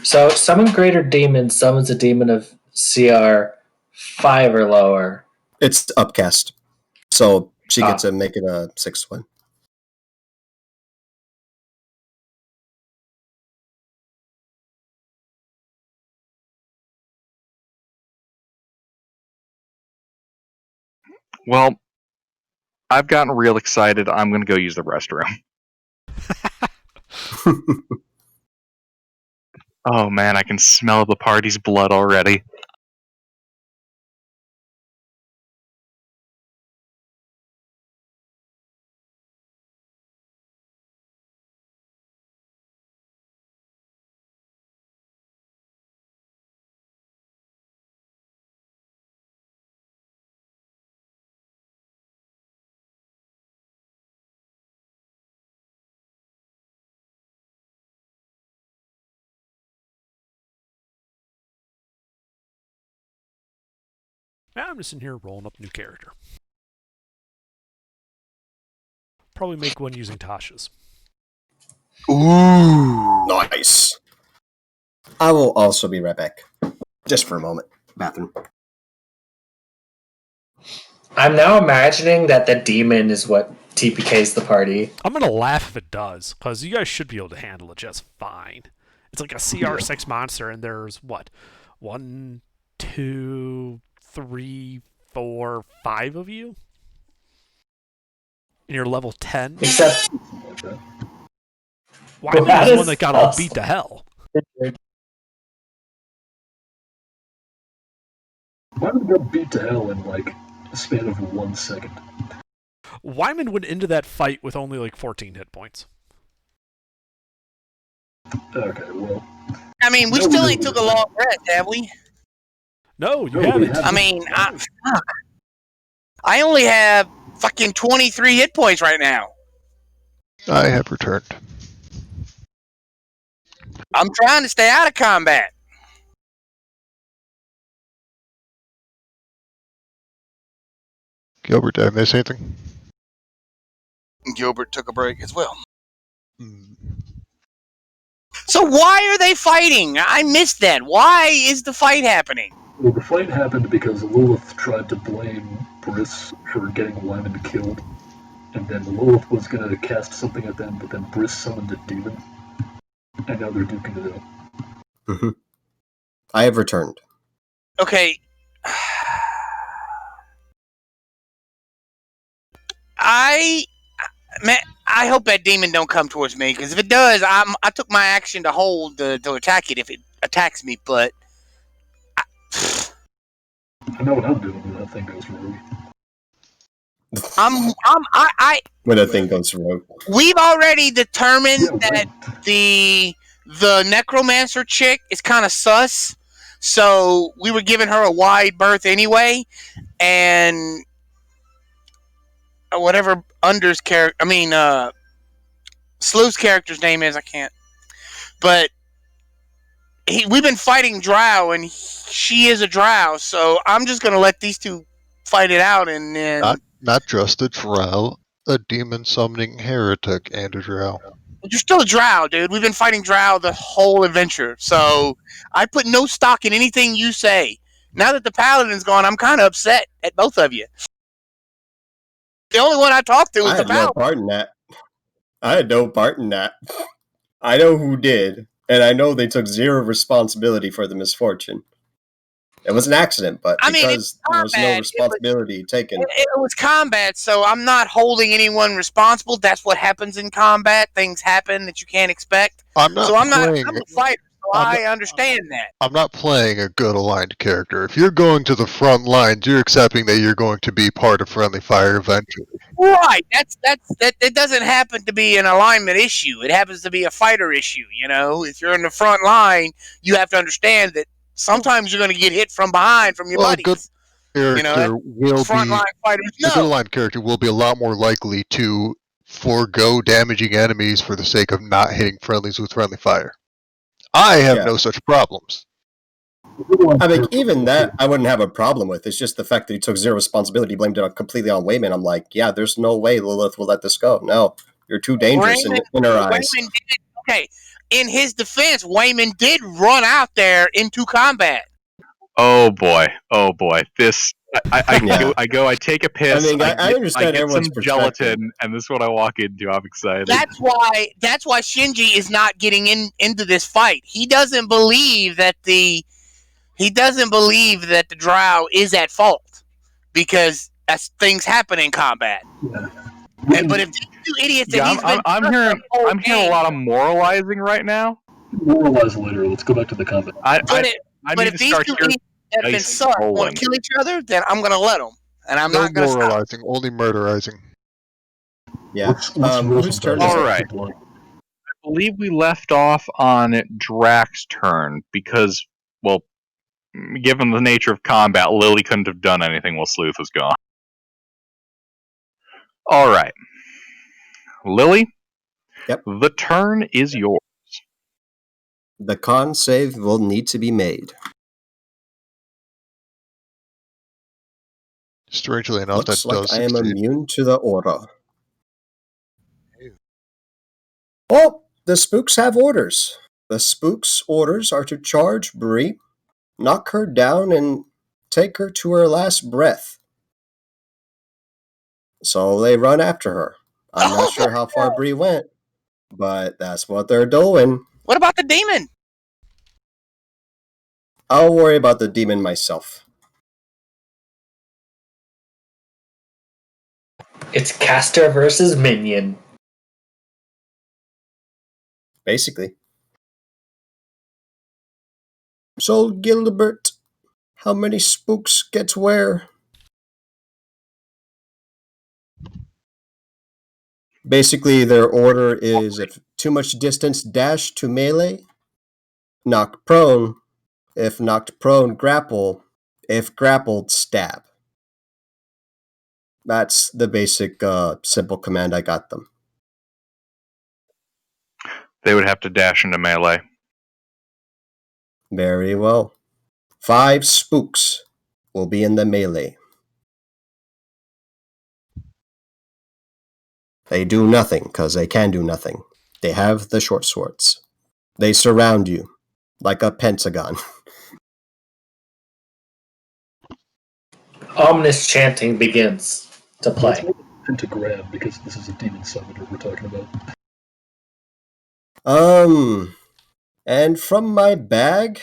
H: So, summon greater demon summons a demon of CR 5 or lower.
B: It's upcast. So she gets to make it a 6-1.
C: Well, I've gotten real excited. I'm going to go use the restroom. Oh man, I can smell the party's blood already.
A: Now I'm just in here rolling up new character. Probably make one using Tasha's.
B: Ooh, nice. I will also be right back. Just for a moment. Bathroom.
H: I'm now imagining that the demon is what TPKs the party.
A: I'm gonna laugh if it does, because you guys should be able to handle it just fine. It's like a CR6 monster, and there's what? 1, 2, 3, 4, 5 of you? And you're level 10?
H: Except
A: Wyman was the one that got all beat to hell.
D: Wyman got beat to hell in like a span of 1 second.
A: Wyman went into that fight with only like 14 hit points.
D: Okay, well.
F: I mean, we still ain't took a long rest, have we?
A: No, you haven't.
F: I mean, fuck. I only have fucking 23 hit points right now.
G: I have returned.
F: I'm trying to stay out of combat.
G: Gilbert, did I miss anything?
F: Gilbert took a break as well.
G: Hmm.
F: So why are they fighting? I missed that. Why is the fight happening?
D: Well, the fight happened because Lilith tried to blame Briss for getting Wyman killed. And then Lilith was going to cast something at them, but then Briss summoned a demon. And now they're duking it out.
B: Mm-hmm. I have returned.
F: Okay. I hope that demon don't come towards me, because if it does, I took my action to hold to attack it if it attacks me, but
D: I know what I'm doing when that thing goes rogue.
B: when a thing goes wrong.
F: We've already determined
D: Yeah,
F: that
D: right.
F: the necromancer chick is kind of sus, so we were giving her a wide berth anyway, and whatever Under's character, Sleuth's character's name is, I can't, but we've been fighting Drow, and she is a Drow, so I'm just gonna let these two fight it out, and then
G: Not just a drow, a demon summoning heretic and a drow.
F: you're still a Drow, dude. We've been fighting Drow the whole adventure, so I put no stock in anything you say. Now that the Paladin's gone, I'm kind of upset at both of you. The only one I talked to was
B: I
F: the
B: had no
F: Paladin.
B: part in that. I had no part in that. I know who did, and I know they took zero responsibility for the misfortune. It was an accident, but because there was no responsibility taken.
F: It was combat, so I'm not holding anyone responsible. That's what happens in combat. Things happen that you can't expect. I'm a fighter, so I understand that.
G: I'm not playing a good aligned character. If you're going to the front lines, you're accepting that you're going to be part of friendly fire eventually.
F: Right. That. It doesn't happen to be an alignment issue. It happens to be a fighter issue. You know, if you're in the front line, you have to understand that sometimes you're going to get hit from behind from your buddies.
G: A good aligned character will be a lot more likely to forego damaging enemies for the sake of not hitting friendlies with friendly fire. I have no such problems.
B: I mean, even that I wouldn't have a problem with. It's just the fact that he took zero responsibility, blamed it completely on Wayman. I'm like, yeah, there's no way Lilith will let this go. No, you're too dangerous in her eyes.
F: Okay, in his defense, Wayman did run out there into combat.
C: Oh boy! This I take a piss.
B: I understand
C: I get some
B: everyone's
C: gelatin, and this is what I walk into. I'm excited.
F: That's why Shinji is not getting into this fight. He doesn't believe that the Drow is at fault because things happen in combat.
D: Yeah.
F: But if these two idiots,
C: I'm hearing a lot of moralizing right now.
D: Moralize later. Let's go back to the combat.
F: But if these two idiots that have been sus want to kill each other, then I'm going to let them, and I'm not going to stop.
G: Moralizing, only murderizing.
B: Yeah. Whose turn is it?
C: All right. I believe we left off on Drax's turn because, well, given the nature of combat, Lily couldn't have done anything while Sleuth was gone. All right. Lily?
B: Yep.
C: The turn is yours.
B: The con save will need to be made.
G: Strangely enough,
B: Looks
G: that
B: like
G: does
B: I am
G: succeed.
B: immune to the aura. Oh, the spooks have orders. The spooks' orders are to charge Bree, knock her down, and take her to her last breath. So they run after her. I'm not sure how far Bree went, but that's what they're doing.
F: What about the demon?
B: I'll worry about the demon myself.
H: It's caster versus minion.
B: Basically. So, Gilbert, how many spooks get where? Basically, their order is if too much distance, dash to melee, knock prone, if knocked prone, grapple, if grappled, stab. That's the basic, simple command I got them.
C: They would have to dash into melee.
B: Very well. 5 spooks will be in the melee. They do nothing, because they can do nothing. They have the short swords. They surround you, like a pentagon.
H: Ominous chanting begins to play.
D: Pentagram, because this is a demon summoner we're talking about.
B: And from my bag,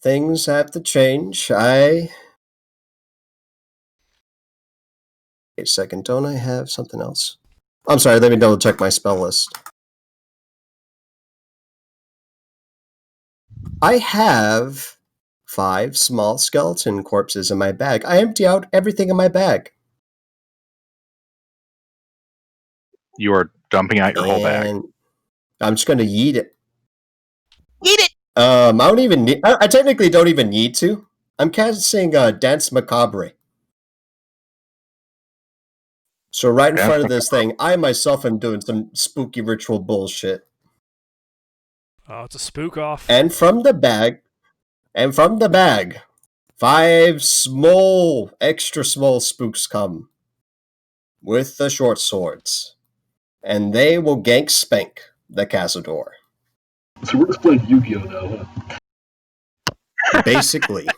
B: things have to change. Wait a second, don't I have something else? I'm sorry, let me double check my spell list. I have 5 small skeleton corpses in my bag. I empty out everything in my bag.
C: You are dumping out your whole bag.
B: And I'm just going to yeet it.
F: Eat it.
B: I don't even need. I technically don't even need to. I'm casting Dance Macabre. So right in
C: Dance
B: front of this thing, I myself am doing some spooky ritual bullshit.
A: Oh, it's a spook off.
B: And from the bag, 5 small, extra small spooks come with the short swords, and they will gank spank the Cazador.
D: So we're just playing Yu-Gi-Oh now, huh?
B: Basically.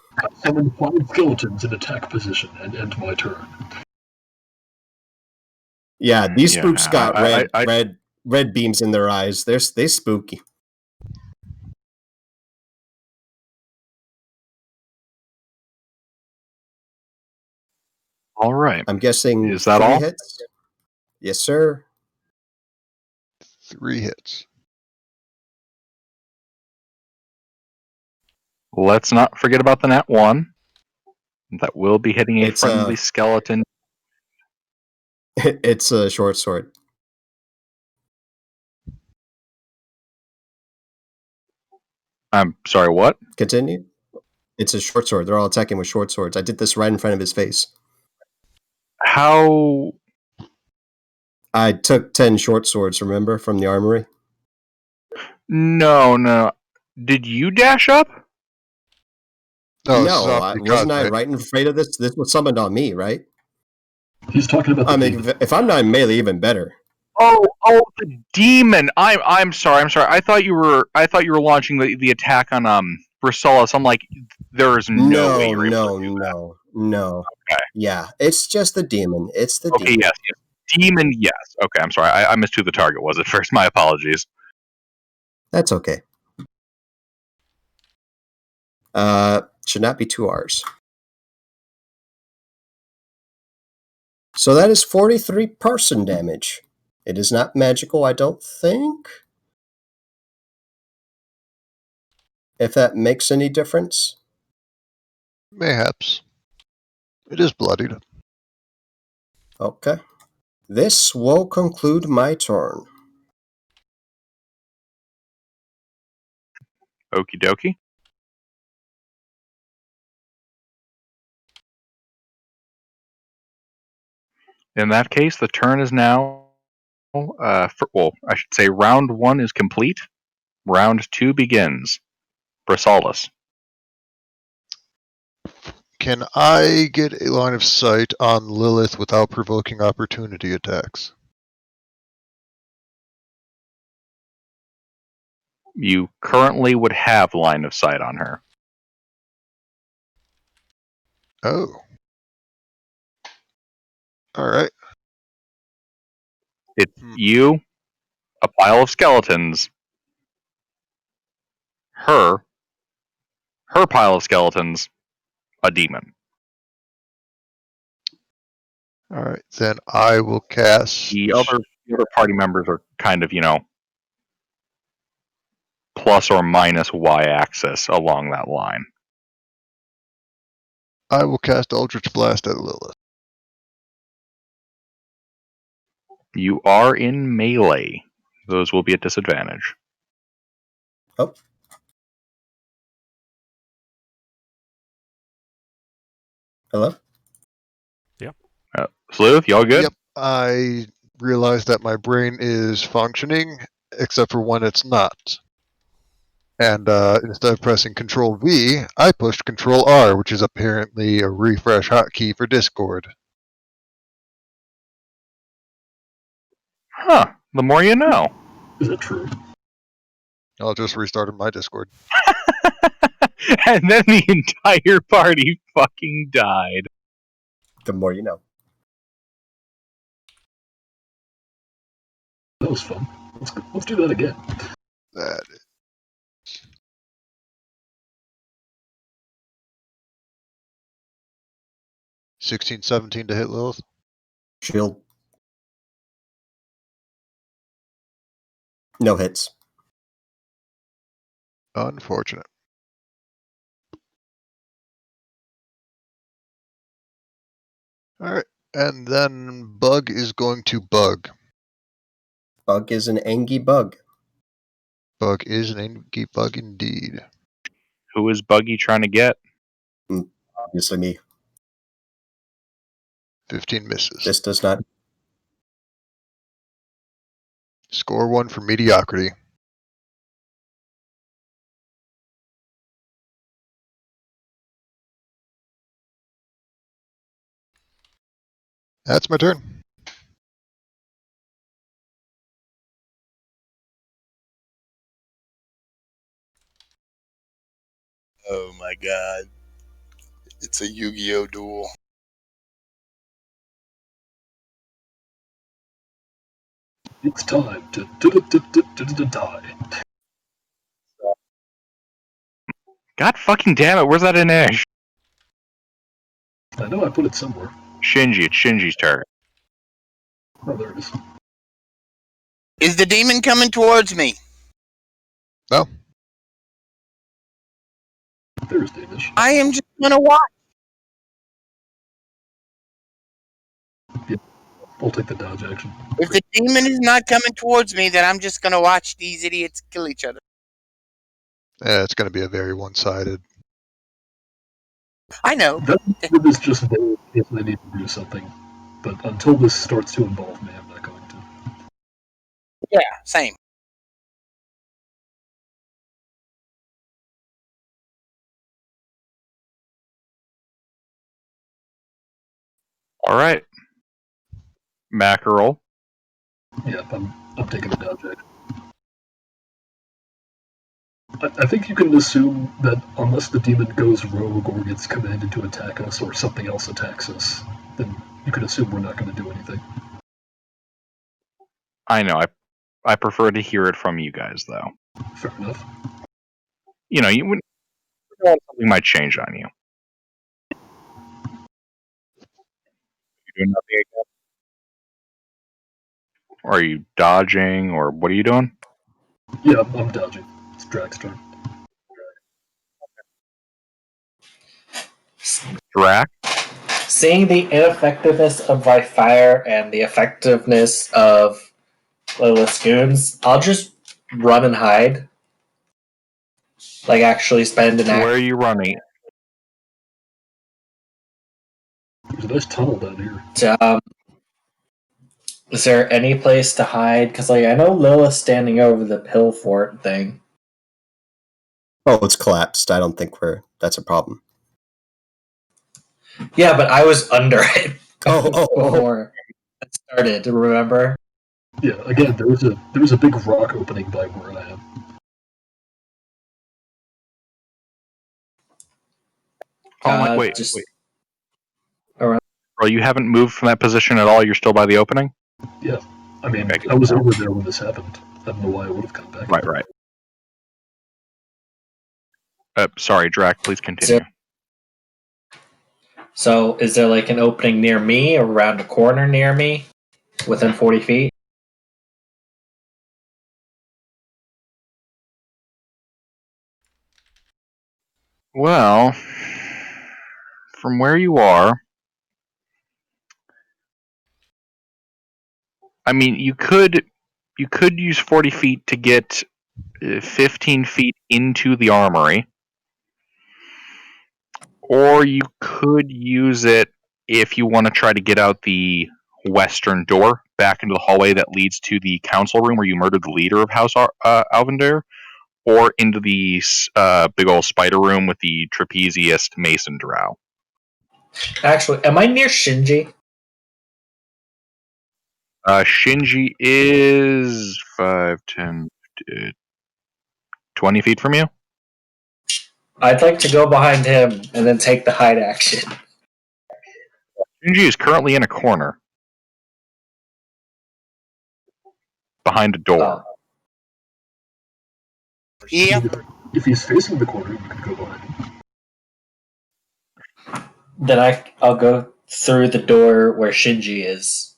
D: Summon 5 skeletons in attack position and end my turn.
B: Yeah, these spooks got
C: I-
B: red beams in their eyes. They spooky.
C: All right.
B: I'm guessing
C: Is that
B: 3
C: all?
B: hits? Yes, sir.
G: 3 hits.
C: Let's not forget about the nat 1. That will be hitting a
B: It's
C: friendly skeleton.
B: it's a short sword.
C: I'm sorry, what?
B: Continue. It's a short sword. They're all attacking with short swords. I did this right in front of his face.
C: How?
B: I took 10 short swords, remember, from the armory?
C: No. Did you dash up?
G: No, this is
B: No,
G: on
B: wasn't I
G: right?
B: right in afraid of this? This was summoned on me, right?
D: He's talking about the
B: I mean,
D: demon.
B: if I'm not in melee, even better.
C: Oh, the demon. I'm sorry. I thought you were launching the attack on Brisolus. I'm like, there is no way you're able to do that.
B: No.
C: Okay.
B: Yeah, it's just the demon. It's the
C: Okay,
B: demon.
C: yes. Demon, yes. Okay, I'm sorry. I missed who the target was at first. My apologies.
B: That's okay. Should not be 2 R's. So that is 43 person damage. It is not magical, I don't think. If that makes any difference.
G: Mayhaps. It is bloodied.
B: Okay. This will conclude my turn.
C: Okie dokie. In that case, the turn is now. I should say round 1 is complete. Round 2 begins. Brisolus.
G: Can I get a line of sight on Lilith without provoking opportunity attacks?
C: You currently would have line of sight on her.
G: Oh. Alright.
C: It's you, a pile of skeletons, her pile of skeletons, a demon.
G: Alright, then I will cast.
C: The other party members are kind of, plus or minus y-axis along that line.
G: I will cast Eldritch Blast at Lilith.
C: You are in melee. Those will be at disadvantage.
B: Oh. Hello?
C: Sleuth, y'all good?
G: Yep, I realize that my brain is functioning, except for when it's not. And instead of pressing Control V, I pushed Control R, which is apparently a refresh hotkey for Discord.
C: Huh. The more you know.
D: Is that true?
G: I'll just restart my Discord.
C: And then the entire party fucking died.
B: The more you know.
D: That was fun. Let's do that again.
G: That 16, 17 to hit Lilith.
B: Shield. No hits.
G: Unfortunate. Alright, and then Bug is going to bug.
B: Bug is an angry bug.
G: Bug is an angry bug indeed.
C: Who is Buggy trying to get?
B: Obviously me.
G: 15 misses.
B: This does not.
G: Score 1 for mediocrity. That's my turn.
F: Oh my god. It's a Yu-Gi-Oh! Duel.
D: It's time to die.
C: God fucking damn it, where's that Inej?
D: I know I put it somewhere.
C: Shinji, it's Shinji's turn.
D: Oh, there it is.
F: Is the demon coming towards me?
G: No.
D: There's Danish.
F: I am just gonna watch.
D: I'll take the dodge action.
F: If the demon is not coming towards me, then I'm just gonna watch these idiots kill each other.
G: It's going to be a very one-sided.
F: I know.
D: That is just there if they need to do something. But until this starts to involve me, I'm not going to.
F: Yeah, same.
C: Alright. Mackerel.
D: Yeah, I'm taking the dodge action. I think you can assume that unless the demon goes rogue or gets commanded to attack us or something else attacks us, then you can assume we're not going to do anything.
C: I know, I prefer to hear it from you guys, though.
D: Fair enough.
C: You know, you wouldn't. Something might change on you. You doing nothing again? Or are you dodging, or what are you doing?
D: Yeah, I'm dodging. It's Drag's turn.
C: Drac?
H: Seeing the ineffectiveness of my fire and the effectiveness of Lilith's goons, I'll just run and hide. Like, actually spend an
C: Where are
H: act.
C: you running?
D: There's a nice tunnel down here.
H: Is there any place to hide? Because, like, I know Lilith's standing over the pill fort thing.
B: Oh, it's collapsed. I don't think that's a problem.
H: Yeah, but I was under it
B: Oh.
H: before it started, remember?
D: Yeah, again, there was a big rock opening by where I am.
C: Oh, wait.
H: Around.
C: Bro, you haven't moved from that position at all? You're still by the opening?
D: Yeah, I mean,
C: Okay,
D: I was over there when this happened. I don't know why I would have come back.
C: Right. Sorry, Drac, please continue.
H: So, is there like an opening near me or around a corner near me? Within 40 feet?
C: Well, from where you are, I mean, you could use 40 feet to get 15 feet into the armory, or you could use it if you want to try to get out the western door back into the hallway that leads to the council room where you murdered the leader of House Alvendare, or into the big old spider room with the trapeziest mason drow.
H: Actually, am I near Shinji?
C: Shinji is 5, 10, 20 feet from you.
H: I'd like to go behind him and then take the hide action.
C: Shinji is currently in a corner behind a door.
F: Yeah.
D: If he's facing the corner, you can go behind him.
H: Then I'll go through the door where Shinji is.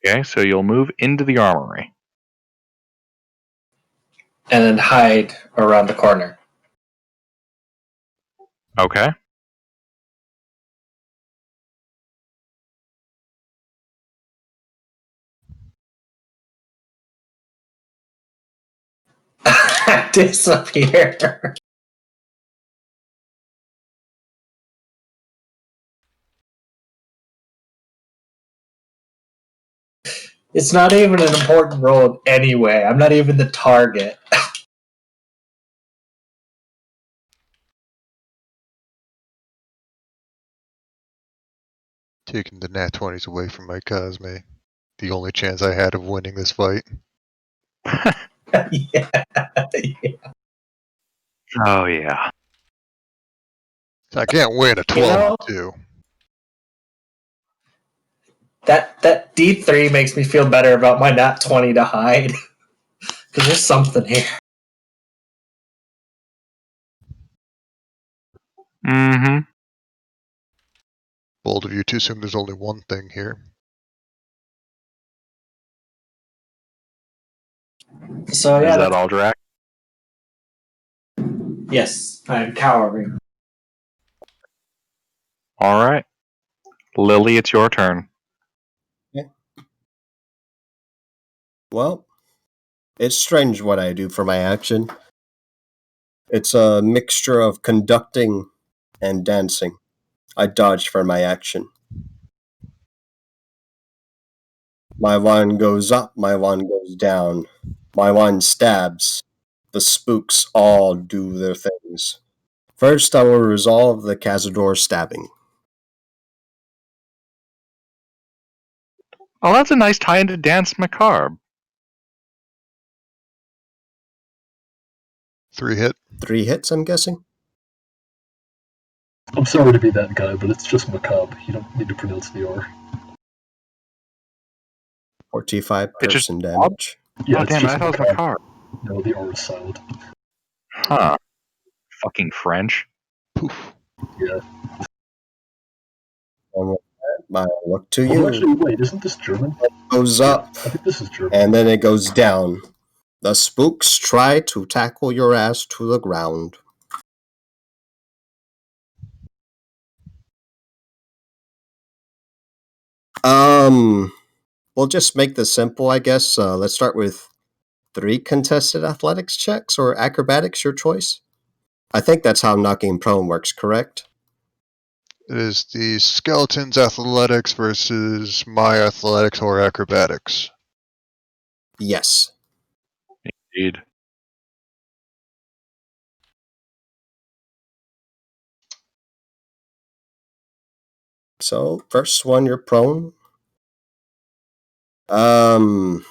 C: Okay, so you'll move into the armory.
H: And then hide around the corner.
C: Okay.
H: disappear. It's not even an important role anyway. I'm not even the target.
G: Taking the nat 20s away from my Cosme. The only chance I had of winning this fight.
H: Yeah.
C: Oh yeah.
G: I can't win a 12 2.
H: That D3 makes me feel better about my nat 20 to hide. Because there's something here.
C: Mm-hmm.
G: Bold of you to assume there's only one thing here.
H: So yeah,
C: Is that all, Drac?
H: yes, I'm cowering.
C: All right. Lily, it's your turn.
B: Well, it's strange what I do for my action. It's a mixture of conducting and dancing. I dodge for my action. My wand goes up, my wand goes down. My wand stabs. The spooks all do their things. First, I will resolve the Cazador stabbing.
C: Oh, that's a nice tie into Dance Macabre.
G: 3 hit.
B: 3 hits, I'm guessing?
D: I'm sorry to be that guy, but it's just macabre. You don't need to pronounce the R.
B: 45
C: It's just
B: person damage.
D: Yeah,
C: oh
D: it's
C: damn it,
D: just
C: I thought it was Macabre.
D: No, the R is silent.
C: Huh. Fucking French.
G: Poof.
D: Yeah.
B: And with that, I look to
D: Well,
B: you.
D: actually, wait, isn't this German?
B: Goes
D: Yeah,
B: up,
D: I think this is German.
B: and then it goes down. The spooks try to tackle your ass to the ground. We'll just make this simple, I guess. Let's start with 3 contested athletics checks or acrobatics, your choice. I think that's how knocking prone works, correct?
G: It is the skeleton's athletics versus my athletics or acrobatics.
B: Yes.
C: Indeed.
B: So, first one, you're prone. Two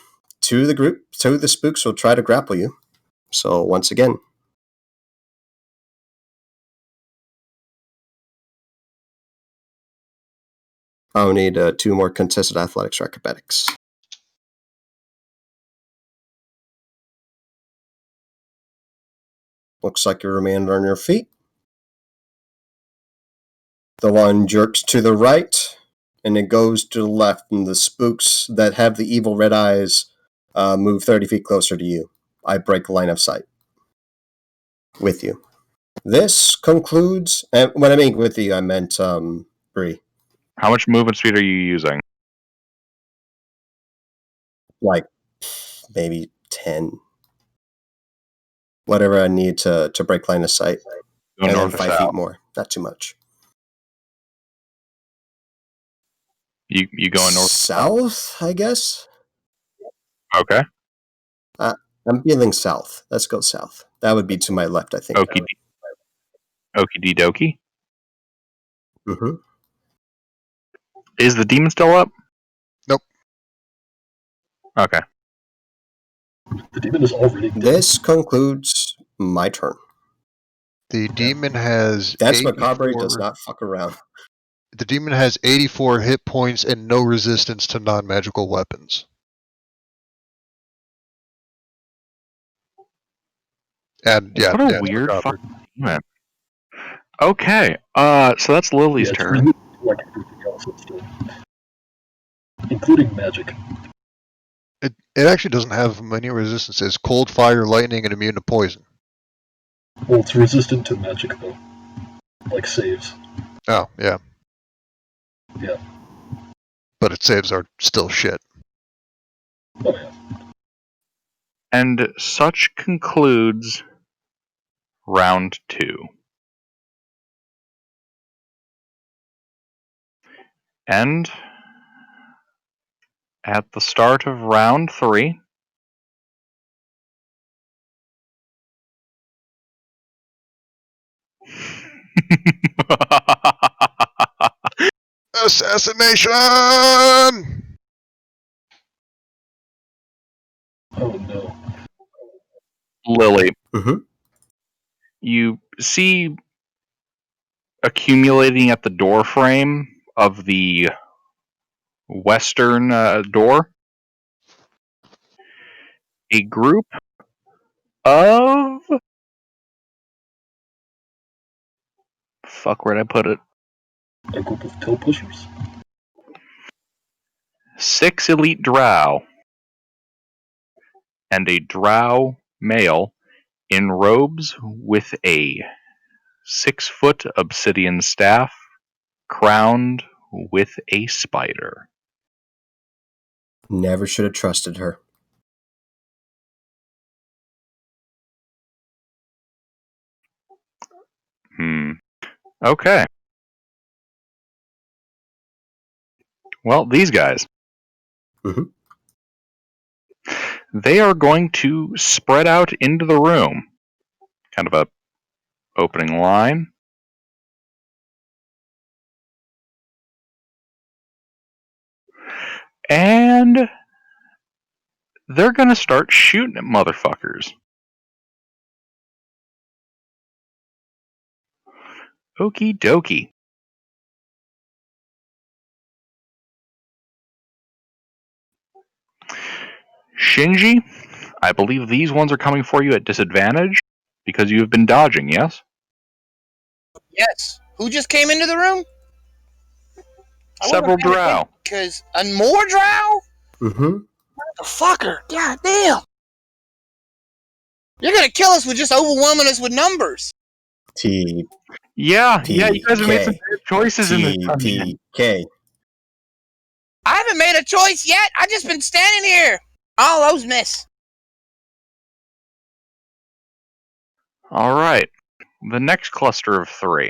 B: of the spooks will try to grapple you. So, once again. I'll need 2 more contested athletics or acrobatics. Looks like you remain on your feet. The one jerks to the right, and it goes to the left, and the spooks that have the evil red eyes move 30 feet closer to you. I break line of sight with you. This concludes, and when I mean with you, I meant Bree.
C: How much movement speed are you using?
B: Like maybe 10. Whatever I need to break line of sight.
C: Go
B: And then
C: north or
B: 5
C: south?
B: feet more. Not too much.
C: You going north?
B: South, I guess?
C: Okay.
B: I'm feeling south. Let's go south. That would be to my left, I think.
C: Okie dokie.
B: Mm-hmm.
C: Is the demon still up?
G: Nope.
C: Okay.
D: The demon is already dead.
B: This concludes my turn.
G: The demon has
B: Dance Macabre
G: 84
B: does not fuck around.
G: The demon has 84 hit points and no resistance to non-magical weapons. And yeah,
C: What a
G: Dance
C: weird
G: Macabre.
C: fucking demon. Okay. So that's Lily's
D: Yeah, it's
C: turn.
D: really like everything else it's doing. Including magic.
G: It actually doesn't have many resistances. Cold, fire, lightning, and immune to poison.
D: Well, it's resistant to magic, though. Like saves.
G: Oh, yeah.
D: Yeah.
G: But its saves are still shit.
D: Oh, yeah.
C: And such concludes round 2. And at the start of round 3,
G: Assassination!
D: Oh no.
C: Lily,
B: Mhm.
C: you see accumulating at the door frame of the western door a group of. Fuck, where'd I put it?
D: A group of pill pushers?
C: 6 elite drow and a drow male in robes with a 6-foot obsidian staff crowned with a spider.
B: Never should have trusted her.
C: Okay. Well, these guys.
B: Mhm.
C: They are going to spread out into the room. Kind of a opening line. And they're going to start shooting at motherfuckers. Okie dokie. Shinji, I believe these ones are coming for you at disadvantage because you have been dodging, yes?
F: Yes. Who just came into the room?
C: Several drow.
F: Because a more drow?
B: Mhm.
F: Motherfucker. God damn. You're going to kill us with just overwhelming us with numbers.
B: T
C: Yeah,
B: P
C: you guys have made some
B: K
C: bad choices in this
B: T
C: dungeon.
B: P K.
F: I haven't made a choice yet. I just been standing here. All those miss.
C: All right. The next cluster of 3.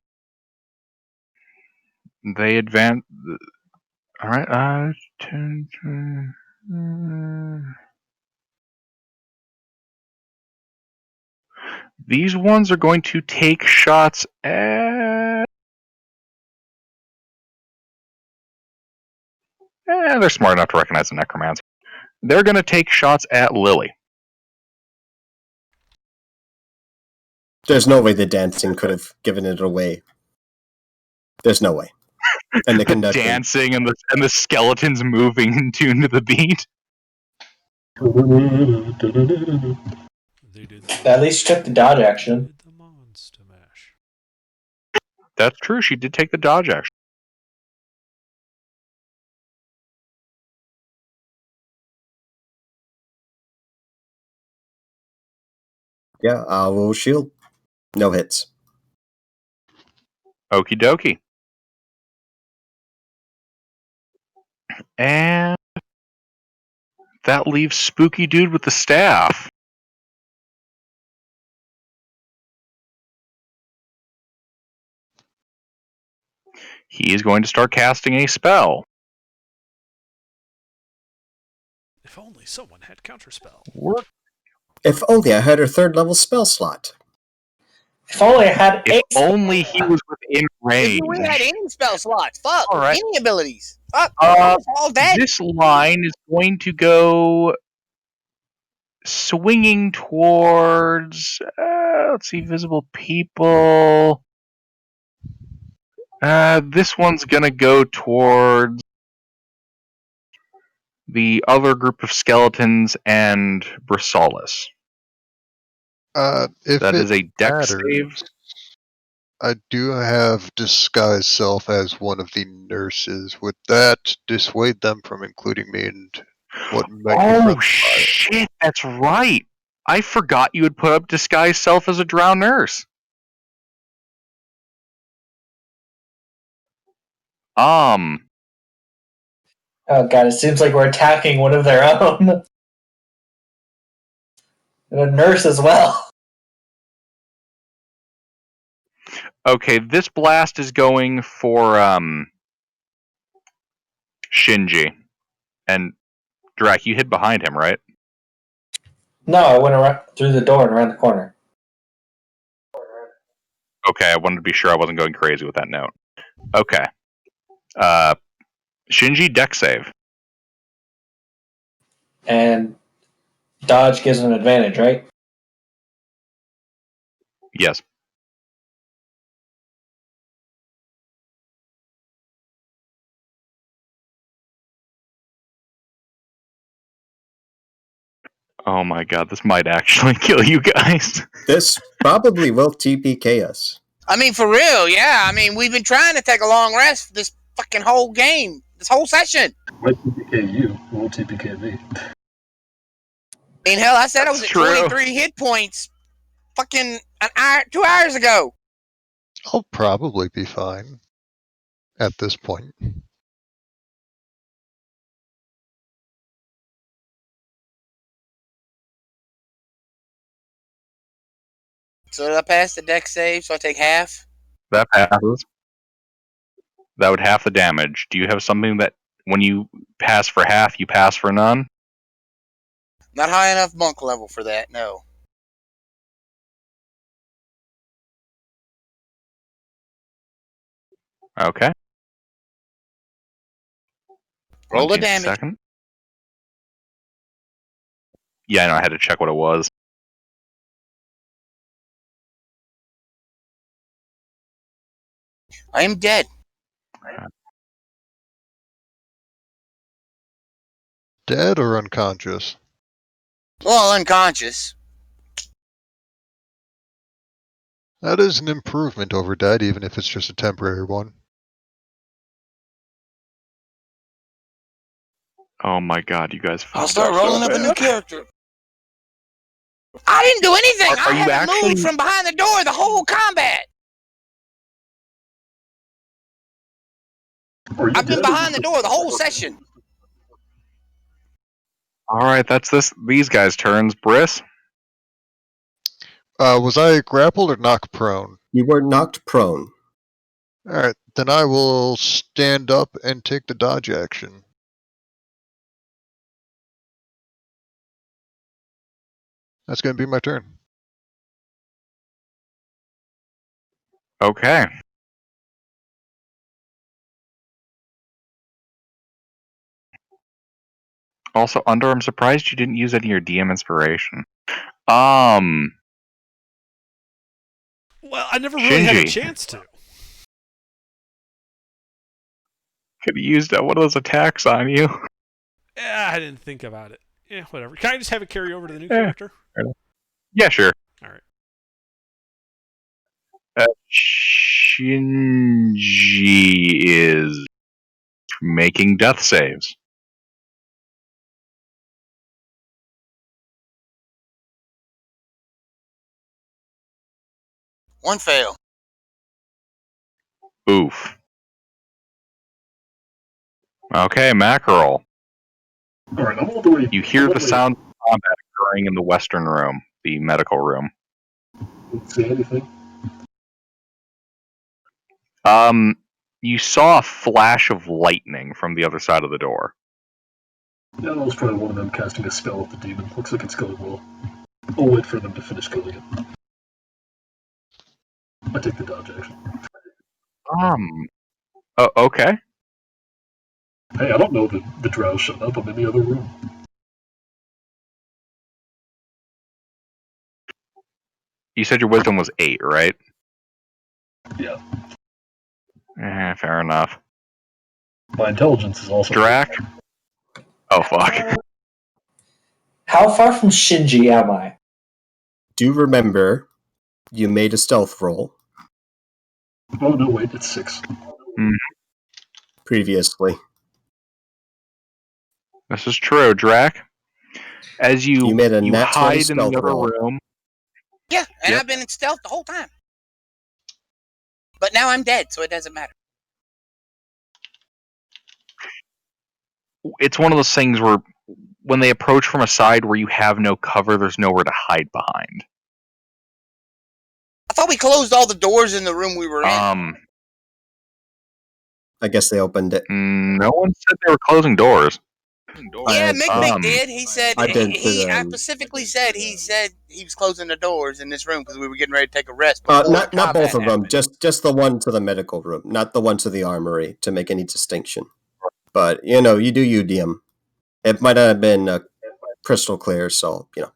C: They advance. All right. 10, 20, these ones are going to take shots at. They're smart enough to recognize the necromancer. They're going to take shots at Lily.
B: There's no way the dancing could have given it away. There's no way. And the conducting.
C: Dancing and the skeletons moving in tune to the beat.
A: They did
H: At least took the dodge action.
A: the monster mash.
C: That's true. She did take the dodge action.
B: Yeah, I will shield. No hits.
C: Okie dokie. And that leaves Spooky Dude with the staff. He is going to start casting a spell.
A: If only someone had counterspell.
B: If only I had her 3rd level spell slot.
H: If only I had
C: If
H: 8.
C: only he was within range.
F: If we had any spell slots, fuck.
C: All right.
F: Any abilities. Fuck. All dead.
C: This line is going to go swinging towards. Let's see, visible people. This one's going to go towards the other group of skeletons and Brisalis.
G: If
C: That
G: it
C: is a dex save.
G: matters, I do have disguise self as one of the nurses. Would that dissuade them from including me in what might be
C: Oh
G: friendly fire?
C: shit, that's right. I forgot you had put up disguise self as a drow nurse.
H: Oh god, it seems like we're attacking one of their own. And a nurse as well.
C: Okay, this blast is going for Shinji. And Drac, you hid behind him, right?
H: No, I went around through the door and around the corner.
C: Okay, I wanted to be sure I wasn't going crazy with that note. Okay. Shinji, deck save.
H: And dodge gives an advantage, right?
C: Yes. Oh my god, this might actually kill you guys.
B: This probably will TPK us.
F: I mean, for real, yeah. I mean, we've been trying to take a long rest this fucking whole game, this whole session.
D: Might TPK you, won't TPK me.
F: I mean, hell, I said I was
C: That's
F: at
C: true.
F: 23 hit points fucking 2 hours ago.
G: I'll probably be fine at this point.
F: So did I pass the deck save, so I take half?
C: That passes. That would half the damage. Do you have something that when you pass for half, you pass for none?
F: Not high enough monk level for that, no.
C: Okay.
F: Roll the
C: Give me a
F: damage.
C: second. Yeah, I know. I had to check what it was.
F: I am dead.
G: Dead or unconscious?
F: Well, unconscious.
G: That is an improvement over dead, even if it's just a temporary one.
C: Oh my god, you guys.
F: I'll start rolling up a new character. I didn't do anything.
C: Are
F: I
C: you
F: haven't moved
C: actually-
F: from behind the door the whole combat. I've been behind the door the whole session.
C: Alright, that's these guys' turns. Briss?
G: Was I grappled or knocked prone?
B: You were knocked prone.
G: Alright, then I will stand up and take the dodge action. That's going to be my turn.
C: Okay. Also, Under, I'm surprised you didn't use any of your DM inspiration.
A: Well, I never really had a
C: Shinji.
A: chance to.
C: Could have used one of those attacks on you.
A: Yeah, I didn't think about it. Yeah, whatever. Can I just have it carry over to the new character?
C: Yeah, sure.
A: Alright.
C: Shinji is making death saves.
F: One fail.
C: Oof. Okay, Mackerel.
D: Alright, I'm all the way.
C: You hear the sound of combat occurring in the western room, the medical room.
D: Didn't say anything.
C: You saw a flash of lightning from the other side of the door.
D: Yeah, that was probably one of them casting a spell at the demon. Looks like it's going well. I'll wait for them to finish killing it. I take the dodge action.
C: Okay.
D: Hey, I don't know the drow shut up. I'm in the other room.
C: You said your wisdom was 8, right?
D: Yeah.
C: Fair enough.
D: My intelligence is also.
C: Drac? Oh, fuck.
H: How far from Shinji am I?
B: Do remember, you made a stealth roll
D: Oh no, wait, it's 6.
B: previously.
C: This is true, Drac. As
B: You made a
C: you
B: nat 20
C: hide in the
B: stealth
C: other
B: roll.
C: room.
F: Yeah, and
C: Yep.
F: I've been in stealth the whole time. But now I'm dead, so it doesn't matter.
C: It's one of those things where when they approach from a side where you have no cover, there's nowhere to hide behind.
F: I thought we closed all the doors in the room we were in.
B: I guess they opened it.
C: No one said they were closing doors.
F: Yeah, Mick did. He said
B: I did
F: I specifically said he was closing the doors in this room because we were getting ready to take a rest. Before
B: not both of them.
F: happened.
B: Just the one to the medical room, not the one to the armory, to make any distinction. But you know, you do you, DM. It might have been crystal clear, so you know.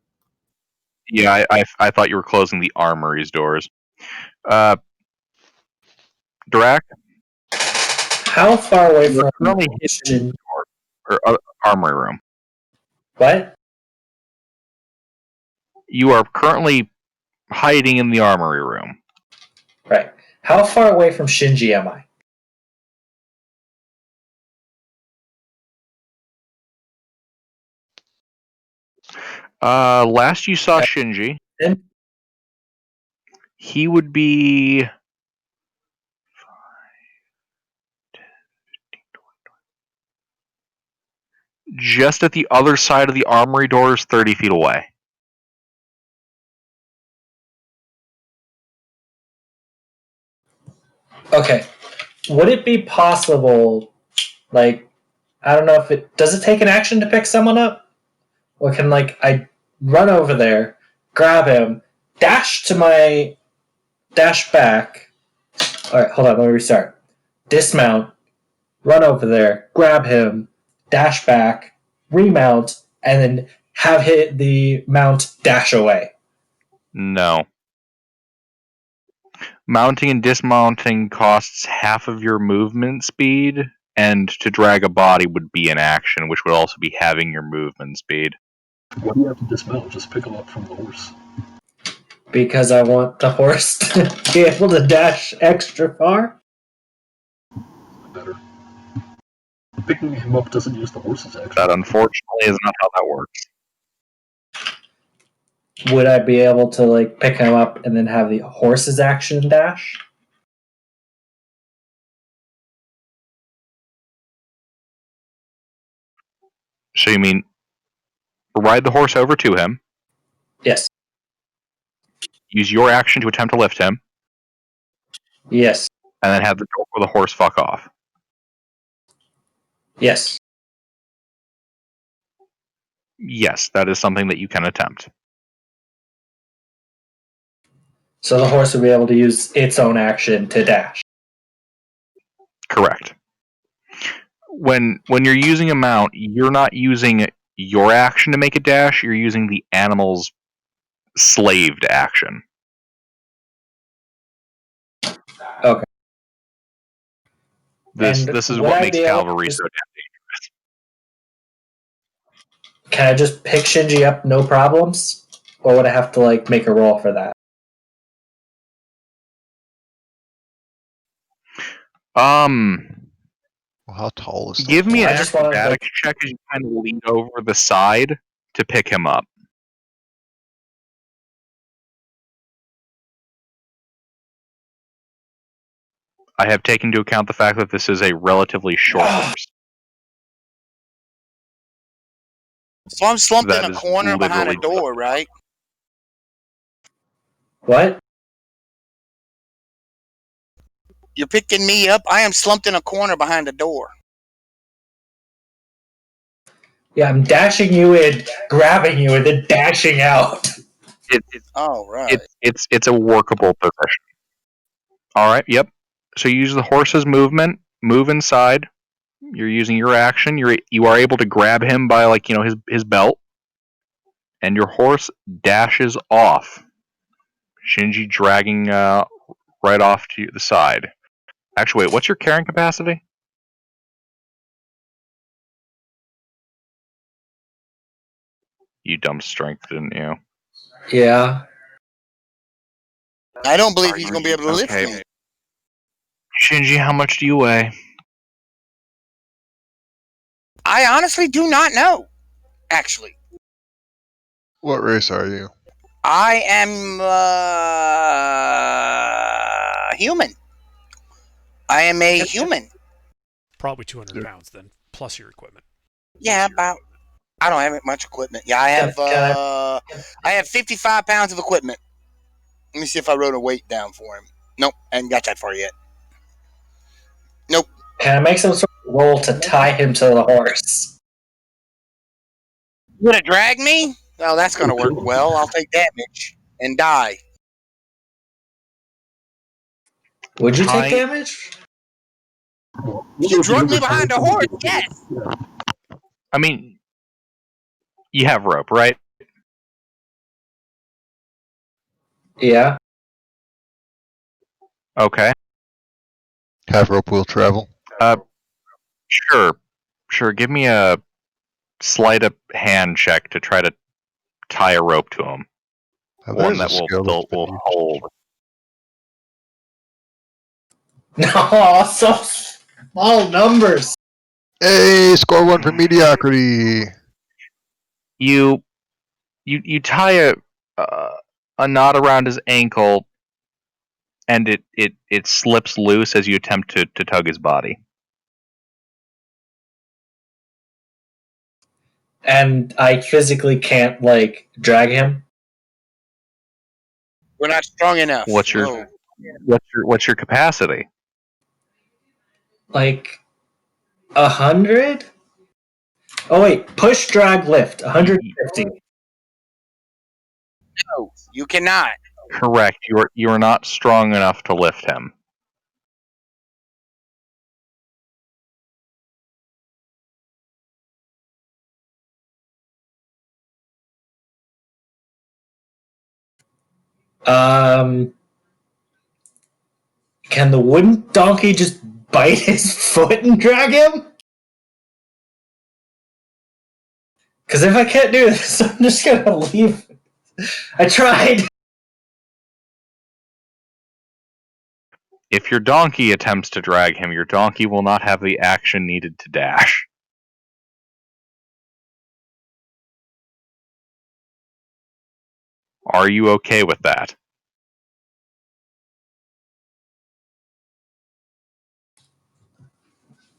C: Yeah, I thought you were closing the armory's doors. Drac?
H: How far away
C: You're
H: from
C: currently hidden or armory room.
H: What?
C: You are currently hiding in the armory room.
H: Right. How far away from Shinji am I?
C: Last you saw Shinji,
H: And
C: he would be just at the other side of the armory doors, 30 feet away.
H: okay. Would it be possible, like, I don't know if does it take an action to pick someone up? Or can, like, I run over there, grab him, dash back. Alright, hold on, let me restart. Dismount, run over there, grab him, dash back, remount, and then have hit the mount dash away.
C: No. Mounting and dismounting costs half of your movement speed, and to drag a body would be an action, which would also be having your movement speed.
D: Why do you have to dismount? Just pick him up from the horse.
H: Because I want the horse to be able to dash extra far.
D: Better. Picking him up doesn't use the horse's action.
C: That unfortunately is not how that works.
H: Would I be able to, like, pick him up and then have the horse's action dash?
C: So you mean ride the horse over to him,
H: Yes.
C: use your action to attempt to lift him,
H: Yes.
C: and then have the horse fuck off.
H: Yes.
C: Yes, that is something that you can attempt.
H: So the horse would be able to use its own action to dash.
C: Correct. When you're using a mount, you're not using your action to make a dash, you're using the animal's slaved action.
H: Okay.
C: This is what makes cavalry so damn dangerous.
H: Can I just pick Shinji up, no problems? Or would I have to, like, make a roll for that?
G: Well, how tall is the
C: Give me an
H: I just wanted,
C: acrobatics check as you kind of lean over the side to pick him up. I have taken into account the fact that this is a relatively short horse.
F: So I'm slumped
C: That
F: in a
C: is
F: corner behind a
C: literally
F: door, right?
H: What?
F: You're picking me up. I am slumped in a corner behind a door.
H: Yeah, I'm dashing you in, grabbing you, and then dashing out.
F: Oh, right.
C: It's a workable position. All right. Yep. So you use the horse's movement, move inside. You're using your action. You are able to grab him by, like, his belt, and your horse dashes off. Shinji dragging right off to the side. Actually, wait. What's your carrying capacity? You dumped strength, didn't you?
H: Yeah.
F: I don't believe he's going to be able to lift
C: Okay.
F: me.
C: Shinji, how much do you weigh?
F: I honestly do not know, actually.
G: What race are you?
F: I am human. I am a human.
A: Probably 200 pounds then, plus your equipment.
F: Yeah, about. I don't have much equipment. Yeah, I have. I have 55 pounds of equipment. Let me see if I wrote a weight down for him. Nope, I haven't got that far yet. Nope.
H: Can I make some sort of roll to tie him to the horse?
F: You gonna drag me? Oh, that's gonna work well. I'll take damage and die.
H: Would you
C: Tie-
H: take damage?
F: You drug me behind a horse. Yes.
C: I mean, you have rope, right?
H: Yeah.
C: Okay.
G: Have rope will travel.
C: Sure. Give me a sleight of hand check to try to tie a rope to him. One that will hold.
H: No, so small numbers.
G: Hey, score 1 for mediocrity.
C: You tie a knot around his ankle, and it slips loose as you attempt to tug his body.
H: And I physically can't drag him.
F: We're not strong enough.
C: What's your capacity?
H: 100? Oh wait, push, drag, lift. 150.
F: No, you cannot.
C: Correct. You are not strong enough to lift him.
H: Can the wooden donkey just bite his foot and drag him? Because if I can't do this, I'm just gonna leave. I tried.
C: If your donkey attempts to drag him, your donkey will not have the action needed to dash. Are you okay with that?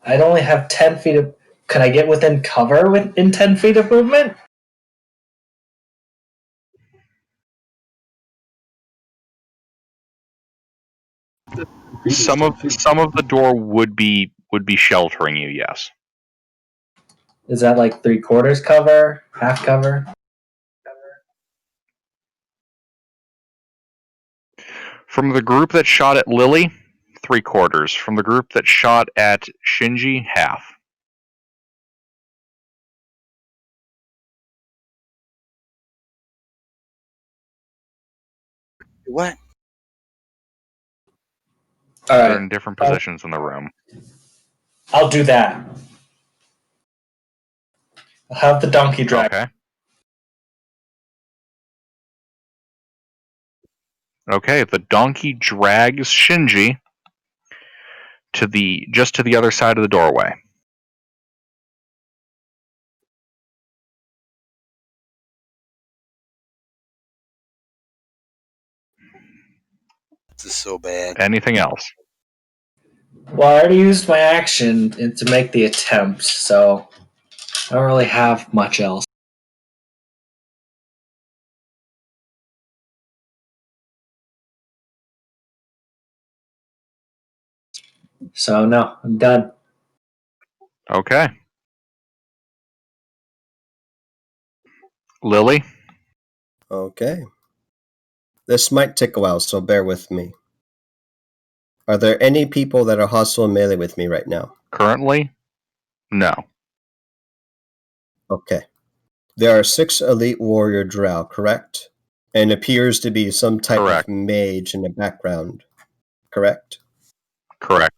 H: I'd only have 10 feet of. Can I get within cover in 10 feet of movement?
C: Some of the door would be sheltering you, yes.
H: Is that 3/4 cover? Half cover?
C: From the group that shot at Lily, 3/4. From the group that shot at Shinji, half.
F: What?
H: All
C: They're
H: right.
C: in different positions in the room.
H: I'll do that. I'll have the donkey drag.
C: Okay, the donkey drags Shinji just to the other side of the doorway.
F: This is so bad.
C: Anything else?
H: Well, I already used my action to make the attempt, so I don't really have much else. So no, I'm done.
C: Okay. Lily?
B: Okay. This might take a while, so bear with me. Are there any people that are hostile and melee with me right now?
C: Currently? No.
B: Okay. There are 6 elite warrior drow, correct? And appears to be some type
C: Correct.
B: of mage in the background, correct?
C: Correct.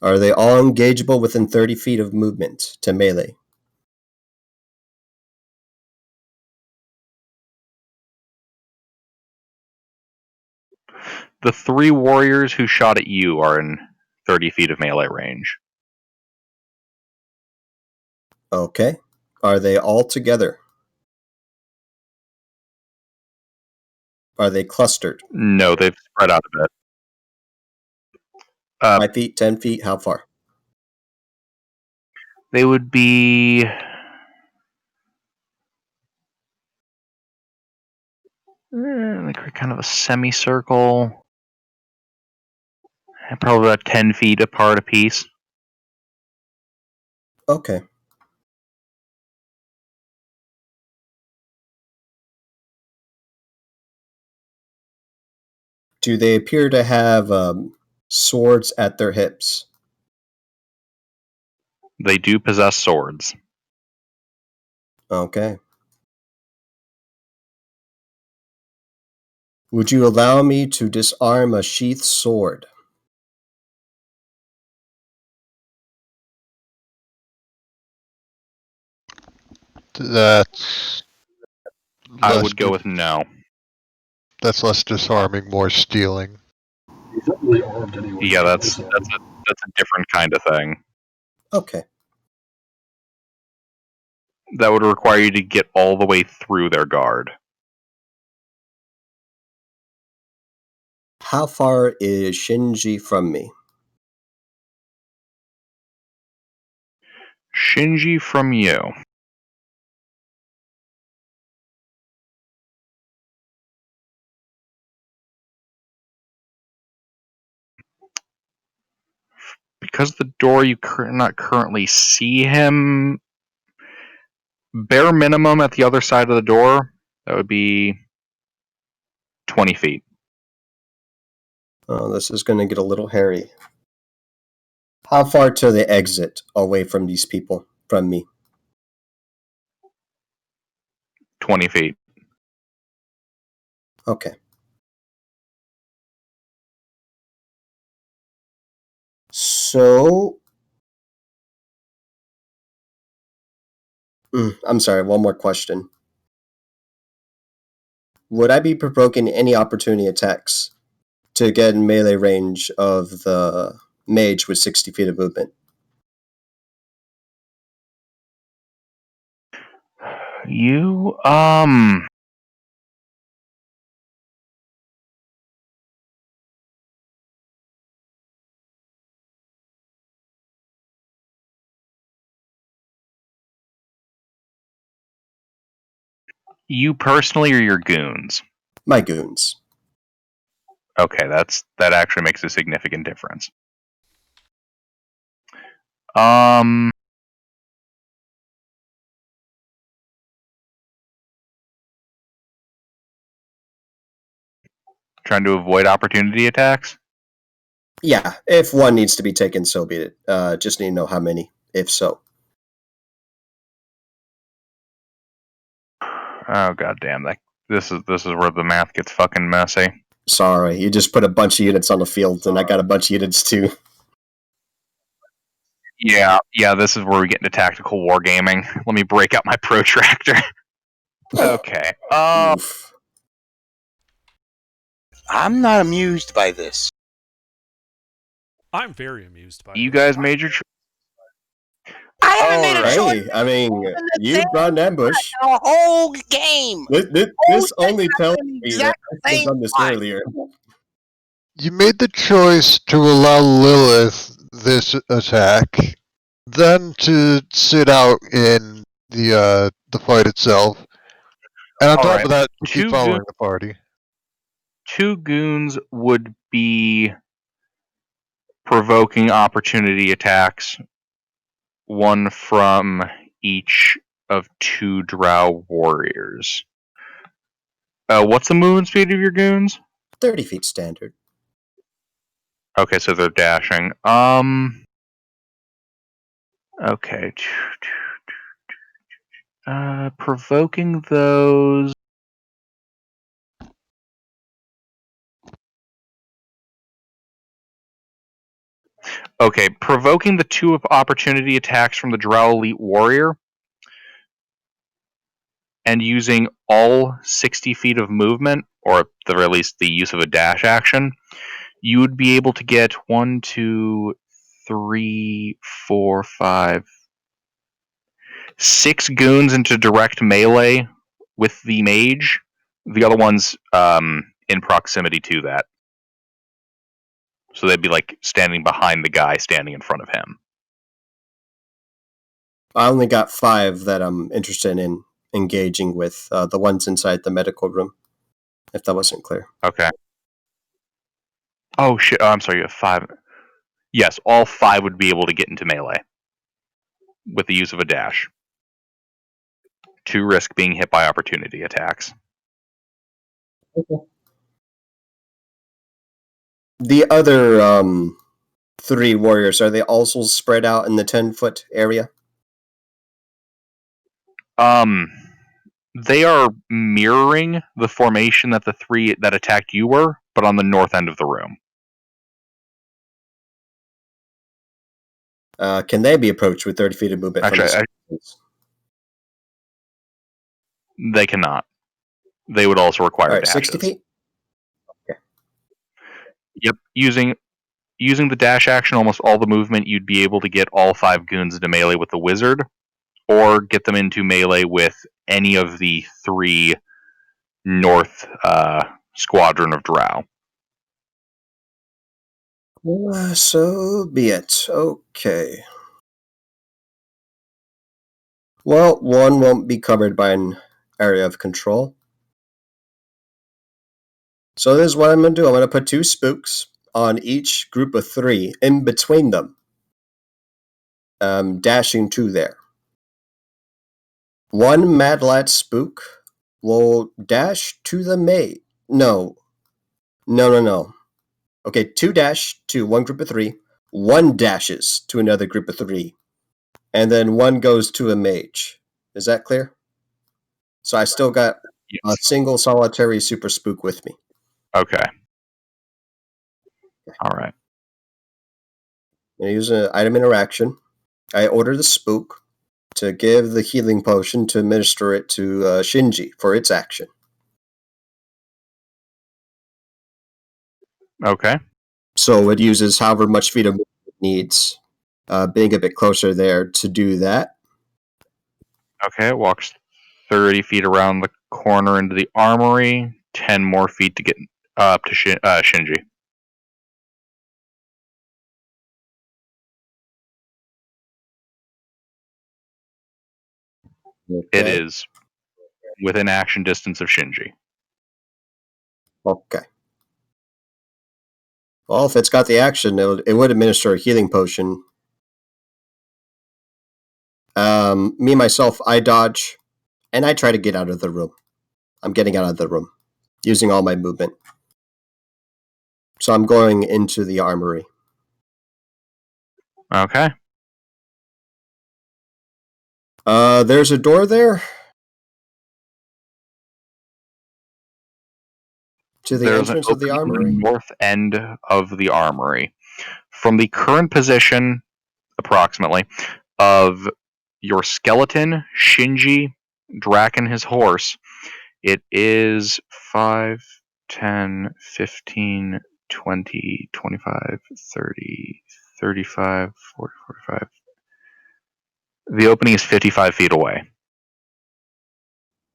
B: Are they all engageable within 30 feet of movement to melee?
C: The 3 warriors who shot at you are in 30 feet of melee range.
B: Okay. Are they all together? Are they clustered?
C: No, they've spread out a bit.
B: 5 feet, 10 feet, how far?
C: They would be Like kind of a semicircle. And probably about 10 feet apart apiece.
B: Okay. Do they appear to have swords at their hips?
C: They do possess swords.
B: Okay. Would you allow me to disarm a sheathed sword?
G: That's
C: I
G: less
C: would go with no.
G: that's less disarming, more stealing.
D: He's not really armed anyway.
C: Yeah,
D: so
C: that's
D: disarm.
C: a different kind of thing.
B: Okay.
C: That would require you to get all the way through their guard.
B: How far is Shinji from me?
C: Shinji from you. Because the door you not currently see him, bare minimum at the other side of the door, that would be 20 feet.
B: Oh, this is going to get a little hairy. How far to the exit away from these people, from me?
C: 20 feet.
B: Okay. So... I'm sorry, one more question. Would I be provoking any opportunity attacks to get in melee range of the mage with 60 feet of movement?
C: You, you personally or your goons?
B: My goons.
C: Okay, that actually makes a significant difference. Trying to avoid opportunity attacks?
B: Yeah, if one needs to be taken, so be it. Just need to know how many, if so.
C: Oh goddamn! This is where the math gets fucking messy.
B: Sorry, you just put a bunch of units on the field, and I got a bunch of units too.
C: Yeah, this is where we get into tactical wargaming. Let me break out my protractor. Okay.
B: Oof.
F: I'm not amused by this.
A: I'm very amused by
C: You
A: it.
C: guys made your
F: I haven't made a
C: Alright.
F: choice
B: Hey, I mean,
F: in the
B: you
F: same
B: brought an ambush.
F: the whole game.
B: This only tells
F: in the
B: me that
F: exact
B: I should have
F: same
B: done this
F: time.
B: earlier.
G: You made the choice to allow Lilith this attack, then to sit out in the fight itself, and on top
C: Alright.
G: of that, to be
C: Two
G: following the party.
C: Two goons would be provoking opportunity attacks, one from each of two drow warriors. What's the movement speed of your goons?
B: 30 feet standard.
C: Okay, so they're dashing. Okay. Provoking those. Okay, provoking the two opportunity attacks from the Drow Elite Warrior and using all 60 feet of movement, or at the very least the use of a dash action, you would be able to get 1, 2, 3, 4, 5, 6 goons into direct melee with the mage. The other one's in proximity to that. So they'd be like standing behind the guy standing in front of him.
B: I only got 5 that I'm interested in engaging with. The ones inside the medical room. if that wasn't clear.
C: Okay. Oh shit! Oh, I'm sorry. You have 5. Yes, all 5 would be able to get into melee with the use of a dash. To risk being hit by opportunity attacks.
B: Okay. The other 3 warriors, are they also spread out in the 10-foot area?
C: They are mirroring the formation that the 3 that attacked you were, but on the north end of the room.
B: Can they be approached with 30 feet of movement?
C: Actually, they cannot. They would also require
B: All right,
C: dashes.
B: 60 feet? Okay.
C: Yep. Using the dash action, almost all the movement, you'd be able to get all 5 goons into melee with the wizard, or get them into melee with any of the 3 north squadron of drow.
B: So be it. Okay. Well, one won't be covered by an area of control. So this is what I'm going to do. I'm going to put 2 spooks on each group of 3 in between them. Dashing 2 there. 1 Mad Lad spook will dash to the mate. No. Okay, 2 dash to one group of 3. 1 dashes to another group of 3. And then 1 goes to a mage. Is that clear? So I still got a single solitary super spook with me.
C: Okay. All right.
B: I use an item interaction. I order the spook to give the healing potion to administer it to Shinji for its action.
C: Okay.
B: So it uses however much feet of movement it needs, being a bit closer there to do that.
C: Okay, it walks 30 feet around the corner into the armory, 10 more feet to get up to Shinji.
B: Okay.
C: It is within action distance of Shinji.
B: Okay. Well, if it's got the action, it would administer a healing potion. Me, myself, I dodge, and I try to get out of the room. I'm getting out of the room, using all my movement. So I'm going into the armory.
C: Okay.
B: There's a door there? To the
C: There's
B: entrance
C: an
B: of the
C: opening
B: armory?
C: on the north end of the armory. From the current position, approximately, of your skeleton, Shinji, Drac, and his horse, it is 5, 10, 15, 20, 25, 30, 35, 40, 45. The opening is 55 feet away.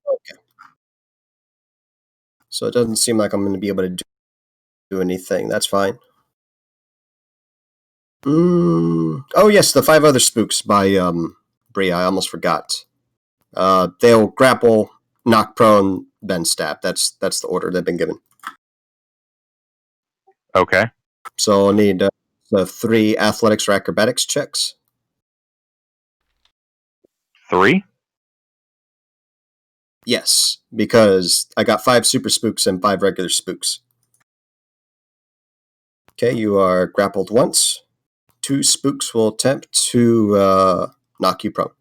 B: Okay. So it doesn't seem like I'm going to be able to do anything. That's fine. Oh yes, the 5 other spooks by Bria. I almost forgot. They'll grapple, knock prone, then stab. That's the order they've been given.
C: Okay.
B: So I'll need the 3 athletics or acrobatics checks.
C: 3?
B: Yes, because I got 5 super spooks and 5 regular spooks. Okay, you are grappled once. 2 spooks will attempt to knock you prone.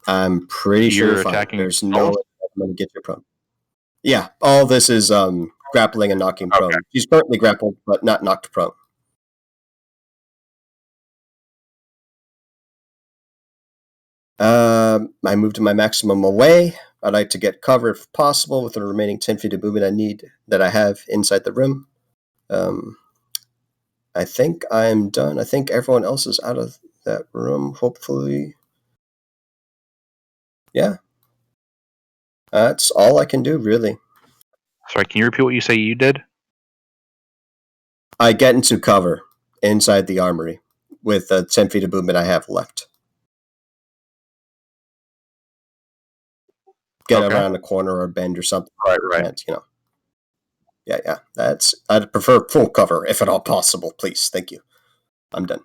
B: I'm pretty sure
C: You're
B: you're fine.
C: attacking
B: There's no
C: yourself?
B: way I'm going to get you prone. Yeah, all this is grappling and knocking prone.
C: Okay.
B: She's currently grappled, but not knocked prone. I moved to my maximum away. I'd like to get cover if possible with the remaining 10 feet of movement I need that I have inside the room. I think I'm done. I think everyone else is out of that room, hopefully. Yeah. That's all I can do, really.
C: Sorry, can you repeat what you say you did?
B: I get into cover inside the armory with the 10 feet of movement I have left. get
C: Okay.
B: around a corner or a bend or something.
C: Right.
B: And, yeah. I'd prefer full cover if at all possible, please. Thank you. I'm done.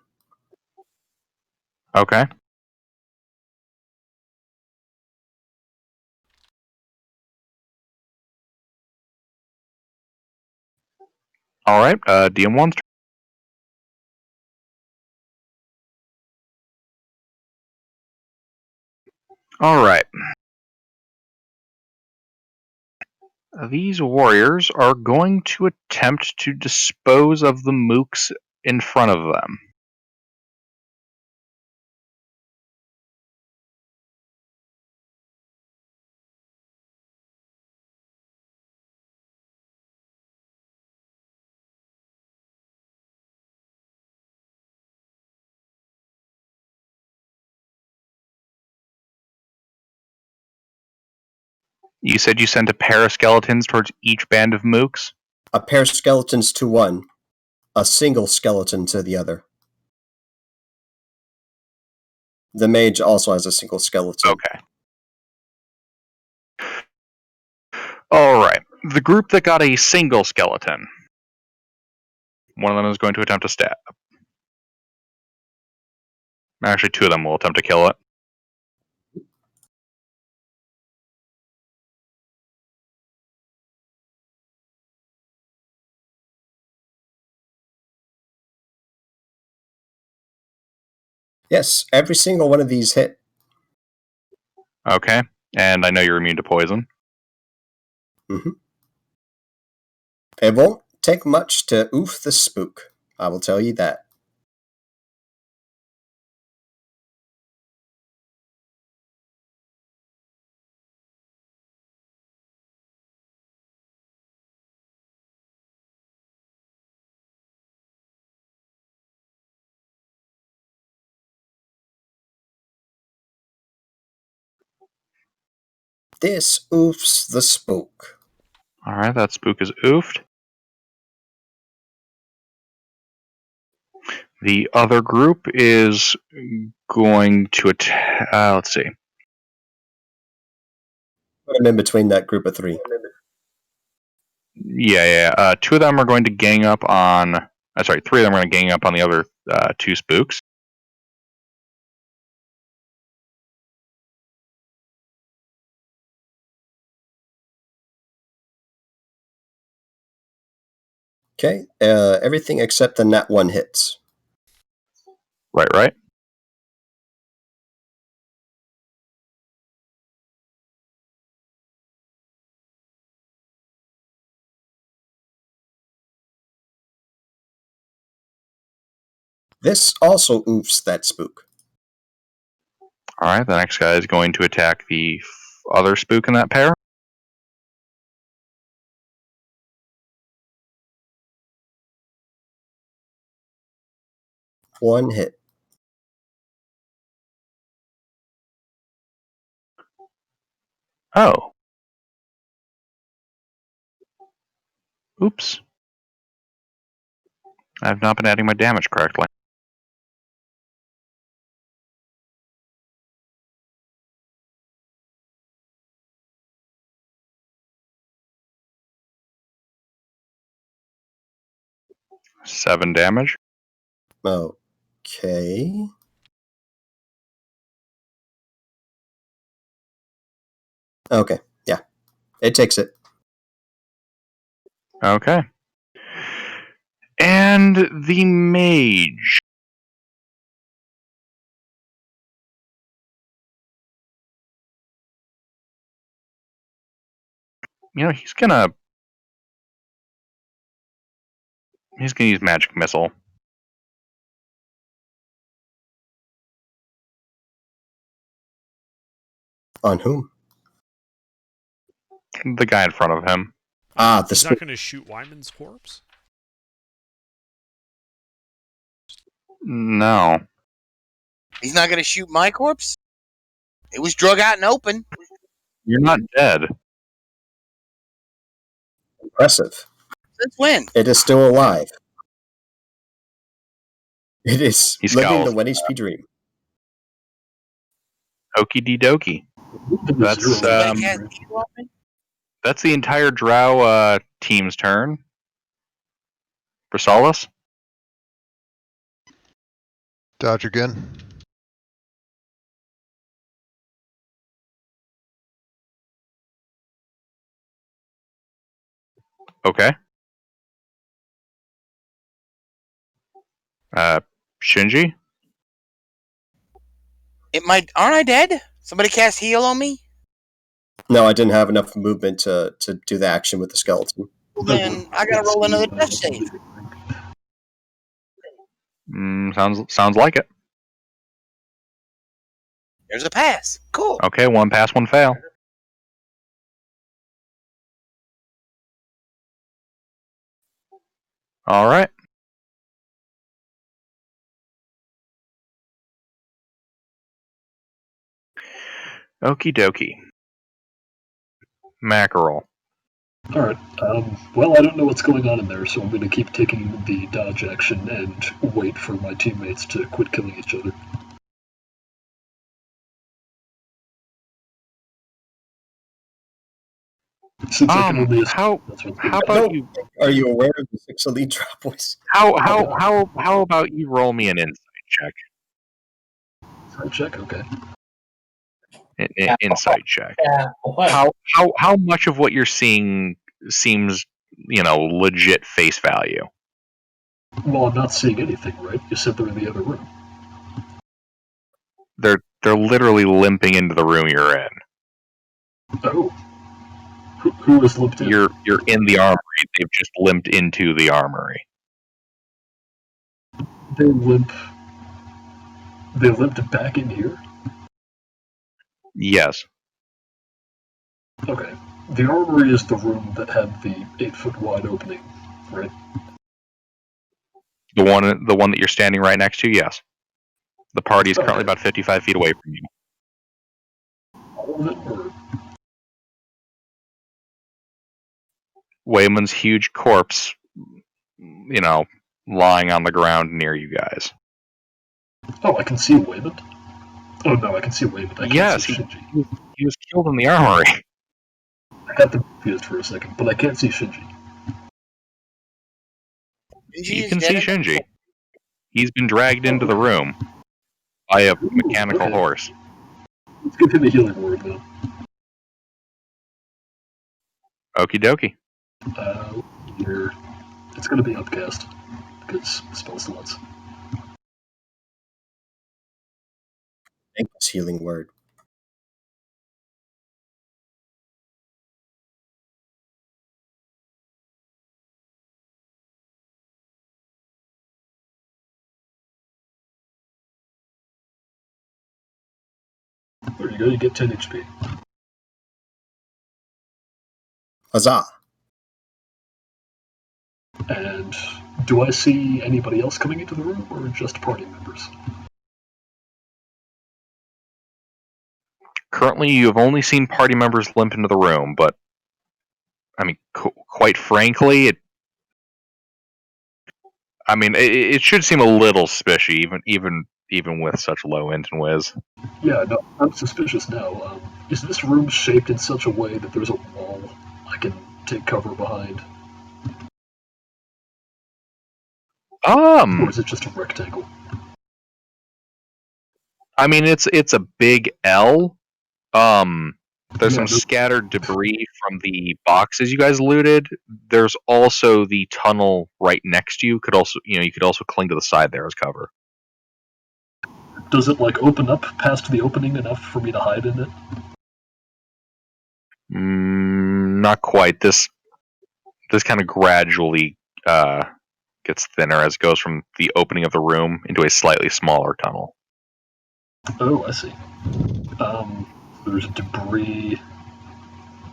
C: Okay. All right. DM1's turn. All right. These warriors are going to attempt to dispose of the mooks in front of them. You said you sent a pair of skeletons towards each band of mooks?
B: A pair of skeletons to one, a single skeleton to the other. The mage also has a single skeleton.
C: Okay. All right. The group that got a single skeleton. One of them is going to attempt to stab. Actually, two of them will attempt to kill it.
B: Yes, every single one of these hit.
C: Okay. And I know you're immune to poison.
B: Mm-hmm. It won't take much to oof the spook. I will tell you that. This oofs the spook.
C: All right, that spook is oofed. The other group is going to attack. Let's see.
B: I'm in between that group of three.
C: Yeah. Two of them are going to gang up on. Sorry, three of them are going to gang up on the other two spooks.
B: Okay, everything except the nat 1 hits.
C: Right.
B: This also oofs that spook.
C: All right, the next guy is going to attack the other spook in that pair.
B: One hit.
C: Oh. Oops. I've not been adding my damage correctly. Seven damage.
B: Okay. Okay, yeah. It takes it.
C: Okay. And the mage. He's gonna use magic missile.
B: On whom?
C: The guy in front of him.
B: The
A: He's
B: spook.
A: not going to shoot Wyman's corpse?
C: No.
F: He's not going to shoot my corpse? It was drug out and open.
C: You're not dead.
B: Impressive.
F: Since when?
B: It is still alive. It is
C: He
B: living the
C: scowls.
B: 1 HP dream.
C: Okie dokie. That's,
F: Somebody cast heal on me?
C: That's the entire Drow team's turn. For Solace?
G: Dodge again.
C: Okay. Shinji?
F: Aren't I dead? Somebody cast heal on me?
B: No, I didn't have enough movement to do the action with the skeleton.
F: Well, then I gotta roll another death save.
C: Sounds like it.
F: There's a pass. Cool.
C: Okay, one pass, one fail. Alright. Okie dokie. Mackerel.
D: Alright, well, I don't know what's going on in there, so I'm going to keep taking the dodge action and wait for my teammates to quit killing each other. Since I can only
C: How about
B: No.
C: you?
B: Are you aware of the 6 elite Drow boys?
C: How about you roll me an insight check?
D: Insight check, okay.
C: Insight check.
H: Yeah. What?
C: How much of what you're seeing seems, legit face value?
D: Well, I'm not seeing anything, right? You said they're in the other room.
C: They're literally limping into the room you're in.
D: Oh. Who is limped in?
C: You're in the armory. They've just limped into the armory.
D: They limped back in here?
C: Yes.
D: Okay. The armory is the room that had the 8-foot wide opening, right?
C: The one that you're standing right next to, yes. The party is currently
D: Okay.
C: about 55 feet away from you.
D: All of it, or
C: Wayman's huge corpse, lying on the ground near you guys.
D: oh, I can see Waymond. Oh no, I can see Waymond. I can't
C: Yes,
D: see
C: he
D: Shinji.
C: was killed in the armory.
D: I got them confused for a second, but I can't see Shinji.
F: Shinji
C: You
F: is
C: can
F: dead
C: see
F: and-
C: Shinji. He's been dragged into the room by a mechanical
D: okay.
C: horse.
D: Let's give him a healing word then.
C: Okie dokie.
D: Here, it's going to be upcast because spell slots.
B: Thank this healing word.
D: There you go. You get 10 HP.
B: Huzzah!
D: And do I see anybody else coming into the room, or just party members?
C: Currently, you have only seen party members limp into the room, but quite frankly, it should seem a little suspicious, even with such low int and whiz.
D: Yeah, no, I'm suspicious now. Is this room shaped in such a way that there's a wall I can take cover behind? Or is it just a rectangle?
C: It's a big L. There's some
D: Yeah,
C: scattered debris from the boxes you guys looted. There's also the tunnel right next to you. You could also cling to the side there as cover.
D: Does it open up past the opening enough for me to hide in it?
C: Not quite. This kind of gradually gets thinner as it goes from the opening of the room into a slightly smaller tunnel.
D: Oh, I see. There's debris.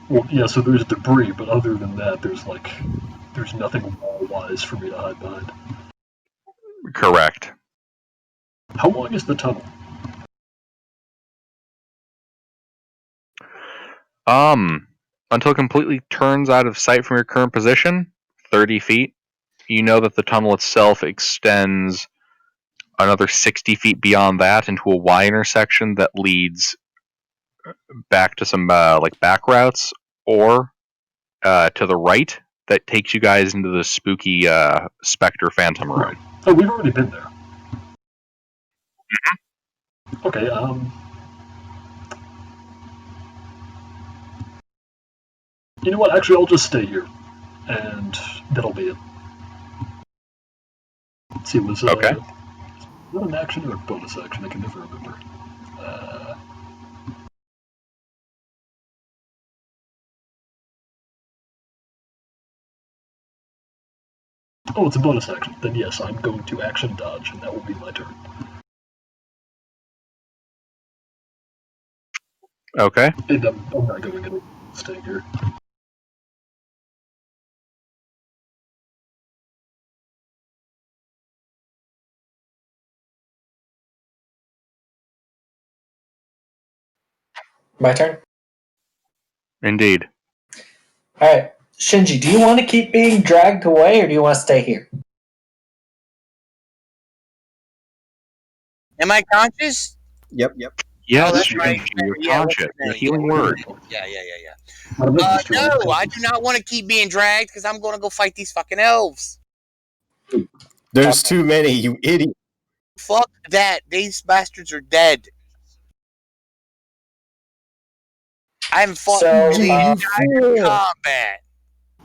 D: Well, yeah, so there's debris, but other than that, there's nothing wall-wise for me to hide behind.
C: Correct.
D: How long is the tunnel?
C: Until it completely turns out of sight from your current position, 30 feet. You know that the tunnel itself extends another 60 feet beyond that into a Y intersection that leads back to some like back routes, or to the right that takes you guys into the spooky Spectre Phantom room.
D: Right. Oh, we've already been there. Okay. You know what? Actually, I'll just stay here, and that'll be it. Let's see, was
C: Okay.
D: that an action or a bonus action? I can never remember. Oh, it's a bonus action. Then yes, I'm going to action dodge, and that will be my turn.
C: Okay.
D: And I'm not going to stay here.
H: My turn?
C: Indeed.
H: Alright. Shinji, do you want to keep being dragged away or do you want to stay here?
F: Am I conscious?
B: Yep.
C: Yes,
F: that's right.
C: you're
F: Yeah, what's
C: conscious.
F: his
C: The
F: name?
C: healing word.
F: Yeah.
D: No,
F: I do not want to keep being dragged because I'm going to go fight these fucking elves.
B: There's too many, you idiot.
F: Fuck that. These bastards are dead. I haven't fought
H: So,
F: the entire combat.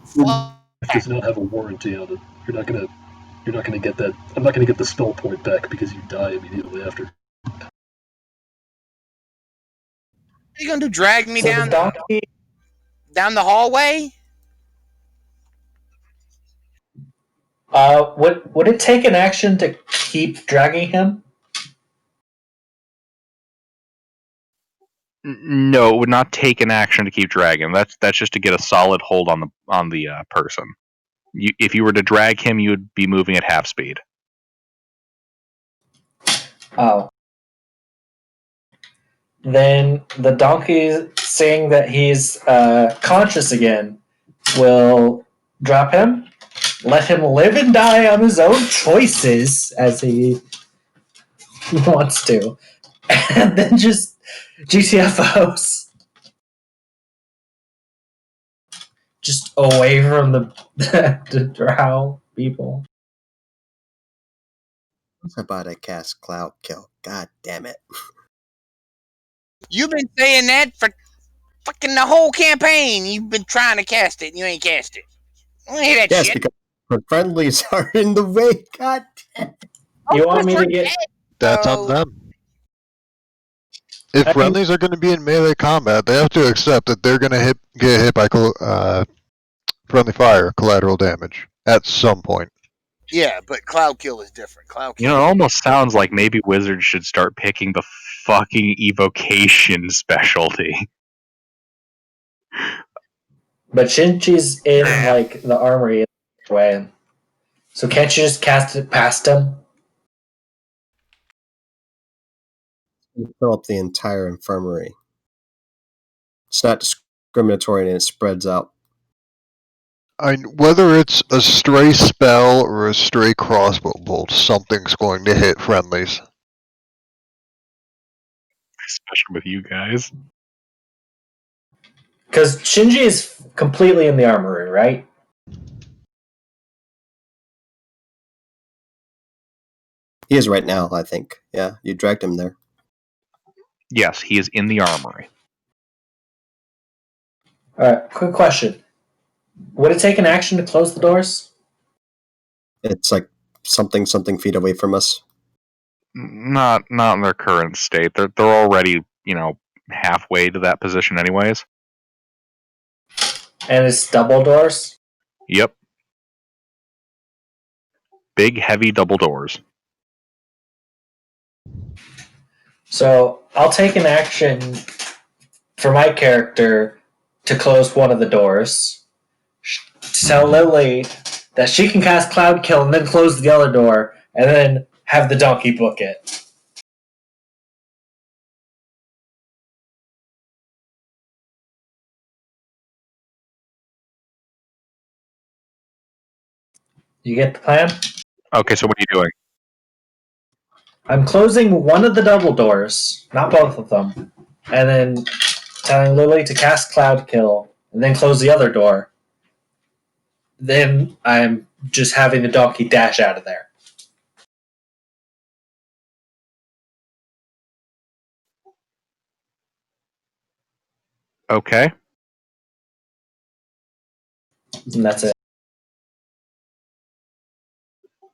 F: Fuck.
D: does not have a warranty on it. You're not gonna get that. I'm not gonna get the spell point back because you die immediately after.
F: What are you going to do? Drag me
H: so
F: down
H: the donkey.
F: down the hallway?
H: Would it take an action to keep dragging him?
C: No, it would not take an action to keep dragging. That's just to get a solid hold on the person. If you were to drag him, you would be moving at half speed.
H: Oh. Then the donkey, seeing that he's conscious again, will drop him, let him live and die on his own choices as he wants to, and then just GTFOs. Just away from the drow people.
B: What's about to cast Cloud Kill? God damn it.
F: You've been saying that for fucking the whole campaign. You've been trying to cast it and you ain't cast it. I don't hear that
B: Yes,
F: shit.
B: because the friendlies are in the way. God damn it.
H: You want me to get?
G: That's on them. If friendlies are going to be in melee combat, they have to accept that they're going to get hit by friendly fire, collateral damage, at some point.
F: Yeah, but Cloud Kill is different. Cloud Kill.
C: You know, it almost sounds like maybe Wizards should start picking the fucking evocation specialty.
H: But Shinji's in like the armory way, so can't you just cast it past him?
B: You fill up the entire infirmary. It's not discriminatory and it spreads out.
G: Whether it's a stray spell or a stray crossbow bolt, something's going to hit friendlies.
C: Especially with you guys.
H: Because Shinji is completely in the armory, right?
B: He is right now, I think. Yeah, you dragged him there.
C: Yes, he is in the armory.
H: Alright, quick question. Would it take an action to close the doors?
B: It's like something feet away from us.
C: Not in their current state. They're already, halfway to that position anyways.
H: And it's double doors?
C: Yep. Big, heavy double doors.
H: So I'll take an action for my character to close one of the doors. Tell Lily that she can cast Cloud Kill and then close the other door, and then have the donkey book it. You get the plan?
C: Okay, so what are you doing?
H: I'm closing one of the double doors, not both of them, and then telling Lily to cast Cloud Kill and then close the other door. Then I'm just having the donkey dash out of there.
C: Okay.
H: And that's it.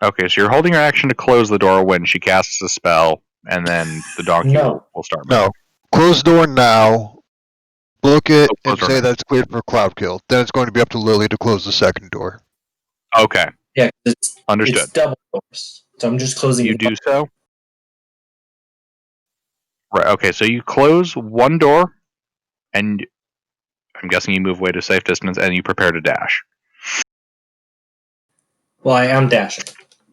C: Okay, so you're holding your action to close the door when she casts a spell, and then the donkey
H: No.
C: will start moving.
G: No. Close the door now. Book it
C: Oh,
G: and
C: close door
G: say
C: now.
G: that it's cleared for cloud kill. Then it's going to be up to Lily to close the second door.
C: Okay,
H: Yeah, it's
C: understood.
H: double doors. So I'm just closing
C: You
H: the
C: do so? Right, okay, so you close one door, and I'm guessing you move away to a safe distance, and you prepare to dash.
H: Well, I am dashing.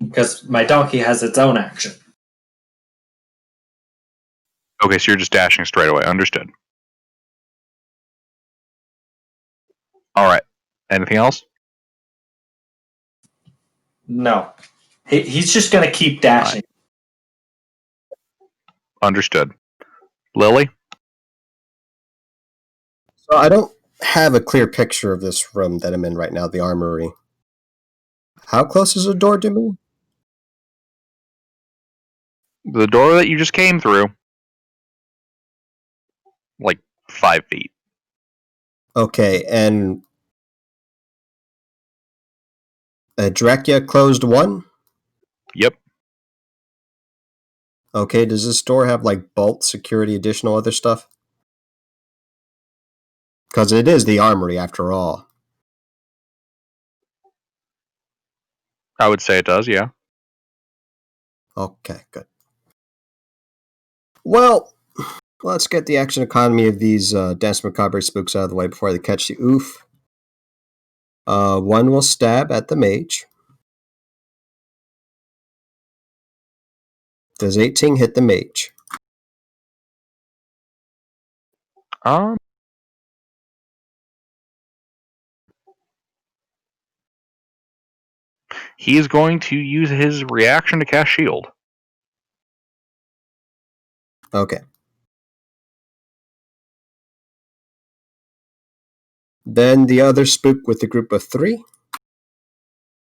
H: Because my donkey has its own action.
C: Okay, so you're just dashing straight away. Understood. Alright. Anything else?
H: No. He's just going to keep dashing.
C: Understood. Lily?
B: So I don't have a clear picture of this room that I'm in right now, the armory. How close is the door to me?
C: The door that you just came through. Like 5 feet.
B: Okay, and Dracula closed one?
C: Yep.
B: Okay, does this door have like bolt, security, additional other stuff? Because it is the armory after all.
C: I would say it does, yeah.
B: Okay, good. Well, let's get the action economy of these Dance Macabre spooks out of the way before they catch the oof. One will stab at the mage. Does 18 hit the mage?
C: He is going to use his reaction to cast shield.
B: Okay. Then the other spook with the group of 3.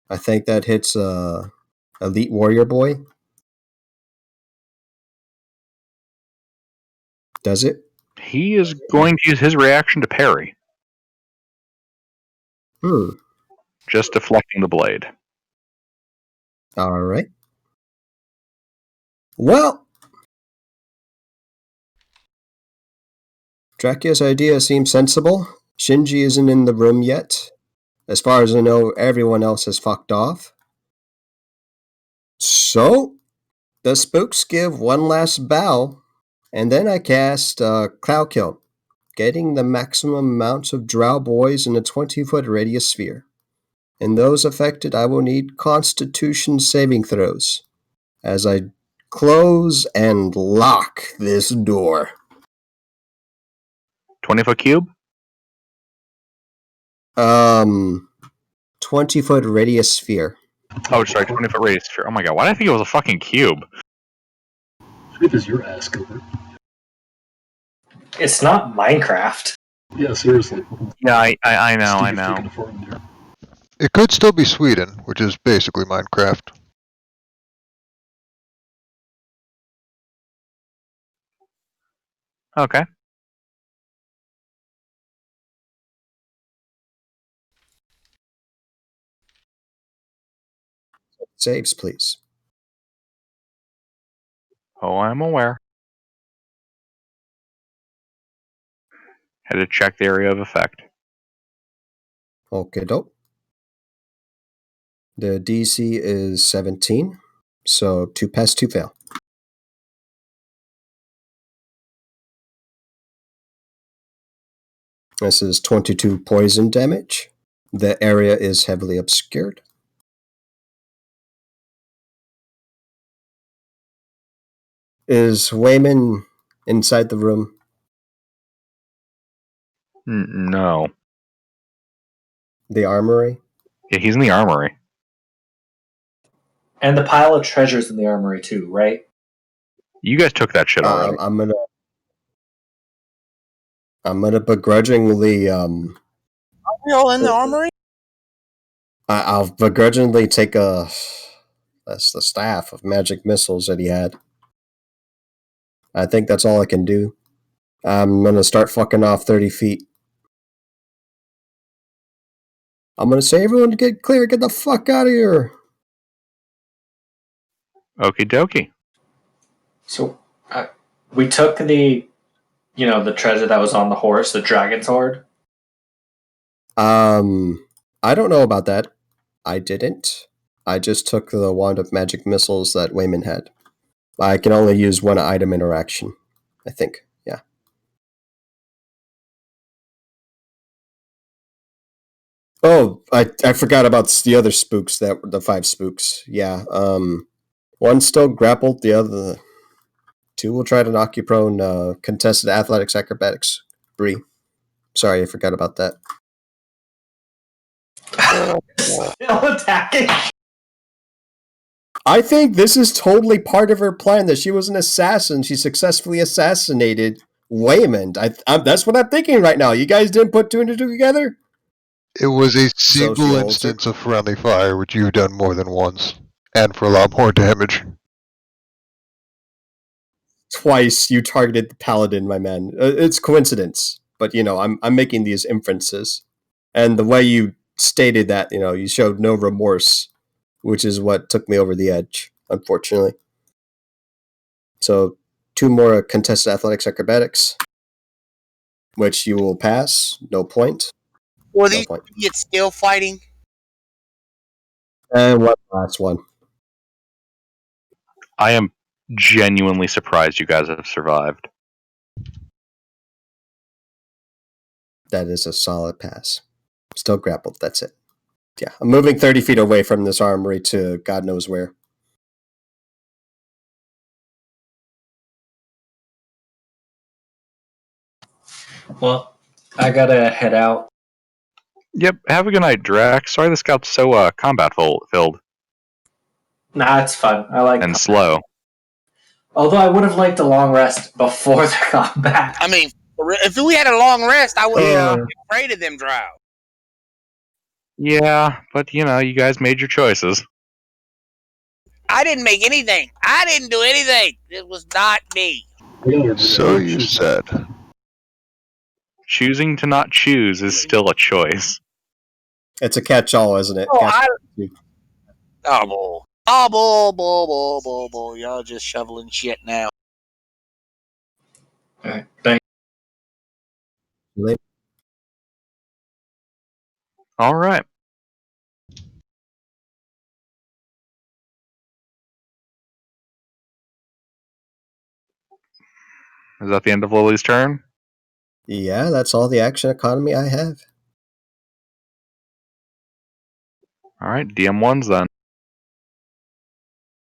B: I think that hits Elite Warrior Boy. Does it?
C: He is going to use his reaction to parry. Just deflecting the blade.
B: Alright. Well, Dracula's idea seems sensible. Shinji isn't in the room yet. As far as I know, everyone else has fucked off. So, the spooks give one last bow, and then I cast Cloud Kill, getting the maximum amount of drow boys in a 20-foot radius sphere. In those affected, I will need Constitution saving throws as I close and lock this door.
C: 20-foot cube?
B: 20-foot radius sphere.
C: Oh, sorry, 20-foot radius sphere. Oh my god, why did I think it was a fucking cube?
D: It is your ass, Gilbert.
H: It's not Minecraft.
D: Yeah, seriously.
C: Yeah, I know,
D: Steve
C: I know.
D: taking a farm there.
G: It could still be Sweden, which is basically Minecraft.
C: Okay.
B: Saves, please.
C: Oh, I'm aware. Had to check the area of effect.
B: Okay, dope. The DC is 17, so 2 pass, 2 fail. This is 22 poison damage. The area is heavily obscured. Is Wayman inside the room?
C: No.
B: The armory?
C: Yeah, he's in the armory.
H: And the pile of treasures in the armory too, right?
C: You guys took that shit already.
B: I'm gonna I'm gonna begrudgingly
F: Are we all in the armory?
B: I'll begrudgingly take that's the staff of magic missiles that he had. I think that's all I can do. I'm gonna start fucking off 30 feet. I'm gonna say, everyone get clear, get the fuck out of here.
C: Okie dokie.
H: So we took the treasure that was on the horse, the dragon's sword.
B: I don't know about that. I didn't. I just took the wand of magic missiles that Wayman had. I can only use one item interaction, I think. Yeah. Oh, I forgot about the other spooks, the 5 spooks. Yeah. One's still grappled, the other 2 will try to knock you prone. Contested athletics acrobatics. Bree. Sorry, I forgot about that.
H: Still attacking.
B: I think this is totally part of her plan, that she was an assassin. She successfully assassinated Waymond. That's what I'm thinking right now. You guys didn't put 2 and 2 together?
G: It was a single
B: Social
G: instance of friendly fire, which you've done more than once, and for a lot more damage.
B: Twice you targeted the paladin, my man. It's coincidence, but I'm making these inferences, and the way you stated that, you showed no remorse, which is what took me over the edge, unfortunately. So 2 more contested athletics acrobatics, which you will pass. No point.
F: Were
B: No
F: these
B: point.
F: idiots still fighting?
B: And one last one.
C: I am genuinely surprised you guys have survived.
B: That is a solid pass. Still grappled. That's it. Yeah, I'm moving 30 feet away from this armory to God knows where.
H: Well, I gotta head out.
C: Yep, have a good night, Drax. Sorry this got so combat filled
H: Nah, it's fun. I like.
C: and slow.
H: Although I would have liked a long rest before the combat.
F: I mean, if we had a long rest, I would have
B: Yeah.
F: been afraid of them drow.
C: Yeah, but you guys made your choices.
F: I didn't make anything. I didn't do anything. It was not me.
G: So you said.
C: Choosing to not choose is still a choice.
B: It's a catch-all, isn't it?
F: Bull. Y'all just shoveling shit now.
H: Alright, thanks.
C: All right. Is that the end of Lily's turn?
B: Yeah, that's all the action economy I have.
C: All right, DM1s then.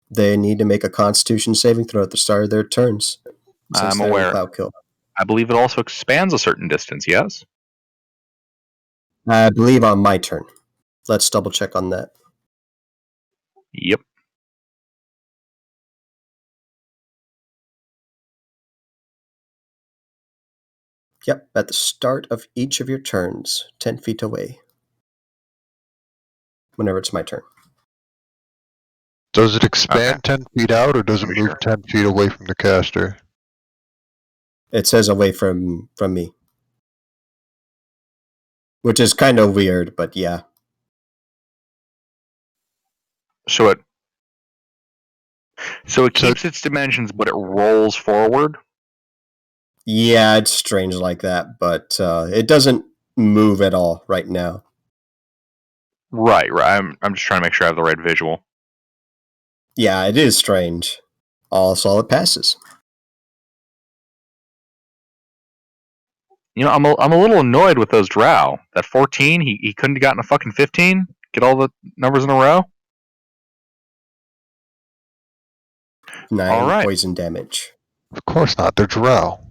B: They need to make a Constitution saving throw at the start of their turns.
C: I'm
B: they're in
C: aware.
B: Cloud Kill.
C: I believe it also expands a certain distance, yes?
B: I believe on my turn. Let's double check on that.
C: Yep.
B: Yep, at the start of each of your turns, 10 feet away. Whenever it's my turn.
G: Does it expand
C: Okay.
G: 10 feet out, or does it
C: Be
G: move
C: sure.
G: 10 feet away from the caster?
B: It says away from me. Which is kind of weird, but yeah.
C: So it keeps its dimensions, but it rolls forward.
B: Yeah, it's strange like that, but it doesn't move at all right now.
C: Right. I'm just trying to make sure I have the right visual.
B: Yeah, it is strange. All solid passes.
C: I'm a little annoyed with those drow. That 14, he couldn't have gotten a fucking 15. Get all the numbers in a row.
B: 9
C: All right.
B: poison damage.
G: Of course not, they're drow.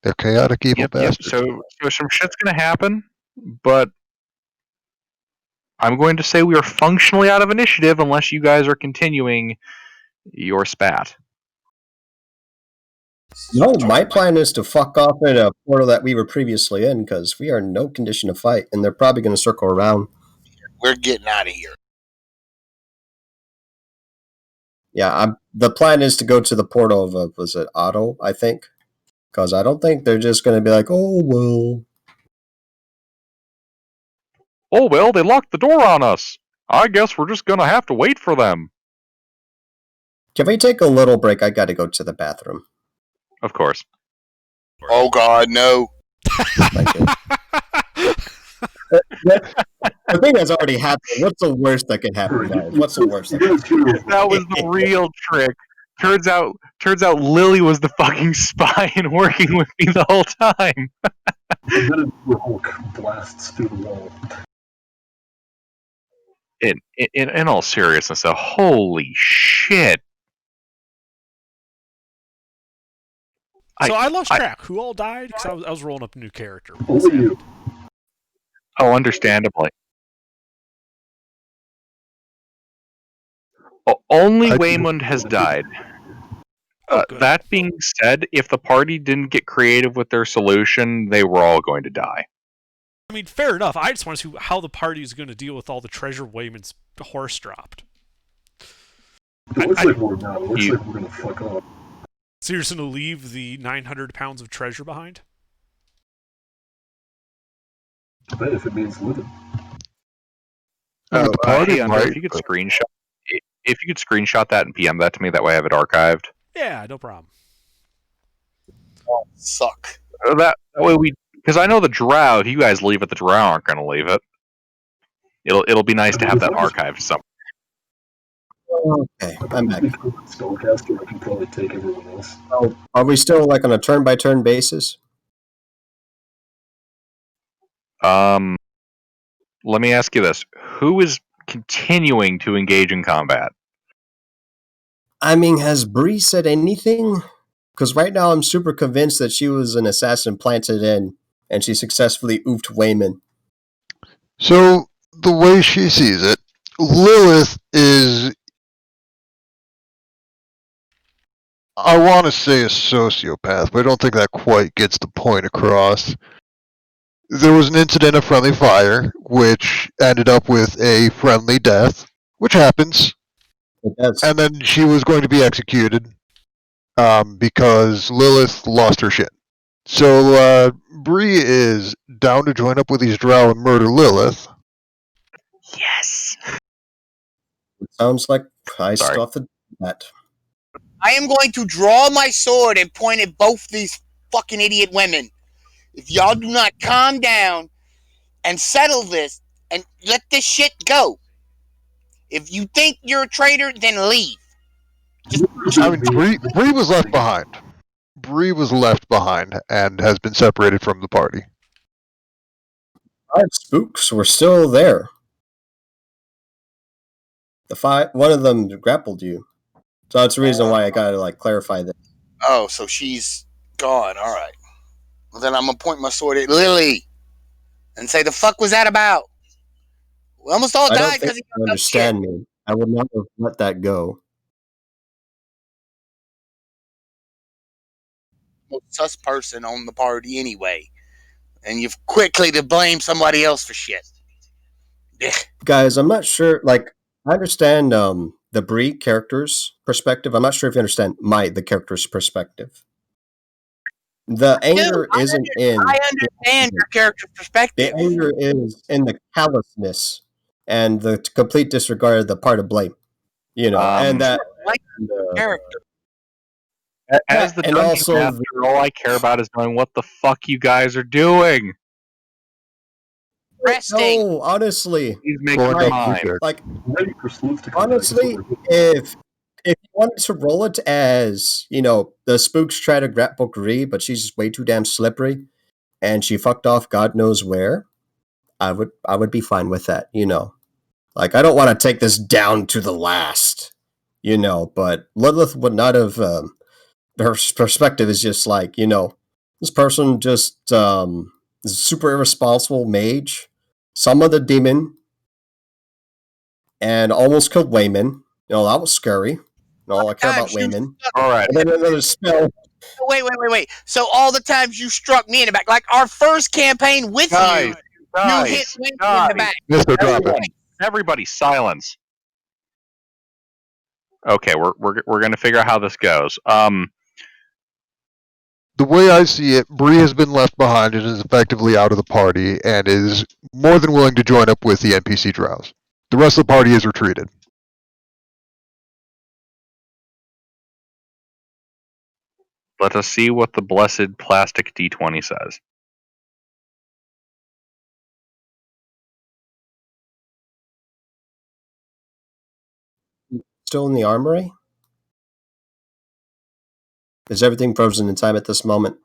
G: They're chaotic evil
C: Yep.
G: bastards.
C: So some shit's gonna happen, but I'm going to say we are functionally out of initiative unless you guys are continuing your spat.
B: No, my plan is to fuck off in a portal that we were previously in because we are in no condition to fight, and they're probably going to circle around.
F: We're getting out of here.
B: Yeah, the plan is to go to the portal of was it Otto? I think, because I don't think they're just going to be like, oh well.
C: Oh well, they locked the door on us. I guess we're just gonna have to wait for them.
B: Can we take a little break? I got to go to the bathroom.
C: Of course.
F: Oh God, no!
B: Thank you. The thing that's already happened. What's the worst that can happen, guys? What's the worst?
C: That was the real trick. Turns out Lily was the fucking spy and working with me the whole time.
D: And then the Hulk blasts through the wall.
C: In all seriousness, though, holy shit!
A: So I lost track. Who all died? Because I was rolling up a new character.
D: Only you.
C: Oh, understandably. Only Waymond has died. That being said, if the party didn't get creative with their solution, they were all going to die.
A: I mean, fair enough. I just want to see how the party is going to deal with all the treasure Wayman's horse dropped.
D: It looks like we're not. It looks like we're going to fuck up.
A: So you're just going to leave the 900 pounds of treasure behind?
D: I bet if it means living.
G: The party,
C: hey,
G: right?
C: if you could screenshot that and PM that to me, that way I have it archived.
A: Yeah, no problem.
F: Oh, suck.
C: That way because I know the drow. If you guys leave it, the drow aren't going to leave it. It'll be nice to have that archived somewhere.
B: Okay, I'm back.
D: Spellcaster, I can probably take everyone else.
B: Oh, are we still like on a turn-by-turn basis?
C: Let me ask you this: who is continuing to engage in combat?
B: I mean, has Bree said anything? Because right now I'm super convinced that she was an assassin planted in, and she successfully oofed Wayman.
G: So, the way she sees it, Lilith is, I want to say, a sociopath, but I don't think that quite gets the point across. There was an incident of friendly fire, which ended up with a friendly death, which happens. And then she was going to be executed because Lilith lost her shit. So Bree is down to join up with these drow and murder Lilith.
C: Yes.
B: It sounds like I off the bat.
F: I am going to draw my sword and point at both these fucking idiot women. If y'all do not calm down and settle this and let this shit go. If you think you're a traitor, then leave.
G: I mean, Bree was left behind. Bree was left behind and has been separated from the party.
B: Our spooks were still there. One of them grappled you. So that's the reason why I gotta clarify that.
F: Oh, so she's gone. All right. Well, then I'm gonna point my sword at Lily and say, "The fuck was that about?" We almost all died because he
B: don't understand me. I would not have let that go.
F: Most sus person on the party anyway, and you've quickly to blame somebody else for shit.
B: Guys, I'm not sure. I understand the Bree character's perspective. I'm not sure if you understand the character's perspective. The anger isn't in.
F: I understand your character's perspective.
B: The anger is in the callousness and the complete disregard of the part of blame. And that
F: character.
C: As the dungeon master, all I care about is knowing what the fuck you guys are doing.
F: Resting.
B: No, honestly,
C: please make my mind.
B: Honestly, if you wanted to roll it as the spooks try to grapple Bree, but she's just way too damn slippery, and she fucked off God knows where, I would be fine with that. I don't want to take this down to the last, but Lilith would not have. Her perspective is just this person just is a super irresponsible mage, summoned the demon, and almost killed Wayman. That was scary. All I care about Wayman.
C: All right.
B: And then another spell
F: Wait. So all the times you struck me in the back, like our first campaign with you hit me in the back.
G: Mr. Drop it.
C: Everybody, silence. Okay, we're gonna figure out how this goes.
G: The way I see it, Bree has been left behind and is effectively out of the party and is more than willing to join up with the NPC drows. The rest of the party is retreated.
C: Let us see what the blessed plastic D20 says.
B: Still in the armory? Is everything frozen in time at this moment?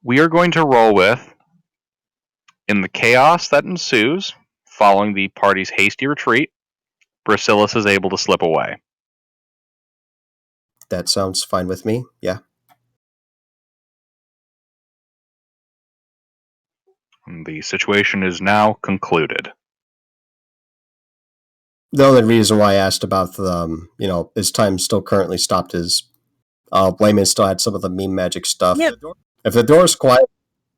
C: We are going to roll with, in the chaos that ensues following the party's hasty retreat, Brasilis is able to slip away.
B: That sounds fine with me. Yeah.
C: And the situation is now concluded.
B: The only reason why I asked about the, is time still currently stopped is Wayman still had some of the meme magic stuff.
F: Yeah.
B: If the door's quiet,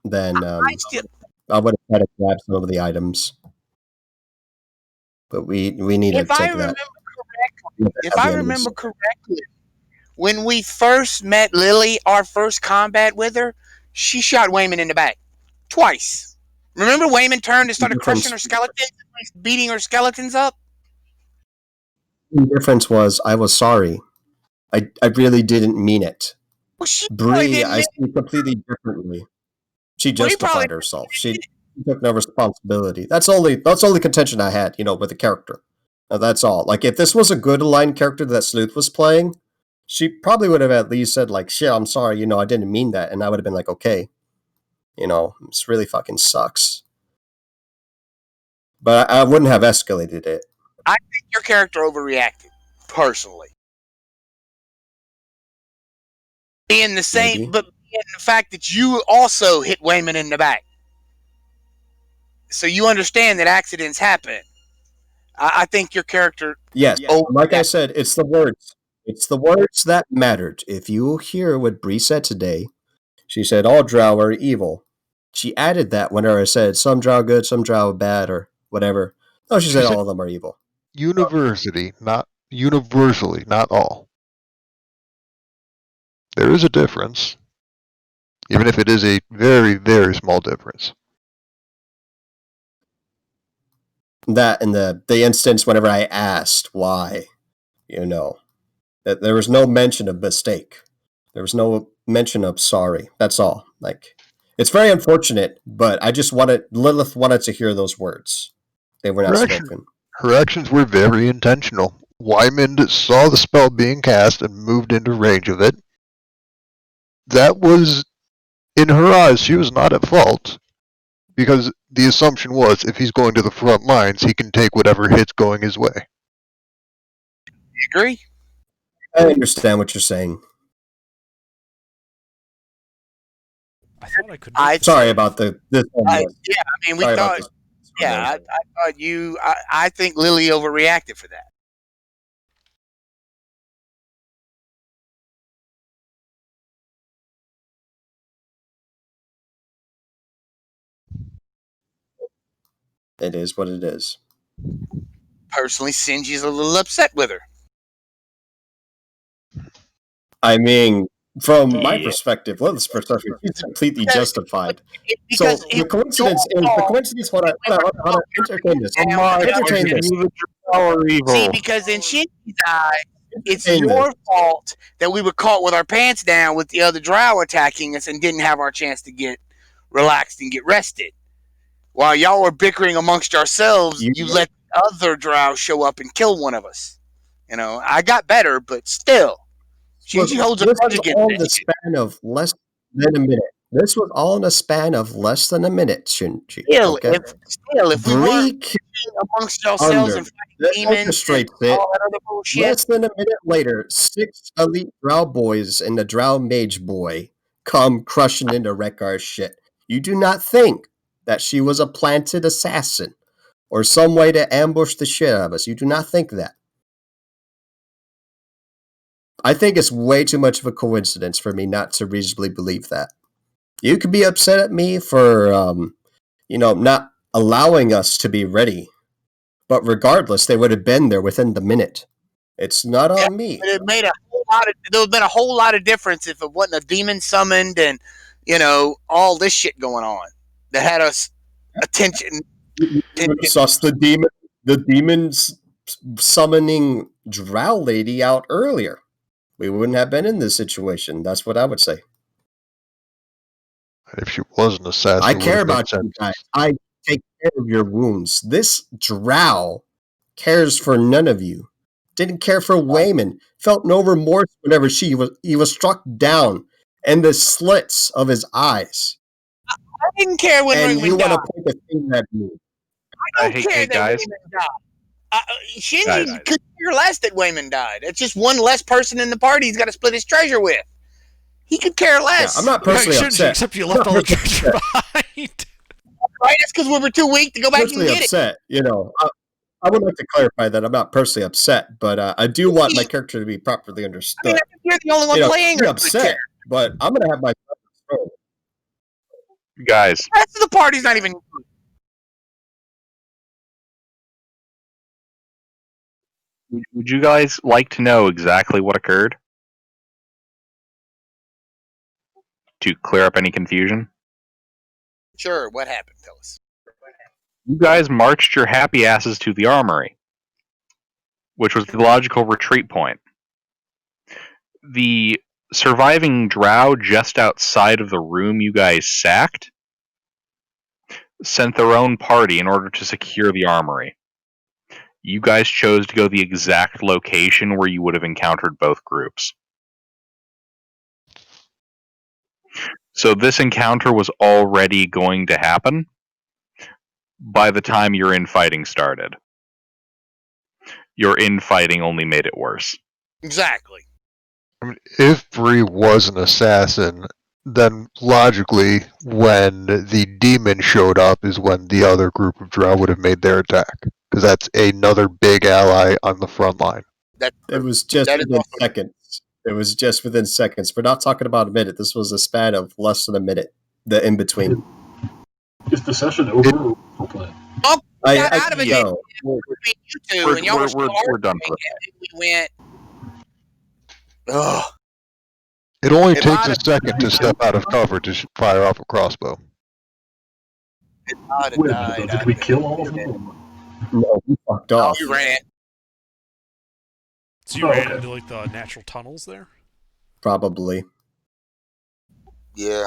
B: then
F: I
B: would have tried to grab some of the items. But we need to take that.
F: If I remember correctly, when we first met Lily, our first combat with her, she shot Wayman in the back. Twice. Remember Wayman turned and started crushing her skeletons, beating her skeletons up?
B: The difference was I was sorry. I really didn't mean it.
F: Well,
B: Bree, I see completely differently. She justified herself. She took no responsibility. That's only contention I had, with the character. That's all. Like, if this was a good aligned character that Sleuth was playing, she probably would have at least said, like, shit, I'm sorry, I didn't mean that. And I would have been like, okay. This really fucking sucks. But I wouldn't have escalated it.
F: I think your character overreacted, personally. Being the same,
B: Maybe.
F: but being the fact that you also hit Wayman in the back. So you understand that accidents happen. I think your character...
B: Yes, like I said, it's the words. It's the words that mattered. If you hear what Bree said today, she said all drow are evil. She added that whenever I said some drow good, some drow bad, or whatever. No, she said all of them are evil.
G: Universally, not all. There is a difference, even if it is a very, very small difference.
B: That in the instance whenever I asked why, that there was no mention of mistake. There was no mention of sorry. That's all. Like, it's very unfortunate, but I just Lilith wanted to hear those words. They were not spoken.
G: Her actions were very intentional. Wyman saw the spell being cast and moved into range of it. That was, in her eyes, she was not at fault. Because the assumption was, if he's going to the front lines, he can take whatever hits going his way.
F: You agree?
B: I understand what you're saying.
A: I thought I could.
B: Sorry about this.
F: We thought. Yeah, I thought you. I think Lily overreacted for that.
B: It is what it is.
F: Personally, Sinji's a little upset with her.
B: I mean, from my perspective, Lilith's perspective, she's completely justified. So the coincidence is what I entertain this. Entertain this.
F: See, because in Shinji's eye, it's your fault that we were caught with our pants down with the other drow attacking us and didn't have our chance to get relaxed and get rested. While y'all were bickering amongst yourselves, you let the other drow show up and kill one of us. I got better, but still. Shinji holds a grudge against
B: all in the span of less than a minute. This was all in a span of less than a minute, Shinji.
F: If we weren't amongst yourselves and fighting demons and all that other bullshit.
B: Less than a minute later, 6 elite drow boys and the drow mage boy come crushing into Rekar's shit. You do not think that she was a planted assassin or some way to ambush the shit out of us. You do not think that. I think it's way too much of a coincidence for me not to reasonably believe that. You could be upset at me for, not allowing us to be ready. But regardless, they would have been there within the minute. It's not on me.
F: It made a whole lot of. There would have been a whole lot of difference if it wasn't a demon summoned and all this shit going on that had us attention.
B: Sus the demons summoning Drow Lady out earlier. We wouldn't have been in this situation. That's what I would say.
G: If she was an assassin,
B: I
G: it
B: care
G: would've made
B: about you
G: sense.
B: guys. I take care of your wounds. This Drow cares for none of you. Didn't care for Wayman. Felt no remorse whenever he was struck down and the slits of his eyes.
F: I didn't care when
B: And you
F: Wayman
B: want
F: died.
B: to point the finger at me.
F: I don't
C: Hey,
F: care
C: hey,
F: that
C: guys.
F: Wayman died. Shinji
C: Guys.
F: could care less that Wayman died. It's just one less person in the party he's got to split his treasure with. He could care
B: Yeah,
F: less.
B: I'm not
A: Like,
B: personally
A: Shinji,
B: upset.
A: except you left all the treasure behind.
F: Right? That's because we were too weak to go back and
B: Personally
F: get it.
B: upset. I would like to clarify that I'm not personally upset, but I do want my character to be properly
F: I
B: understood.
F: mean, I think you're the only one playing.
B: I'm
F: her
B: upset, but I'm gonna have my control.
C: Guys,
F: The rest of the party's not even.
C: would you guys like to know exactly what occurred? To clear up any confusion?
F: Sure, what happened? Tell us.
C: You guys marched your happy asses to the armory, which was the logical retreat point. The surviving drow just outside of the room you guys sacked sent their own party in order to secure the armory. You guys chose to go the exact location where you would have encountered both groups. So this encounter was already going to happen by the time your infighting started. Your infighting only made it worse.
F: Exactly.
G: I mean, if Bree was an assassin, then logically, when the demon showed up is when the other group of Drow would have made their attack. Because that's another big ally on the front line.
B: It was just
F: That is
B: within
F: also-
B: seconds. It was just within seconds. We're not talking about a minute. This was a span of less than a minute. The in between.
D: Is the session over or still playing?
F: got out of it.
B: No.
F: Between you two,
C: We're-
F: and y'all were
C: we're-
F: still
C: we're done
F: arguing,
C: for
F: and we went. Ugh.
G: It only
F: If
G: takes
F: I'd
G: a
F: have-
G: second to step out of cover to fire off a crossbow.
F: I'd have
D: Wait a
F: died.
D: minute, though. Did we kill all of them?
B: No, we fucked
F: Oh,
B: off.
F: you ran.
A: So you
D: Oh,
A: ran
D: okay.
A: into like the natural tunnels there?
B: Probably.
F: Yeah.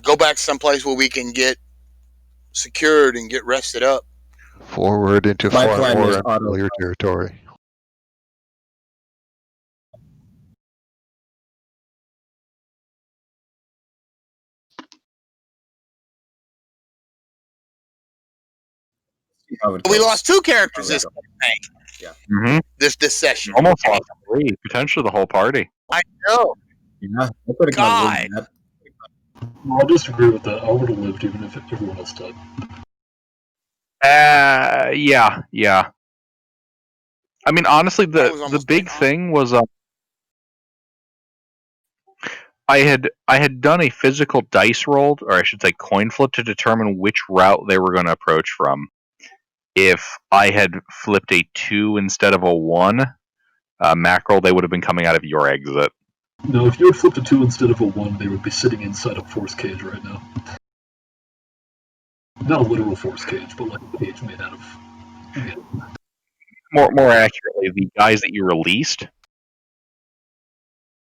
F: Go back someplace where we can get secured and get rested up.
G: Forward into
B: My
G: far
B: plan
G: more
B: is auto-
G: unfamiliar territory.
B: See how it
F: We
B: goes.
F: lost 2 characters
B: How it
F: this
B: goes.
C: Mm-hmm.
F: this session.
C: Almost lost 3, potentially the whole party.
F: I know.
B: Yeah, I could have gotten rid of that.
D: I'll disagree with that. I would have lived even if everyone else died.
C: Yeah. I mean, honestly,
F: I was
C: the
F: almost
C: big
F: dead.
C: thing was I had done a physical dice roll, or I should say coin flip, to determine which route they were going to approach from. If I had flipped a 2 instead of a 1 mackerel, they would have been coming out of your exit.
D: No, if you had flipped a 2 instead of a 1, they would be sitting inside a force cage right now. Not a literal force cage, but like a cage made out of.
C: More accurately, the guys that you released